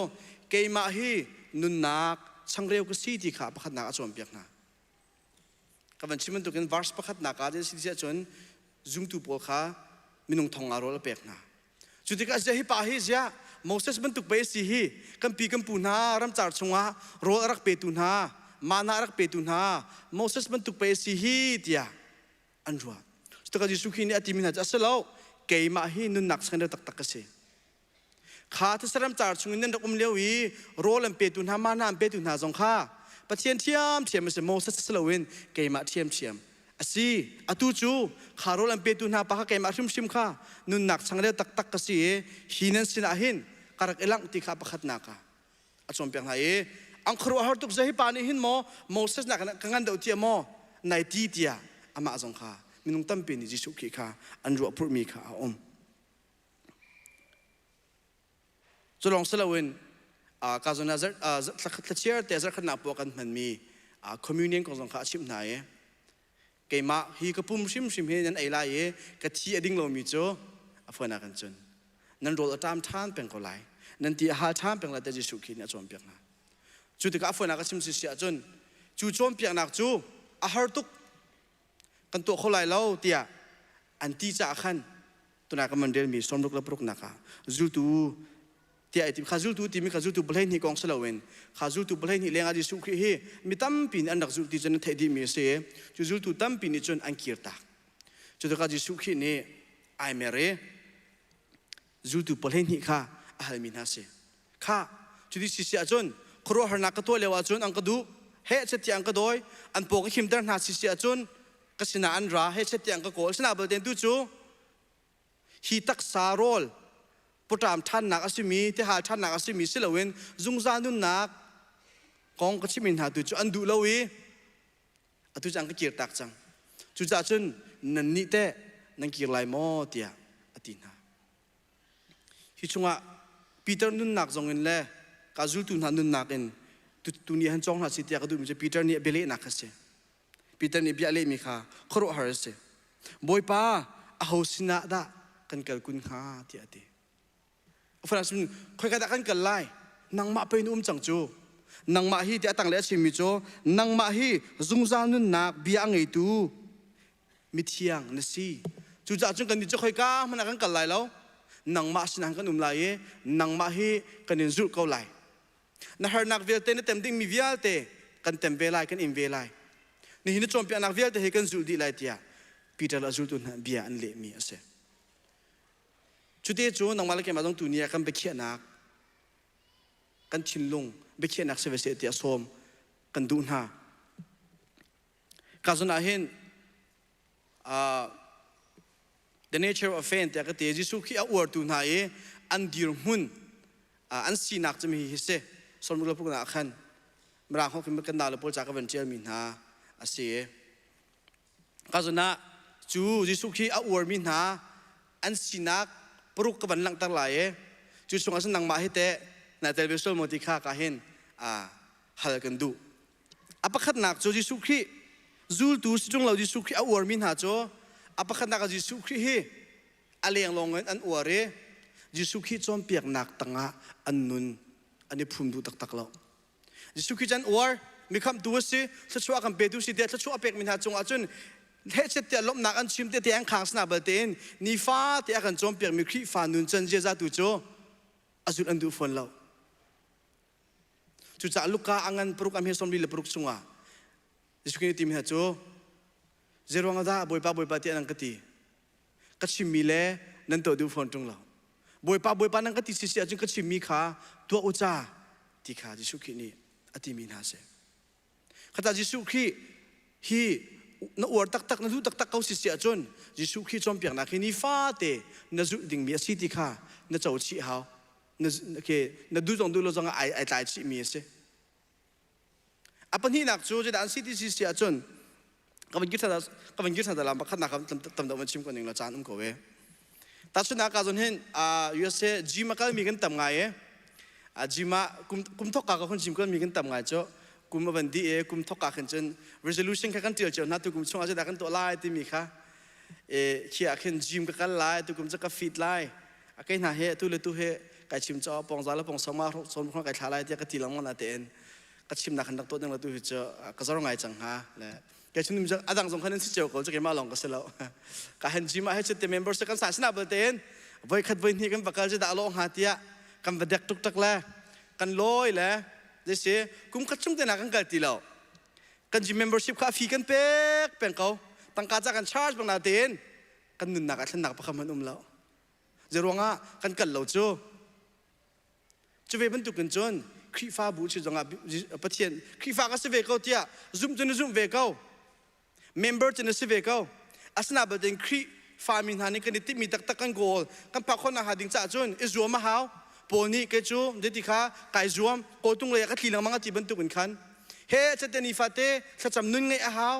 เกยมาฮีนุนนักช่างเร็วก็สีที่ข้าอปขัดนักอาจวนเปียกนัก กับวันชิมันตุกินวาร์สประคัดนักอาจจะสิ่งเสียจนจุงตูปอลข้ามินุงทองอารมณ์เปกนะจุดที่ก็จะฮิปาฮิเสียโมเสสมันตุกไปสิฮิกัมปีกัมปูนารำจาร์ชงะโรรักเปตุนามานารักเปตุนาโมเสสมันตุกไปสิฮิเดียอันรัวสุดท้ายสุขีนี่อธิมินาจะเสลาเกยมาฮินุนนักสังเดตักตักเสียข้าที่สรำจาร์ชงนั้นดักเลี้ยววีโรลัมเปตุนามานาเปตุนาจงข้าปะเทียนเทียมมันเสโมเสสเสลาวินเกยมาเทียมอาศัยอตุจูข้าโรลัมเปตุนาปะข้าเกยมาชิมข้านุนนักสังเดตักตักเสียหินันสินาหินการเอลังติข้าประคัดนักอาจารย์เปียงไห้อังครัวฮาร์ตุกจะให้ปานิหินโมเสสนักกังเดาเทียมในที่เดียอามาจงข้ามินุงตั้มเป็นจิสุขีข้าอันรัวพูดมีข้าจะลองสละวินการจนาจะเชื่อแต่จะขนาดพวกกันมันมีคอมมูนิยนของสังฆาชิมไหนเกี่ยมาฮีกปุ่มชิมเห็นนั้นไอ้ไรกะที่อดิ้งเรามีโจอาฟังนักันจนนั่นโดนตามท่านเป็นก็ไรนั่นที่หาท่านเป็นอะไรแต่จิสุขีเนี่ยจอมเปียกนะจุดที่ก็อาฟังนักชิมเสียจนจู่จอมเปียกนักจู่อาหารตุกกันตัวเขาไหลเล่าเตียอันที่จะขันตัวนักมันเดินมีสมรุกและปลุกนักจู่ตัวที่ไอ้ที่ข้าจู่ตัวที่มีข้าจู่ตัวเปลี่ยนที่กองสลาวินข้าจู่ตัวเปลี่ยนที่เลี้ยงอาจิสุขีมีตั้มปีนอันดักจู่ที่จนเทดีมีเสียจู่ตัวตั้มปีนจนอันเกียรตักจู่ตัวอาจิสุขีนี่ไอเมเร่จู่ตัวเปลี่ยนที่ข้าอาหารมีนาเสียข้าจู่ที่สิเสียจนครัวหนักตัวเลวจนอันกระดูเฮเสตียงกระโดยอันปกขิมเดินหาสิเสียจนก็สินาอันราเฮเสตียงกระโกลสินาเบลเดนตู้จู่ฮีตักซาโรลปุตรามท่านนักอาศิมีที่หาท่านนักอาศิมีสิลาวินจุงซานุนนักกองกชิมินหาตุจูอันดูลาวีอัตุจังก็เกียรตักจังจุจ่าจนนันนี่เตนังเกียรไลโมเตียอตินาฮิชงะปีเตอร์นุนนักจงเงินเล่กาจูตุนหานุนนักเองตุนี้ฮันจงหาสิเตียก็ดูมันจะปีเตอร์นี่เบลเล่นักเสียปีเตอร์นี่เบลเล่มีข้าครบหาเสียบอยป้าอาหูสินาดากันเกิดคุณข้าเตียตีฝรั่งซึ่งคอยกระดักกันกันไล่นางมาเป็นจังจูนางมาฮีที่ตั้งเลี้ยชิมิโจนางมาฮีจุงจานุนนักเบียงไอตูมิเทียงนสีจู่จ่าจุงกันดิจะคอยก้ามันนักกันไล่แล้วนางมาสินังกันไล่นางมาฮีกันดินจุเขาไล่น่าหานักเวลเตนเต็มดิ้งมีเวลเตกันเต็มเวลกันอิมเวลนี่หินจอมเปียนักเวลเตให้กันจุดีไล่เตียปีเตอร์ละจุตุนเบียอันเละมีเสจุดที่จูนางมาเลกมาตรงตัวนี้กันไปเขียนนักกันชินลงไปเขียนนักเสวเสตียสมกันดูน่าการสนใจเห็นthe nature of faith แต่ก็เตจิสุขีอวดตัวน่าอันดีร์มุนอันสีนักจะมีฮิเซสมมุติเราพูดกันขันมรางเขาขึ้นมากันดาวแล้วพูดจากกันเจอมินาอาเซียการสนใจจูจิสุขีอวดมินาอันสีนักปรุกกับบันลังตั้งหลายจุดสงสัยนังมาให้เตะในเทเลวิชันมติค่าการเห็นฮัลกันดูอัปขัดนักจูจิสุขีจูตูสิจงเราจิสุขีอวดมินหาโจอัปขัดนักจิสุขีเฮอะไรอย่างลงเงินอันอวดเรจิสุขีจอมเปียกนักตั้งอันนุนอันนี้พุ่มดูตักเราจิสุขีจันอวดมีคำตัวสิถ้าชัวกันเปดูสิเดียถ้าชัวเปียกมินหาจงอาจุนเฮ้เสตียลบนักอันชิมเตียงข้างสนาเบลเตนนิฟ้าเตียกันจอมเปียกมีครีฟ้านุนจันเจจาตุโจอาจุดอันดูฝนเราจุดจากลูกค้าอังกันปรุกอเมซอมลีเลปรุกสุงาดิสกินทีมีฮัจโจเจรวังดาบอยป้าเตียนังกตีกัดชิมมีเล่นั่นตัวดูฝนตรงเราบอยป้านังกตีสิเสียจึงกัดชิมมีขาตัวอุจาที่ขาดิสุกินี่อติมีนาเสขณะดิสุกิฮีนอวดตักนั่นดูตักเขาสิเสียจนจิสุขีจอมเปียกนักนี่ฟ้าเตนั่นจุดดิ่งมีสิที่ข้านั่นเจ้าชี้เขานั่นดูจงไอ้ตายชี้มีเสอัปนี้นักจูจะด่านสิที่สิเสียจนก็เป็นกิจแต่ละประคัดนักตำมันชิมกันหนึ่งละจานก็เว้แต่สุดนักการจนเห็นยูเอจีมาก็มีกันตำไงจีมาคุมทอกก็คนชิมกันมีกันตำไงเจ้ากุมบันดีกุมทอกกันจน resolution แค่กันเดียวเจ้านัดตุกุมช่วงอาจจะได้กันตัวไล่ที่มีค่ะเขี่ยขึ้นจิมกันไล่ตุกุมจะกับฟีดไล่อะไรน่าเฮตุเลตุเฮไก่ชิมจ้าปองซาแล้วปองสมาสมคนไก่ทาไล่ที่ก็ตีหลังมันอาเตนก็ชิมนักขันตักตัวนึงแล้วตุเจ้าก็จะร้องไงจังฮะและ แกชุนมิจะอดังสงคันนั้นสิเจ้าก็จะแกมาลองก็เสร็จแล้วการเห็นจีมาให้จุดเต็มเมมเบอร์สกันศาสนาเบลเตนไว้ขัดไว้นี่กันประกาศจะด่าลงหาเตียกันประเด็กตุกตักแลกันลอยแหละเดี๋ยวเสียกุมขัดชุ่มเตนักกันกันตีแล้วกันจีเมมเบอร์ชิพค่าฟรีกันเป๊กเป็นเขาตั้งการจากกันชาร์จบางนาเตนกันนุนหนักอันหนักประคำมันแล้วจะร้องอ่ะกันเหล่าจูจะเวบรรทุกกันจนครีฟ้าบูชิจงอ่ะประเทศครีฟ้าก็เสเวเขาเตียซุ่มจนซุ่มเวเขาเมมเบอร์จนเสเวเขาอาสนาบดินครีฟ้ามินหานี่กันติมีตักกันโกลกันพักคนอาหารดิ่งจ่าจนอิจวมมาหาวปนี่เกจูเดติขาไก่จวมโกตุงเลยก็ทีหลังมังกรจีบรรทุกกันขันเฮ้จะเตนิฟาเต้จะจำนุนไงอาหาว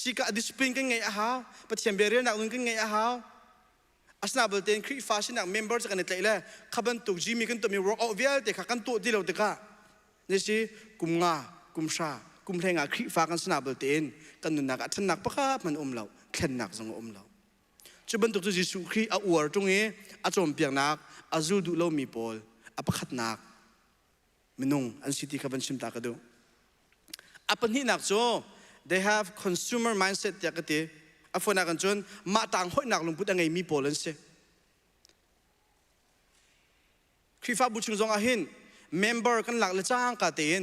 สิกาดิสปลินกันไงอาหาวประเทศเบรียนักนุนกันไงอาหาวอาสนาบดินครีฟ้าชินักเมมเบอร์จะกันในเลยขับรรทุกจีมีกันตัวมี work out เวลแต่ขันตัวที่เราเด็กะนี่สิกุมงากุมชากุมเพลงอ่ะครีฟ้ากันสนาบดินกันนุนนักอันนักปะครับมันเราแค่นักสังเราจะบรรทุกตัวจิสุครีอาอวร์ตรงนี้อาจอมเปียงนักอาจูดูโลมีปอลอาประคัดนักมินุงอันสิที่ขับบัญชิมตากระดูอาปัญหานักโจ they have consumer mindset อย่างกันที่อาฝนนักกันจนมาต่างห้อยนักลงพุทธไงมีปอลนั่นสิครีฟ้าบุชงจงอาหิน member กันหลักเลยจ้างกันเตียน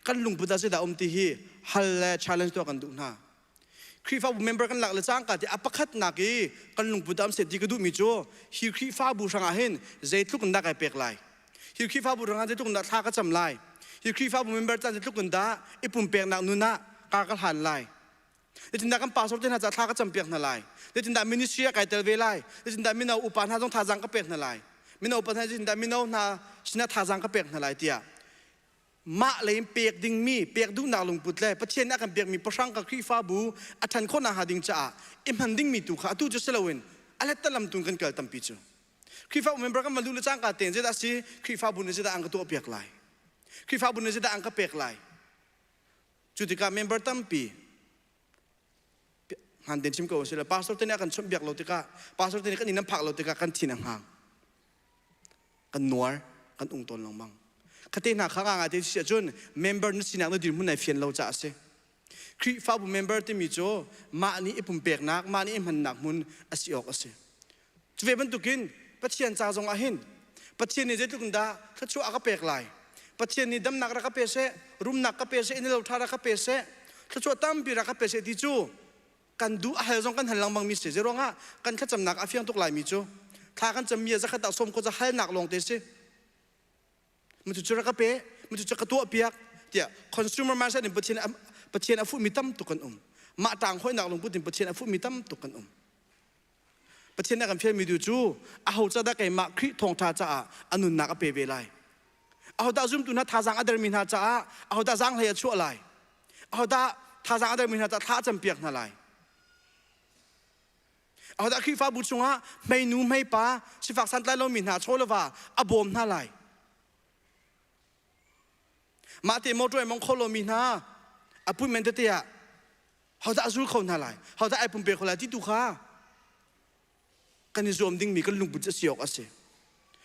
กันลงพุทธเสดาอมตีฮีฮัลเล challenge ตัวกันดูนะครีฟ้าบุ member กันหลักเลยจ้างกันที่อาประคัดนักอีกันลงพุทธอัมเสดีก็ดูมิโจฮิครีฟ้าบุชงอาหินใจทุกคนได้ไกลเปียกไลฮิครีฟ้าบุชงอาหินทุกคนได้ท่าก็จำไลฮิครีฟ้าบุ member จันทุกคนได้อีปุ่มเปียกนักนุนะการกระหันไลเดี๋ยวจินดากันป่าสอบเจนหาจะท่าก็จำเปียกนั่นไลเดี๋ยวจินดามินิสเซียไก่เตลเวไลเดี๋ยวจินดามินาอุปาหาต้องท่าจังก็เปียกนั่นไลมินาอุปาหาจินดามินาหน้าชินาท่าจังก็เปียกนั่นไลเตียมาเลยเปียกดิ่งมีเปียกดูนาลงปุดเลยประเทศนักกันเปียกมีประชังกับครีฟ้าบูอัฐันคนอาหารดิ่งจ้าอิมหันดิ่งมีตุขาตู้จะเสลวินอะไรตะลำตุนกันเกิดตั้มปีจูครีฟ้าบูเมมเบอร์กันมาดูเลยจ้างกันเต็นจะได้สิครีฟ้าบูเนี่ยจะได้อังกตัวเปียกไหลครีฟ้าบูเนี่ยจะได้อังกเปียกไหลจุดที่การเมมเบอร์ตั้มปีหันเดินชิมก็เสร็จแล้วพาสตัวนี้กันชมเบียกเราติกาพาสตัวนี้กันนี่น้ำผักเราติกากันทีนังห่างกันนัวกันอุ้งตนลงมั่งคดีหนักข้างอาทิตย์เสียจนเมมเบอร์นั่นสินักเราดื่มหุ่นในเฟียนเราจะเสียครีฟ้าบุเมมเบอร์ที่มีโจมานี่ไอ้ปุ่มเปียกนักมานี่ไอ้มันหนักมุนอาศัยออกอาศัยจะเว็บมันตุกินปัจเจียนจ่าจงอาหินปัจเจียนนี่จะตุกันดาถ้าชัวอาก็เปียกไหลปัจเจียนนี่ดำหนักรักเปเสรุมหนักก็เปเสอินเราท่ารักเปเสถ้าชัวตั้มปีรักเปเสที่จูกันดูอะไรจงกันหันหลังบางมิสเจร้องอ่ะกันแค่จำหนักอาเฟียงตุกไหลมีโจถ้ากันจำมีจะขัดต่อสมก็จะให้หนักลงเตสิมันจะรักเปมันจะกระตัวเปียกเดี๋ยว consumer mindset ในประเทศอาฟุมีตั้มตุกันมาต่างห้อยหนักลงพูดถึงประเทศอาฟุมีตั้มตุกันประเทศนักการเพียรมีดูจูอาหูจะได้ไก่มาคริทองทาจ้าอนุนักเปเวไลอาหูตาซุ่มตุนัทาจังอัดมินหาจ้าอาหูตาจังเฮียชั่วไลอาหูตาทาจังอัดมินหาจ้าท่าจำเปียกนั่นไลอาหูตาคริฟ้าบุชงะไม่นูไม่ป้าสิฝากสันไลเรามินหาโชลว่าอบอมนั่นไลมาเตโมตัวมงคลมีนาอปุเมนเตียเขาจะสู้เขาหน้าไหลเขาจะไอ้ปุ่มเปียกคนละที่ตุขากันนี่รวมดิ้งมีกันลุงบุญจะเสียกอาศัย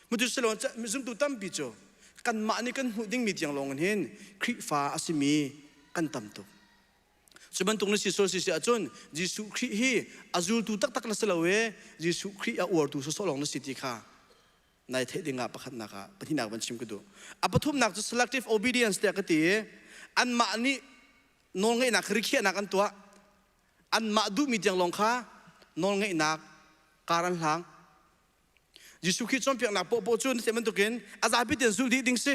มันจะสลอนจะมีซุ่มตุตั้มปีโจกันมานี่กันหูดิ้งมีอย่างลงกันเห็นคริฟ้าอาศัยมีกันตั้มตุส่วนตรงนี้สิโซสิเสียจนยิสุคริฮีอาจูตุตักละสลาเวยิสุคริอาอวร์ตุสลองนสิติขาในเทดิงาประคันนักปฏินักบัญชิมก็ดูอาปทุมนักจะ selective obedience แต่ก็ตีอันมานี่นองไงนักริเคียนักอันตัวอันมาดูมีจังลงค้านองไงนักการันหลังยิสุคิดจอมเพียงนักโปจุนเสมันตุกินอาจารย์พิเศษสุดที่ดิ้งสิ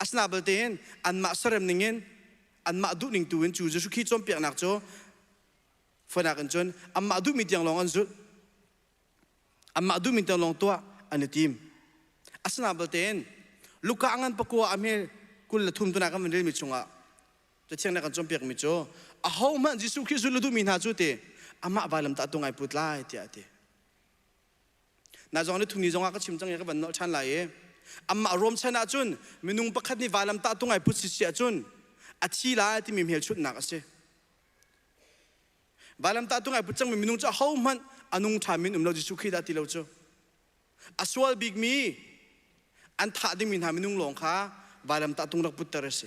อาสนาเบลเตนอันมาเสริมนิ่งอันมาดูนิ่งตัวจูยิสุคิดจอมเพียงนักโจฝนักกันจนอันมาดูมีจังลงอันสุดอันมาดูมีจังลงตัวอันนี้ทีมอาสนาเบลเตนลูกอังอันปะกัวอเมริกุลทุ่มตัวนักมันเรียนมิชงะจะเชียงนักกันจอมเปียกมิโจอาเขามันยิสุคริสต์ลุดูมินหาจุดเตอามาบาลมตาตรงไอพุทธไล่เตียเตน่าจงนี่ทุ่งนี้จงอาก็ชิมจังยังก็บันนอชันไล่อามาอารมณ์ชนะจุนมินุงประคัดนี่บาลมตาตรงไอพุทธสิเสียจุนอาชีไล่ที่มีเหี่ยวชุดหนักเสบาลมตาตรงไอพุทธจังมินุงจะเขามันอนุงทามินเรายิสุคริสต์ที่เราโจอาสวลบิกมีอันท่าดิ้งมินหามินุงหลงค้าบาลมตาตรงรักพุทธเรศ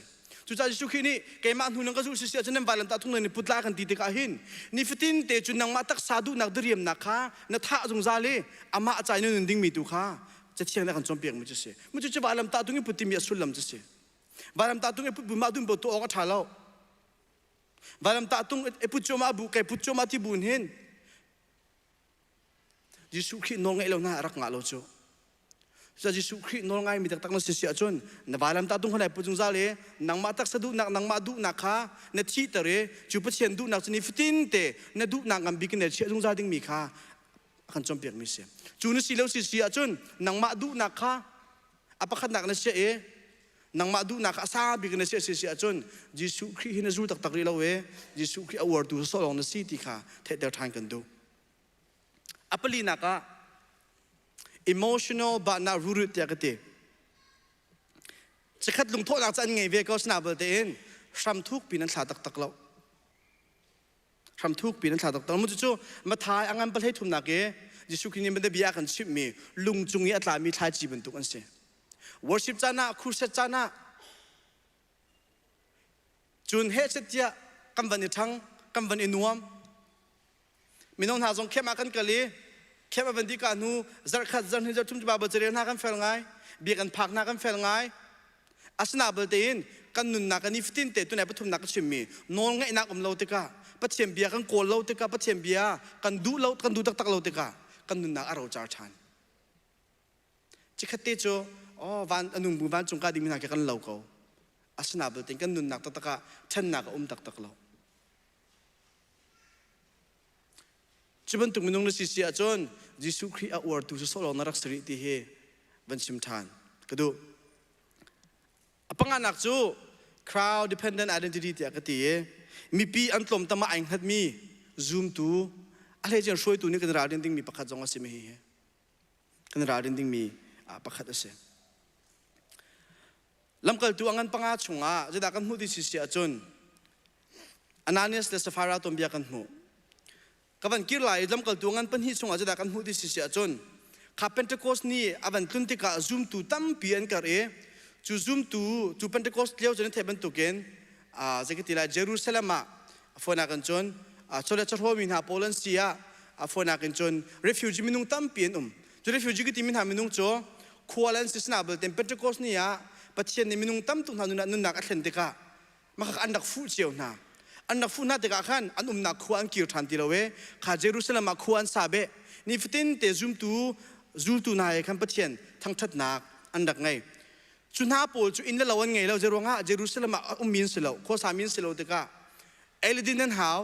จุดสุขีนี่เกมาหนุนังก็สุเสียจนนั้นบาลัมตาทุ่งนี่พุทธลากันตีติกาหินนี่ฟิตินเตจุนังมาตักสาดุนักเรียมนักข้านักท่าจงซาเลอามาอาจารย์นึงดิ้งมีตุข้าจะเที่ยงแล้วกันจอมเปียกมันจะเสียมันจะบาลัมตาทุ่งนี่พุทธิมีสุลลัมจะเสียบาลัมตาทุ่งนี่พุทธมาดุนบตัวออกท่าเล่าบาลัมตาทุ่งพุทธโจมาบุกพุทธโจมาที่บุญเห็นยิสุขีนองไงเราหน้ารักงาเราโจจะยิสุขีนองไงมีตักตักนั่นเสียจนนบาลัมตาตุ้งคนไหนปุจจงซาเลนังมาตักสะดุนักนังมาดุนักข้าเนชีตะเรจูปเชียนดุนักสนิฟิตินเตเนดุนักกันบิกเนเชียจงซาดิ้งมีข้าขันจอมเปียกมีเสียจูนสิเลวสิเสียจนนังมาดุนักข้าอปะขันนักนั่นเสียนังมาดุนักซาบิกเนเชียจนยิสุขีหินจูตักตักเรลาเวยิสุขีอวอร์ดูสโลงนั่นสิติข้าเทเดลทานกันดูอปลีนักemotional but not rooted อย่างเดียวจะคัดลงโทษอาจจะไงเวก็สนาบเดนทำทุกปีนั้นสาตักตักเราทำทุกปีนั้นสาตักตักมันจู่ๆมาทายอังอันประเทศทุ่มนักยิสุคินีมันได้บิยากันชิบมีลุงจุงยีอัตลามีทายจีบนตุกันเสีย worship จานะครูเซจานะจุนเฮเซตียกำวันอิทังกำวันอินัวมมีน้องหาจงเข้มมากันกะลีแค่มาเป็นที่การนูจัดขัดจัดหินจัดทุ่มจุบาบเจริญหน้ากันเฟลไงเบียกันพักหน้ากันเฟลไงอาสนาเบลเตนกันนุนนักกันนิฟิตินเตตัวไหนปฐุมนักชิมมีนอนไงนักอมเลาติกาปัจเจียมเบียกันโกลเลาติกาปัจเจียมเบียกันดูเลากันดูตักตักเลาติกากันนุนนักอารมณ์จารชันจิขัดเตโจอ๋อวันอนุบุวันจงการดิมินักกันเลาเขาอาสนาเบลเตนกันนุนนักตักตักฉันนักตักตักเลาจุบันตุมินุงนสิเสียจนยิสุครีอวอร์ดูสโซลนรักสริติเฮบันชิมทานก็ดูปังงานนักจู crowd dependent identity ที่กติเอมีปีอันตรมตมาอังหัดมี zoom ตูอะไรจะช่วยตัวนี้กันราดินดิ้งมีประคัดจงอาศัยไม่เฮกันราดินดิ้งมีประคัดอาศัยลำเกิดตัวงันปังงานชงจะได้กันหูดิสิเสียจนอนานิสและซาฟาราตัวเบียกันหูกับวันกิรไลลำเกิดตัวงันเป็นฮิตส่งอาจจะได้กันหูดิสิเสียจนข้าเป็นเทโคสนี่อาวันตุนติกาซูมตูตั้มเปลี่ยนกันจูซูมตูเป็นเทโคสเลี้ยวจนเทเป็นตุกินจะกิติลาเยรูซาเล็มฝนอากันจนโซเลชโรมินหาโปแลนด์เซียฝนอากันจนรีฟิวจีมินุงตั้มเปลี่ยนจูรีฟิวจีกิติมินหามินุงโจควอลันซิสนาเบลเต็มเป็นเทโคสนี่ปัจเจียนในมินุงตั้มตุนหานุนักอัตเลนติกามาขักอันดักฟูเจียวนาอันนักฟูนัดเด็กขันอันนักขวานคิวทันทีละเวข้าเยรูซาเล็มขวานซาเบนี่ฟิตินเตซูมตูนายขันปัจเจียนทั้งทัดนักอันดักไงจุนหาปูจุอินเลวันไงเราจะร้องฮะเยรูซาเล็มมินสิเราข้อสามินสิเราเด็กเอลิดินนั้นหาว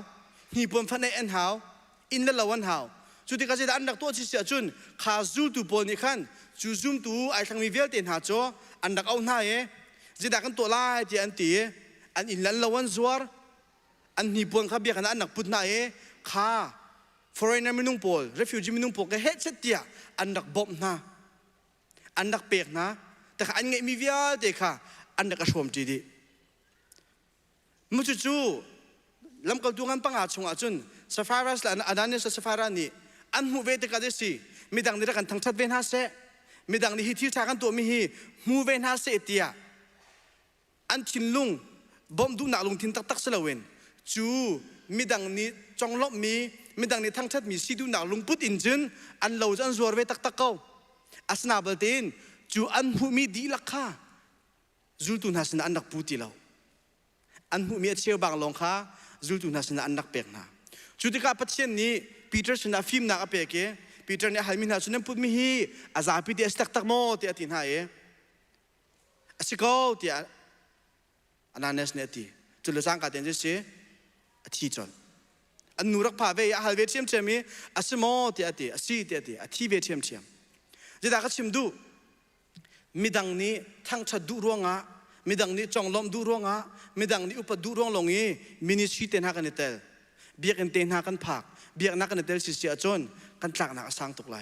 ฮีปนฟันในอันหาวอินเลวันหาวจุดที่เขาจะอันดักตัวที่เสียจุนข้าซูตูปนนี่ขันจูซูมตูไอ้ทั้งมีเวลเต็นหาโจอันดักเอาหน้าจะดักกันตัวลายที่อันตีอันอินเลวันซัวร์อันนี้ปนข้าเบียกันอันนักพุทธนาข้า foreigner มินุงโพล refugee มินุงโพลก็เฮ็ดเสตียอันนักบ่มนะอันนักเปียกนะแต่ข้าอันไงมีวิญญาณเด็กข้าอันนักกระชมจีดีมุจจูลำกับดวงอันปังอาชงอาจุนซาฟารัสและอันนั้นซาฟารานี่อันหูเวติกาเดสิมีดังนี้กันทั้งชัดเวนฮาเซมีดังนี้ที่ทากันตัวมีฮีหูเวนฮาเซเตียอันชินลุงบ่มดูหนักลงทินตักสลาเวนจูมีดังนี้จงลบมีดังนี้ทั้งชัดมีสิดูหนักลงพุทอินจินอันเราจะอันซัวร์เวตักเขาอาสนาเบลตินจูอันหูมีดีลักข้าจูตุนฮัสนาอันนักพุทธิเราอันหูมีเชี่ยวบางลงข้าจูตุนฮัสนาอันนักเปียกนาจูติกาปัจเจนนี้ปีเตอร์ชนะฟิล์มนักเปียกปีเตอร์เนี่ยฮัลมินาชนะพุทธมีฮีอาซาพิเดสตักโมเตียตินหายอาสิโกเตียอันนั้นเนสเนตีจุลสังกัดเดนเจที่จนอันนูรักพาเวียฮัลเวทีมเชมีอาสโมเตียติอาซีเตียติอาที่เวทีมเชมจะได้ก็ชิมดูมีดังนี้ทั้งชัดดูร่วงมีดังนี้จงล้อมดูร่วงมีดังนี้อุปดูร่วงลงงี้มินิชีเตนหากันเตลเบียกันเตนหากันผักเบียกนักกันเตลสิเสียจนกันหลักนักสร้างตุกไหล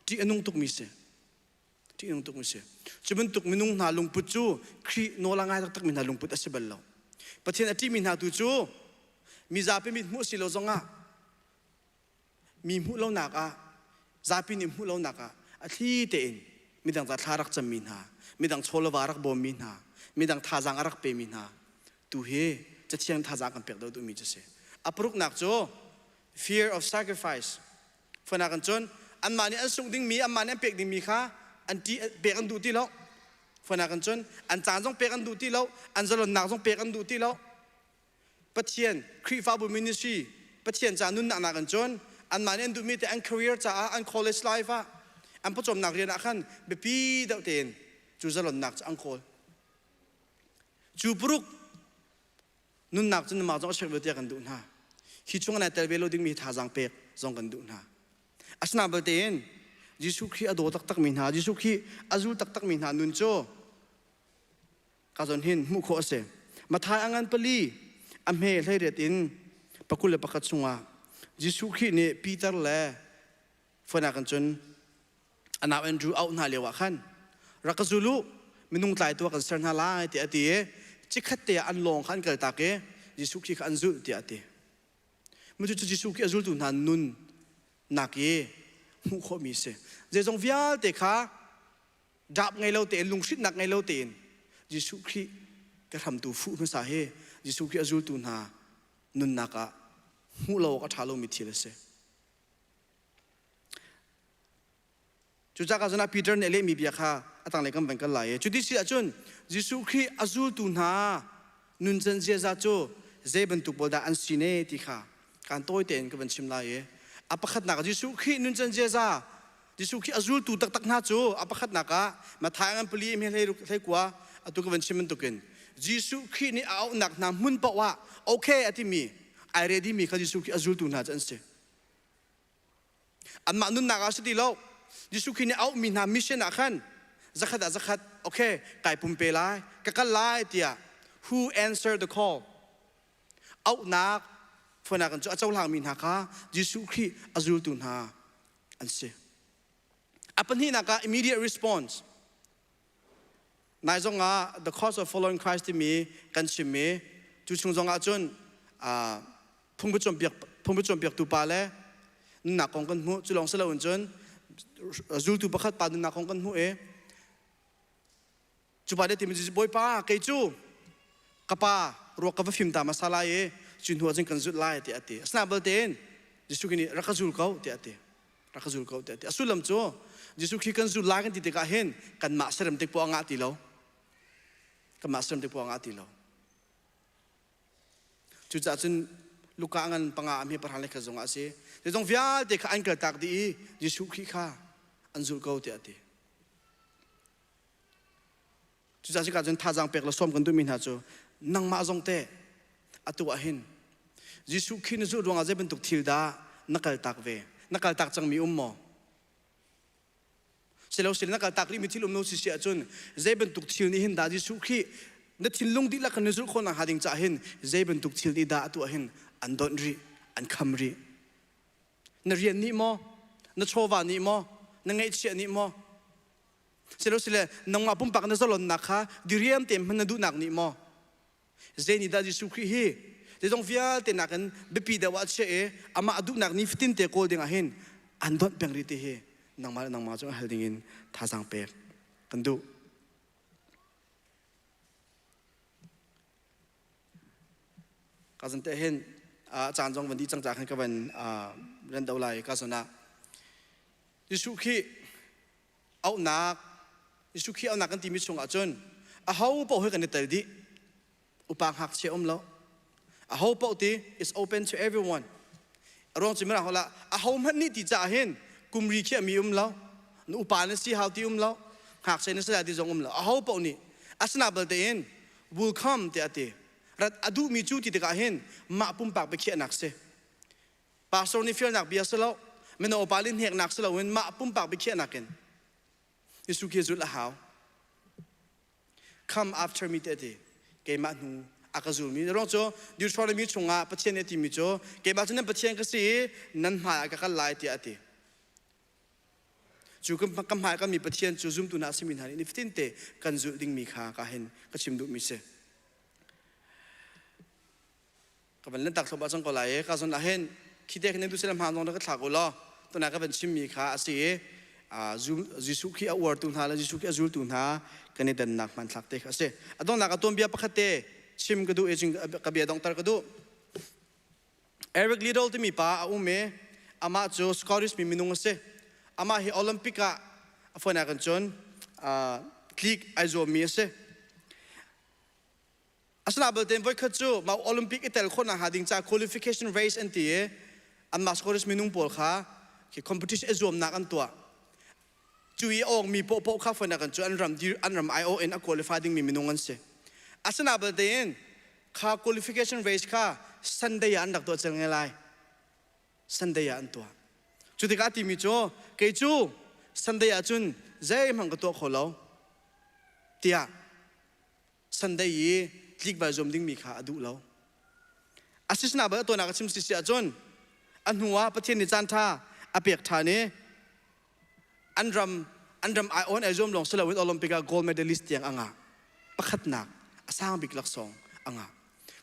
ที่นุ่งตุกมิเสที่นุ่งตุกมิเสจะเป็นตุกมินุ่งหาลุงปุจูครีโนลางายตักมินหาลุงปุตอสิบัลเราประเทศที่มินหาตุจูมีซาปิมิมุสิโลซงมีมุโลนักซาปินิมุโลนักที่เตนมีดังจัดทารักจำมินหามีดังโชลวารักบอมมินหามีดังทาจังอารักเปมินหา tu heจะเที่ยงท่าจากกันเปียกเราดูมีจะเสอปรุกหนักโจ fear of sacrifice ฝนักกันจนอันมาเนี่ยอันสุงดิ้งมีอันมาเนี่ยเปียกดิ้งมีค่ะอันที่เปียกอันดูที่เราฝนักกันจนอันจานต้องเปียกอันดูที่เราอันจะหล่นหนักต้องเปียกอันดูที่เราปะเทียนครีฟาบุมินิสทรีปะเทียนจานุนหนักกันจนอันมาเนี่ยดูมีแต่อัน career จ้าอัน college life อันผู้ชมนักเรียนอาคันเบปีเดาเต็นจูจะหล่นหนักจะอังโคลจูปรุกนุนหนักจนมาต้องเช็คเวทีกันดูนะคิดช่วงนั้นแต่เวลาดิ้งมีท่าจังเปียกจงกันดูนะอาสนาเบลเต็นยิสุขีอโดตักมีนายิสุขีอาจูตักมีนานุนโจกาจนหินมุขโอเสมาทายอังอันปลีอเมลให้เรียดินปะกุลปะกัดสุงายิสุขีเนี่ยปีเตอร์เล่ฝนักกันจนอันนั้นแอนดรูเอาหน้าเลี้ยวขันรักจูลูมินุงตายตัวกันเสนาลาที่อดีจิขัดเตะอันลงขันเกิดตากยิสุขีอันจุที่อดีเมื่อจู่ยิสุขีอันจุตุนันนุนนักมุขมีเสเจ้าจงวิอาเตค่ะดับไงเราเตะลุงชิดนักไงเราเตะยิสุขีก็ทำตัวฟูมันสาเหยิสุขีอันจุตุนานุนนักะมุเราก็ทารุมิทีเลยเสจุดจากการนั้นปีเตอร์เนี่ยเลี้ยมีเบียค่ะตั้งแต่กำบังกันไหลจุดที่สี่จุนยิสุขีอันจุตุนานุนเจนเจซาโจเจ็บเป็นตุกบดาอันซีเนติค่ะการโต้เตนก็เป็นชิมลายอัปขัดนักยิสุขีนุนเจนเจซายิสุขีอันจุตุตักหน้าโจอัปขัดนักมาทายกันปลีไม่ให้กว่าตุกเป็นชิมมันตุกินยิสุขีนี่เอาหนักน้ำมุนปะว่าโอเคอธิมีไอเรดี้มีค่ะยิสุขีอันจุตุนาจันเสอันมานุนนักสติโลยิสุขีนี่เอามีนามิชชั่นอาคันจะขัดโอเคไก่ปุ่มเปล่ากันไล่เตีย who answered the call เอานักฝนักกันจะเจ้าหลังมีนาค่ะยิสุขีอันจุตุนาอันเสอัปนี้นัก immediate response นายจงthe cost of following Christ ที่มีกันชิมมีจุดชงจงจนพุ่งไปจมเปียกตุปาเล่นักของกันหูจุลองเสลาอุ่นจนจูตุประคัดปานักของกันหูจุปาเดติมันจะบอยป้าเกยจูกะป้ารวกกับฟิมตามาซาลายจุนหัวจึงกันจุดไล่ที่อติสนาเบลเตนยิสุกินี่รักจุลเขาที่อติรักจุลเขาที่อติอสุลัมโจยิสุกิกันจุดไล่กันที่เด็กเห็นกันมาเสริมเด็กปวงอาติเรากันมาเสริมเด็กปวงอาติเราจุดจัดจนลูกกางกันปังอามีประธานเลขาจงอาศัยแต่จงวิอาเด็กอันเกิดตักดียิสุขีข้าอันจุลเขาที่อติจุดจัดการจนท่าจังเปียกละส้มกันด้วยมินหาโจนังมาจงเตะอตัวเห็นยิสุขีนจุดดวงอาเจเป็นตุกทิลดานักเกิดตักเวนักเกิดตักจังมีมอเสร็จแล้วนักเกิดตักรีมีทิลมโนสิเสียจนเจเป็นตุกทิลนี่เห็นดายิสุขีนัดทิลลงดีละกันนิสุคนหาดิ่งจ่าเห็นเจเป็นตุกทิลดีดาตัวเห็นอันดอนรีอันคำรีนเรียนนี่มอนโชวานี่มอนไงเชียนี่มอเสร็จแล้วน้องมาปุ่มปากนั่นสลอนนักค่ะดิเรียมเต็มมันดูนักนี่มอเจนี่ดายิสุขีเฮแต่ต้องฟิอาเตนักกันเบปีเดวัดเชอามาดูนักนี่ฟิตินเตโกลดิ่งเห็นอันดอนเปียงรีเตเฮนังมาจงเฮลดิ่งท่าสังเปกกันดูก็สันเตเห็นจานจงวันที่จังจากให้กับวันเรนดาวไลก็สนะยิสุขีเอานักยิสุขีเอานักกันที่มิชงอาจนเขาเป่าให้กันในแต่ดีอุปหักเชื่อมแล้วเขาเป่าที่ is open to everyone รองจิมระเขาละเขามันนี่ที่จะเห็นกุมรีเขียมีแล้วอุปนิสิเขาที่แล้วหากเซนสระที่จงแล้วเขาเป่านี่อาสนะเบลเตน will come ที่อาทิรัดอดูมีจูที่ตะกาเห็นมาปุ่มปากไปเขียนนักเสปาสโซนี่ฟิลนักเบียสแล้วมันเอาปาลินเฮกนักสแล้วเว้นมาปุ่มปากไปเขียนนักกันยิสุขีจุดละหาว come after me เตะเกมาหนูอากาจูมีร้องโจดิวชอนมีชงอาปะเชียนเอติมีโจเกมาจนั้นปะเชียนก็สินั่นหายก็กันไล่ที่อาทิจูกำหายก็มีปะเชียนจูซุ่มตุนาสิมินหานี่ฟิตินเตกันจูดิ่งมีขาก็เห็นก็ชิมดูมีเสก็เป็นเรื่องตักสมบัติสังกัดไหลก็ส่วนละเห็นคิดได้แค่นี้ดูเส้นทางตรงนั้นก็ถากกูล้อตัวนั้นก็เป็นชิมมีขาอาศัยยิสุขีอวดตุนหาและยิสุขีอจูตุนหากันในเดินนักมันทักเตะอาศัยตรงนั้นก็ตัวเบียปะคัตเต ชิมกระดูเอจิงกระเบียดองตากระดูเอริกลิดลที่มีป้าอุ้มเมอามาโจสกอริสมีมินุงเสอามาฮีโอลิมปิกะฝนกันจนคลิกไอโซมีเสอาสนาเบลเทนไว้ขัดจูมาโอลิมปิกอิตาลีคนหาดิ่งจาก qualification race อันที่อันมาสกอริสมินุงปอลค่ะที่ competition ไอโซมนักอันตัวจุยองมีโปข้าฝนกันจนอันรำ ION อัน qualifying มีมินุงอันเสอาสนาเบลเทนค่า qualification race ค่ะสันเดียอันดักตัวเจงไงไรสันเดียอันตัวจุดที่การที่มีโจเกจูสันเดียจุนใจมันก็ตัวขอเราเตียสันเดียลิกบาจอมดิ้งมีขาดูเราอาศิสนาเบอร์ตัวนักชิมสิเสียจนอันหัวประเทศนิจันท่าอเปียกท่านี้อันรำไอออนไอจอมลงสลาวินโอลิมปิกโกลด์เมดัลลิสต์อย่างอ่างประคัดหนักอาสร้างบิกลักษณ์อ่าง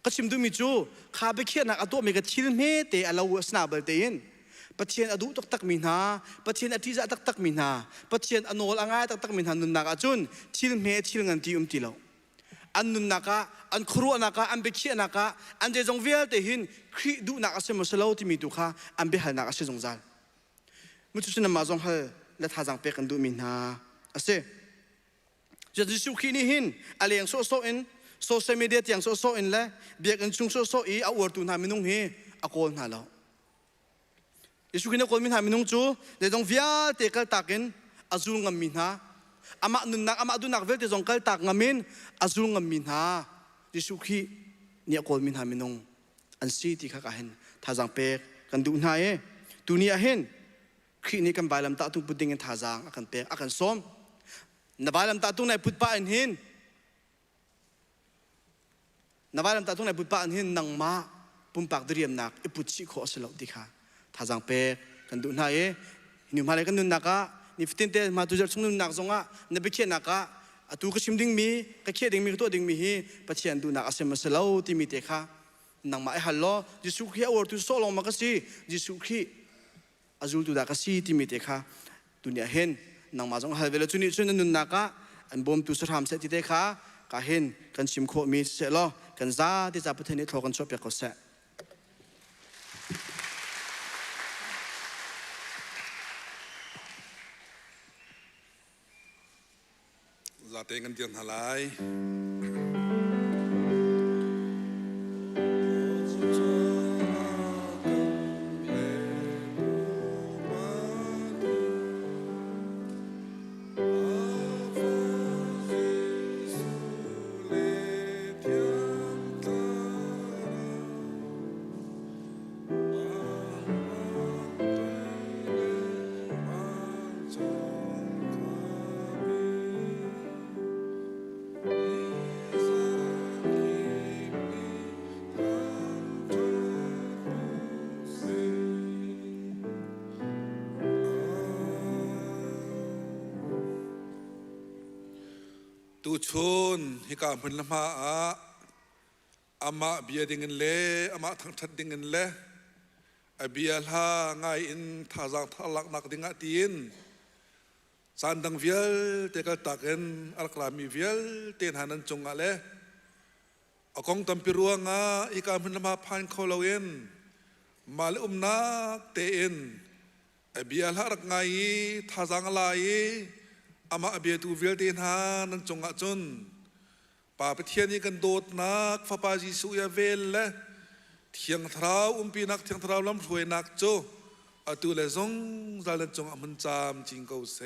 ก็ชิมดูมิจูข้าไปเขียนนักอตัวมีกระชิลเมเตอลาวสนาเบลเตียนประเทศอดุตักมินาประเทศอธิจะตักมินาประเทศอนอลอ่างตักมินานุนนักจุนชิลเมชิลงันตีตีเราอันนุนนักอันครัวนักอันไปเขียนนักอันเจจงเวลเตหินครีดูนักเสมุสลาวที่มีตุข้าอันไปหานักเสจงจัลมุจุชนมาจงฮัลและท่าจังเปกันดูมินาเสจะดิสุขีนี่หินอะไรอย่างโซอินโซเชียลมีเดียอย่างโซอินและเบียกันชุงโซอีเอาวอร์ตูนามินุงเฮอโกนหาเรายิสุขีนี่คนมินหามินุงจูเดี๋ยวต้องวิอาเตะกัลตักินอาจูงามินหาอามานุนนักอามาดูนักเวลเดี๋ยวต้องกัลตักงามินอาจูงามินหายิสุขีนี่คนมินหามินุงอันซีที่ข้าเห็นท่าจังเปกันดูหน้าตัวนี้เห็นขีนี่กันไปลำตาตุ้งพุดดิ้งกันท่าจังอากันเปอากันซ้อมนับไปลำตาตุ้งในพุดป้าอันเห็นนับไปลำตาตุ้งในพุดป้าอันเห็นนังมาปุ่มปากเรียมนักอิปุชิโคสลาวดิค่ะท่าจังเปกันดูหน้านิวมาเลยกันดูนักนี่ฟิตเตมาตุจัดส่งนักส่งนับไปเขียนนักตัวก็ชิมดิ้งมีก็เขียนดิ้งมีตัวดิ้งมีปัจจัยดูนักอาศัยมาสลาวที่มีเตะค่ะนังมาฮัลโหลยิสุขีเอาตัวโซลงมาก็สิยิสุขีอาจุลตัวดักสิที่มีเตะค่ะตัวนี้เห็นนังมาจงฮัลเวลจุนี่จุนนุนนักอันบอมตุสรามเสติเตะค่ะก็เห็นกันชิมโคมีเสลอกันซาที่จะประเทศนี้ทอกันชอบอยากก็เสจะเต็งกันเตียนหลายตูชนฮิกาพันละมาอามาเบียดิงินเล่อามาทั้งชัดดิงินเล่เบียลาไงอินท่าจังท่าลักนักดิงตีนสันดังเวียลเตกัลตักเอ็นอัลกลามีเวียลเตียนหันันจงอะไรอากงตัมปิรัวงาฮิกาพันละมาพันเขาเลวินมาเลนักเตียนเบียลารักไงท่าจังอะไรอามาเบียตูเวลเดนฮานันจงอาจนป่าประเทศนี้กันโดดนักฟ้าปาจิสุยาเวลและเทียงทราวปีนักเทียงทราวล้ำรวยนักโจอาตูเลซงซาเลนจงอามันจามจิงเกาเซ